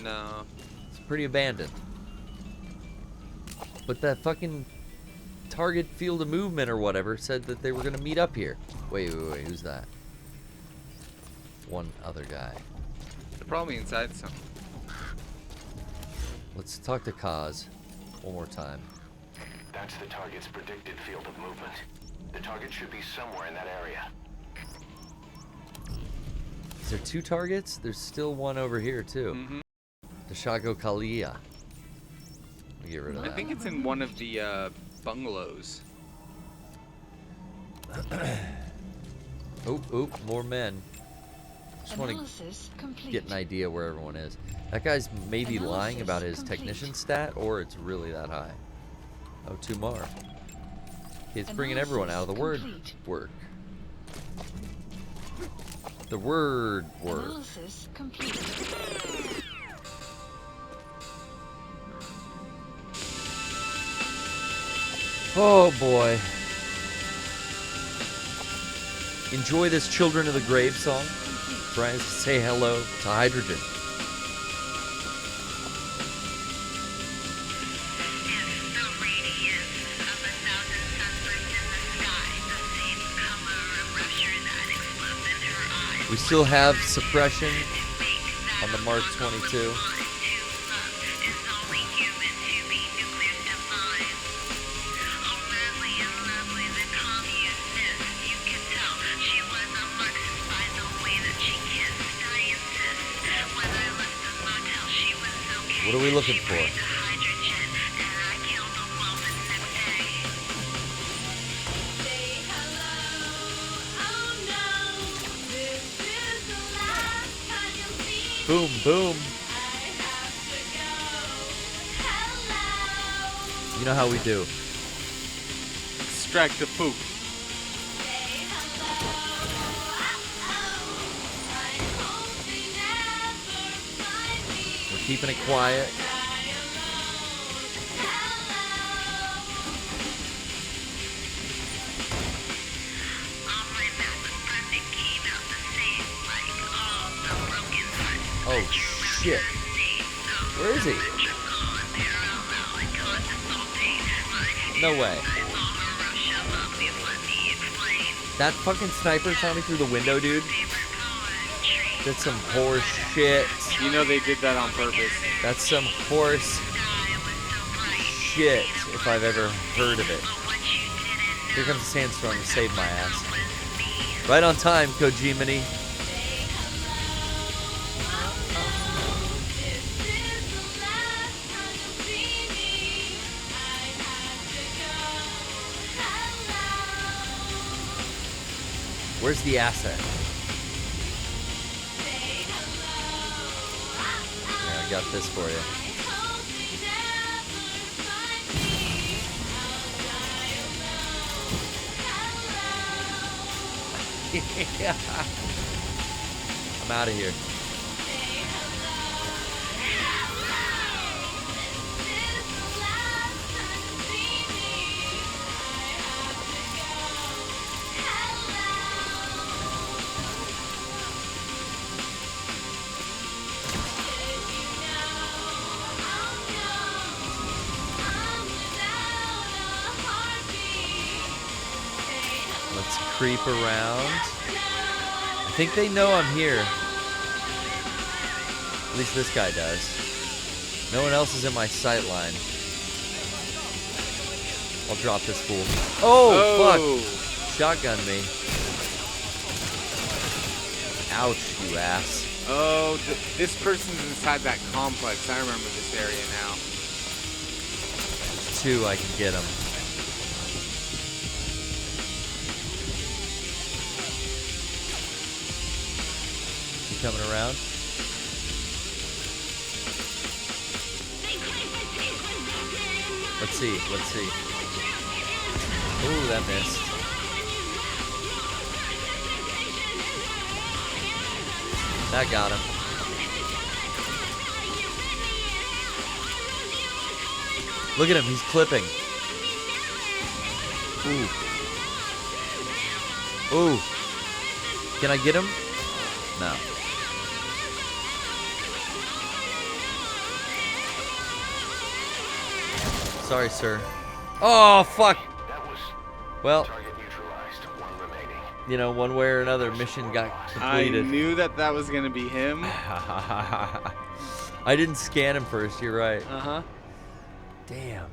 No. It's pretty abandoned. But that fucking target field of movement or whatever said that they were gonna meet up here. Wait, who's that? One other guy. They're probably inside something. Let's talk to Kaz one more time. That's the target's predicted field of movement. The target should be somewhere in that area. Is there two targets? There's still one over here too. Mm-hmm. The Shago Kalia. Let me get rid of that. I think it's in one of the bungalows. Oop, more men. Just want to get an idea where everyone is. That guy's maybe lying about his technician stat, or it's really that high. Oh, two more. It's bringing everyone out of the word work. The word work. Analysis complete. Oh boy. Enjoy this Children of the Grave song. Brian, say hello to hydrogen. Radius of 1,000 sunbursts in the sky, the same color of Russia's We still have suppression on the Mark 22. What are we looking for? Boom, boom. You know how we do. Extract the poop. We're keeping it quiet. Oh shit. Where is he? No way. That fucking sniper saw me through the window, dude. That's some horse shit. You know they did that on purpose. That's some horse shit, if I've ever heard of it. Here comes a sandstorm to save my ass. Right on time, Kojimini. Where's the asset? Yeah, I got this for you. Yeah. I'm out of here. Let's creep around. I think they know I'm here. At least this guy does. No one else is in my sight line. I'll drop this fool. Oh, fuck! Shotgun me. Ouch, you ass. Oh, this person's inside that complex. I remember this area now. There's two, I can get them. Coming around. Let's see, let's see. Ooh, that missed. That got him. Look at him, he's clipping. Ooh. Ooh. Can I get him? No. Sorry, sir. Oh, fuck. Well, you know, one way or another, mission got completed. I knew that was going to be him. I didn't scan him first, you're right. Uh-huh. Damn.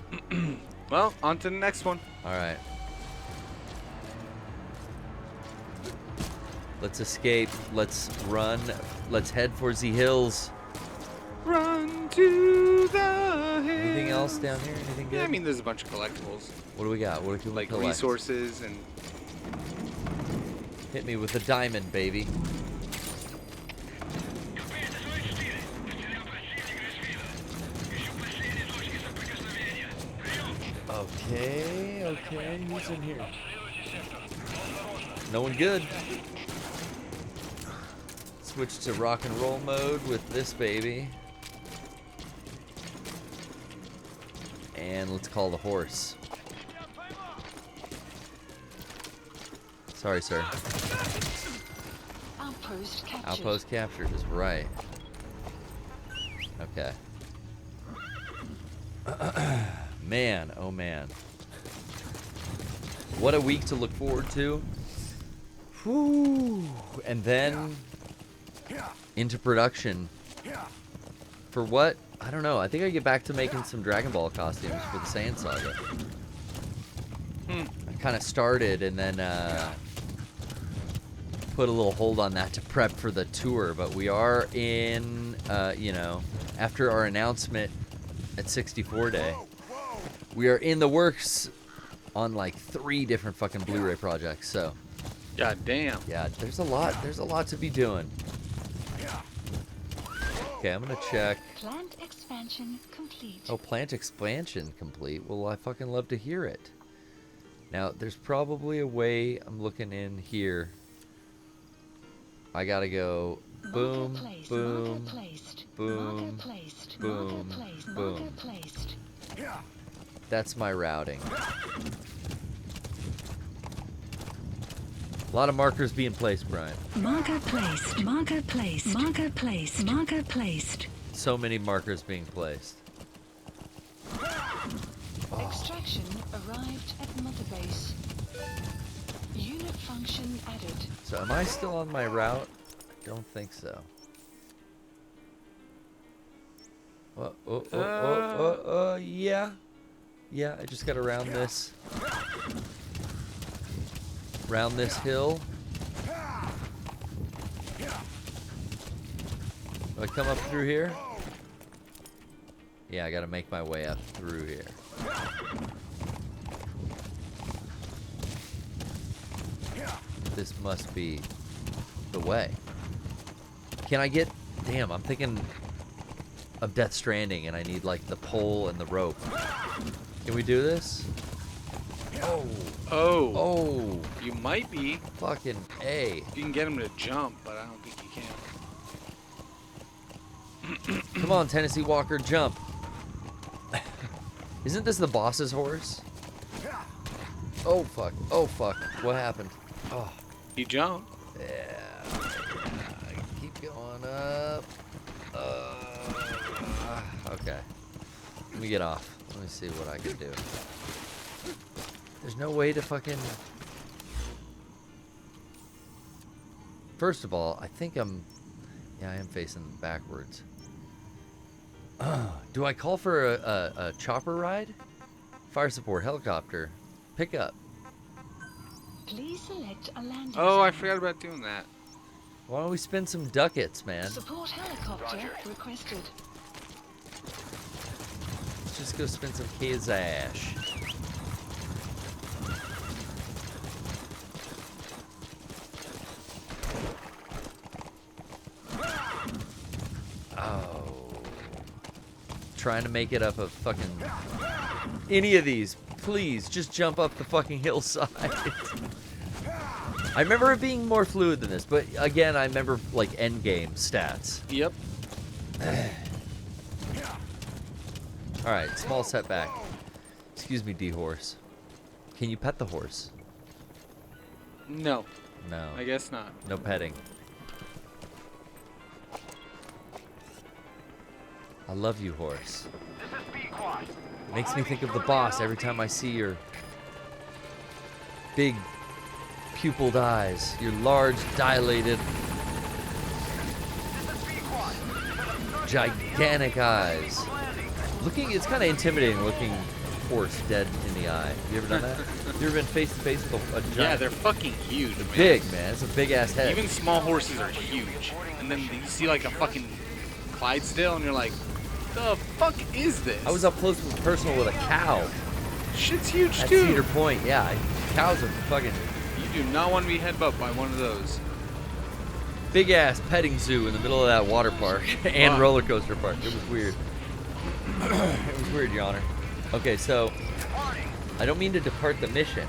Well, on to the next one. All right. Let's escape. Let's run. Let's head for the hills. Run to the hills. Anything else down here? Anything good? Yeah, I mean, there's a bunch of collectibles. What do we got? What can we collect? Resources and... Hit me with the diamond, baby. Okay, who's in here? No one good. Switch to rock and roll mode with this baby. And let's call the horse. Sorry, sir. Outpost captured. Outpost captured is right. Okay. Man, oh man. What a week to look forward to. Whew. And then into production. For what? I don't know. I think I get back to making some Dragon Ball costumes for the Saiyan Saga. I kind of started and then put a little hold on that to prep for the tour. But we are in, you know, after our announcement at 64 Day, we are in the works on like 3 different fucking Blu-ray projects. So, God damn. yeah, there's a lot. There's a lot to be doing. Okay, I'm gonna check. Plant expansion complete. Oh, plant expansion complete. Well, I fucking love to hear it. Now, there's probably a way. I'm looking in here. I gotta go boom, boom, boom, boom, boom. That's my routing. A lot of markers being placed, Brian. Marker placed. Marker placed. Marker placed. Marker placed. So many markers being placed. Extraction arrived at Mother Base. Unit function added. So am I still on my route? I don't think so. Yeah. Yeah, I just gotta round this. Round this hill. Do I come up through here? Yeah, I gotta make my way up through here. This must be the way. Can I get... Damn, I'm thinking of Death Stranding and I need like the pole and the rope. Can we do this? Oh. Oh. Oh. You might be. Fucking A. You can get him to jump, but I don't think you can. Come on, Tennessee Walker, jump. Isn't this the boss's horse? Oh, fuck. Oh, fuck. What happened? Oh. He jumped. Yeah. Keep going up. Okay. Let me get off. Let me see what I can do. There's no way to fucking... First of all, I think I'm... Yeah, I am facing backwards. Do I call for a chopper ride? Fire support, helicopter. Pick up. Please select a landing. Oh, I forgot about doing that. Why don't we spin some ducats, man? Support helicopter requested. Let's just go spin some cash. Oh. Trying to make it up a fucking... Any of these. Please, just jump up the fucking hillside. I remember it being more fluid than this, but again, I remember, like, endgame stats. Yep. Alright, small setback. Excuse me, D-Horse. Can you pet the horse? No. No. I guess not. No petting. I love you, horse. Makes me think of the boss every time I see your big pupiled eyes, your large, dilated, gigantic eyes. It's kind of intimidating looking horse dead in the eye. You ever done that? You ever been face to face with a giant? Yeah, they're fucking huge, man. Big, man. It's a big ass head. Even small horses are huge. And then you see like a fucking Clydesdale and you're like, the fuck is this? I was up close and personal with a cow. Shit's huge At too. Cedar Point, yeah. Cows are fucking... You do not want to be headbutt by one of those. Big ass petting zoo in the middle of that water park and roller coaster park. It was weird. It was weird, Your Honor. Okay, so I don't mean to depart the mission,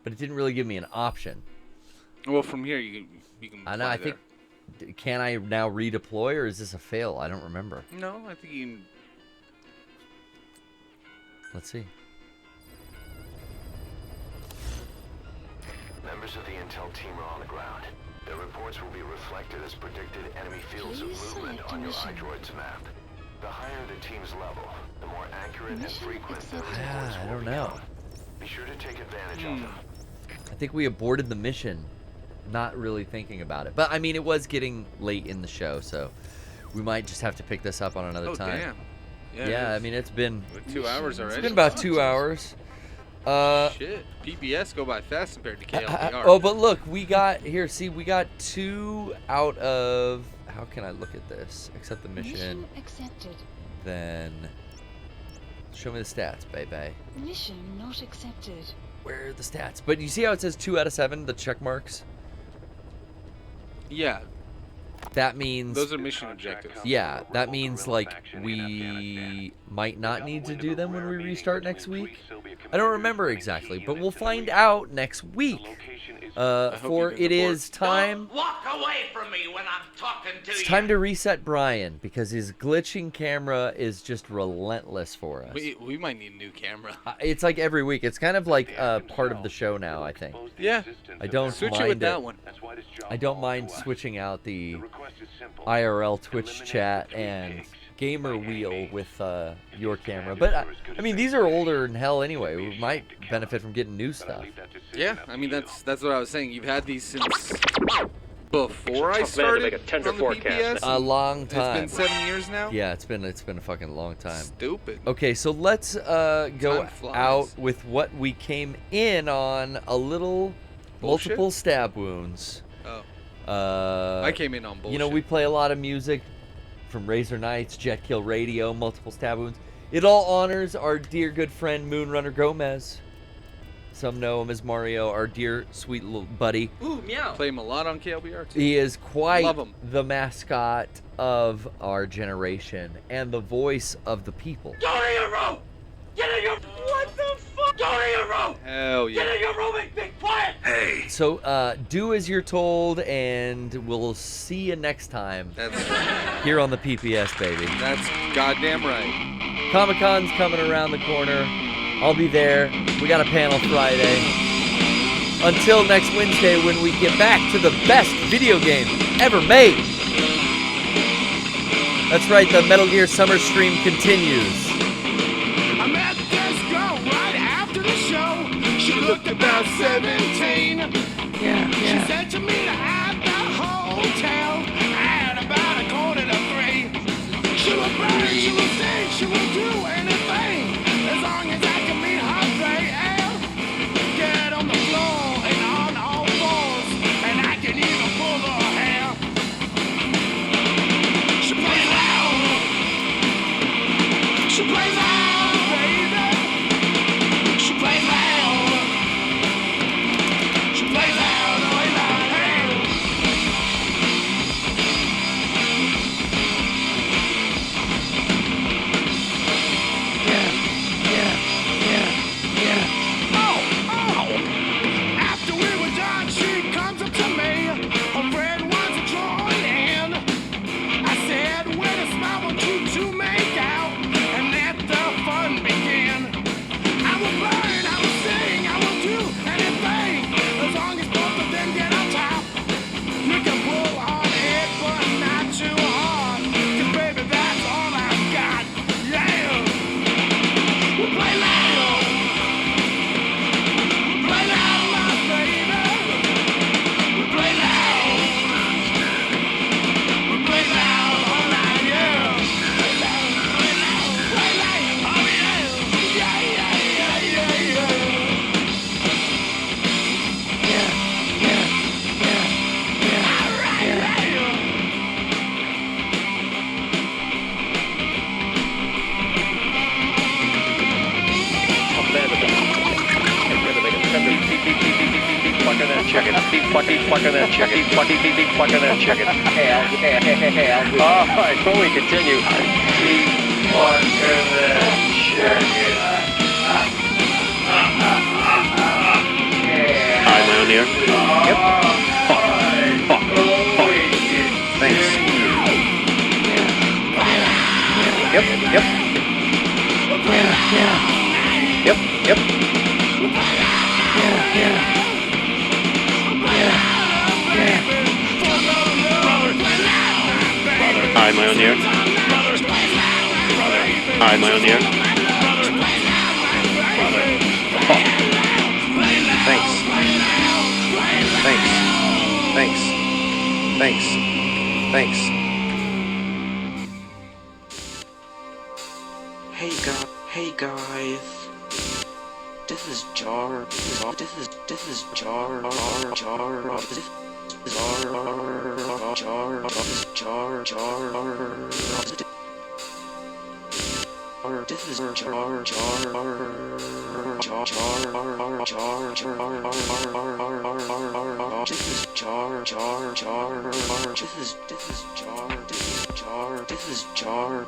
but it didn't really give me an option. Well, from here you can. I know. I think. Can I now redeploy, or is this a fail? I don't remember. No, I think you can. Let's see. Members of the intel team are on the ground. Their reports will be reflected as predicted enemy fields of movement on your iDroid's map. The higher the team's level, the more accurate and frequent those reports I will don't know. become. Be sure to take advantage of them. I think we aborted the mission, not really thinking about it. But I mean, it was getting late in the show, so we might just have to pick this up on another time. Damn. Yeah, I mean, it's been 2 hours already. It's been about 2 hours. Shit, PBS go by fast compared to KLPR. Oh, but look, we got here. See, we got 2 out of. How can I look at this? Accept the mission. Accepted. Then show me the stats, baby. Mission not accepted. Where are the stats? But you see how it says 2 out of 7, the check marks? Yeah. That means those are mission objectives. Yeah, that means like we might not need to do them when we restart next week. I don't remember exactly, but we'll find out next week. For it is time. Don't walk away from me when I'm talking to you. It's time to reset Brian because his glitching camera is just relentless for us. We might need a new camera. It's like every week. It's kind of like part of the show now, I think. Yeah. I don't Switch mind it with that one. I don't mind switching out the IRL Twitch chat and gamer wheel with your camera. But I mean, these are older than hell anyway. We might benefit from getting new stuff. Yeah, I mean that's what I was saying. You've had these since before I started on the PPS. A long time. It's been 7 years now. Yeah, it's been a fucking long time. Stupid. Okay, so let's go out with what we came in on. A little Bullshit? multiple stab wounds. Oh. I came in on bullshit. You know, we play a lot of music from Razor Knights, Jet Kill Radio, multiple stab wounds. It all honors our dear good friend Moonrunner Gomez. Some know him as Mario, our dear sweet little buddy. Ooh, meow. Play him a lot on KLBR too. He is quite Love him. the mascot of our generation and the voice of the people. Go to your room! Get in your... What the fuck? Go to your room! Hell yeah. Get in your room and be quiet! Hey. So do as you're told, and we'll see you next time. That's here on the PPS, baby. That's goddamn right. Comic-Con's coming around the corner. I'll be there. We got a panel Friday. Until next Wednesday when we get back to the best video game ever made. That's right, the Metal Gear Summer Stream continues. I met this girl right after the show. She looked about 17. Yeah. She said to me at the hotel at about 2:45. She would burn, she would sing, she would do anything as long as I can meet her way. Get on the floor and on all fours, and I can even pull her hair. She plays loud. She plays loud, baby. She plays loud. She plays loud, oh loud, hey. After we were done, she comes up to me. Her friend wants to join in. I said, with a smile, want you to make out and let the fun begin. I will burn, I will sing, I will do anything as long as both of them get on top. You can pull on it, but not too hard, 'cause baby, that's all I've got. Yeah, we play loud. We play loud, my baby. We play loud. We play loud all night, yeah. Play loud, play loud, play loud, oh yeah. Yeah, yeah, yeah, yeah, yeah. All right, yeah. Tough man to make a tender. Keep fucking that chicken. Keep fucking that chicken. Keep fucking that chicken. All right, before we continue, keep fucking that chicken. Hi, my own ear. Yep. Fuck. Thanks. Yep. Yep. Hi, my own ear. Hi, my own ear. Thanks. Thanks. Hey guys. This is Jar. This is Jar. This is Jar.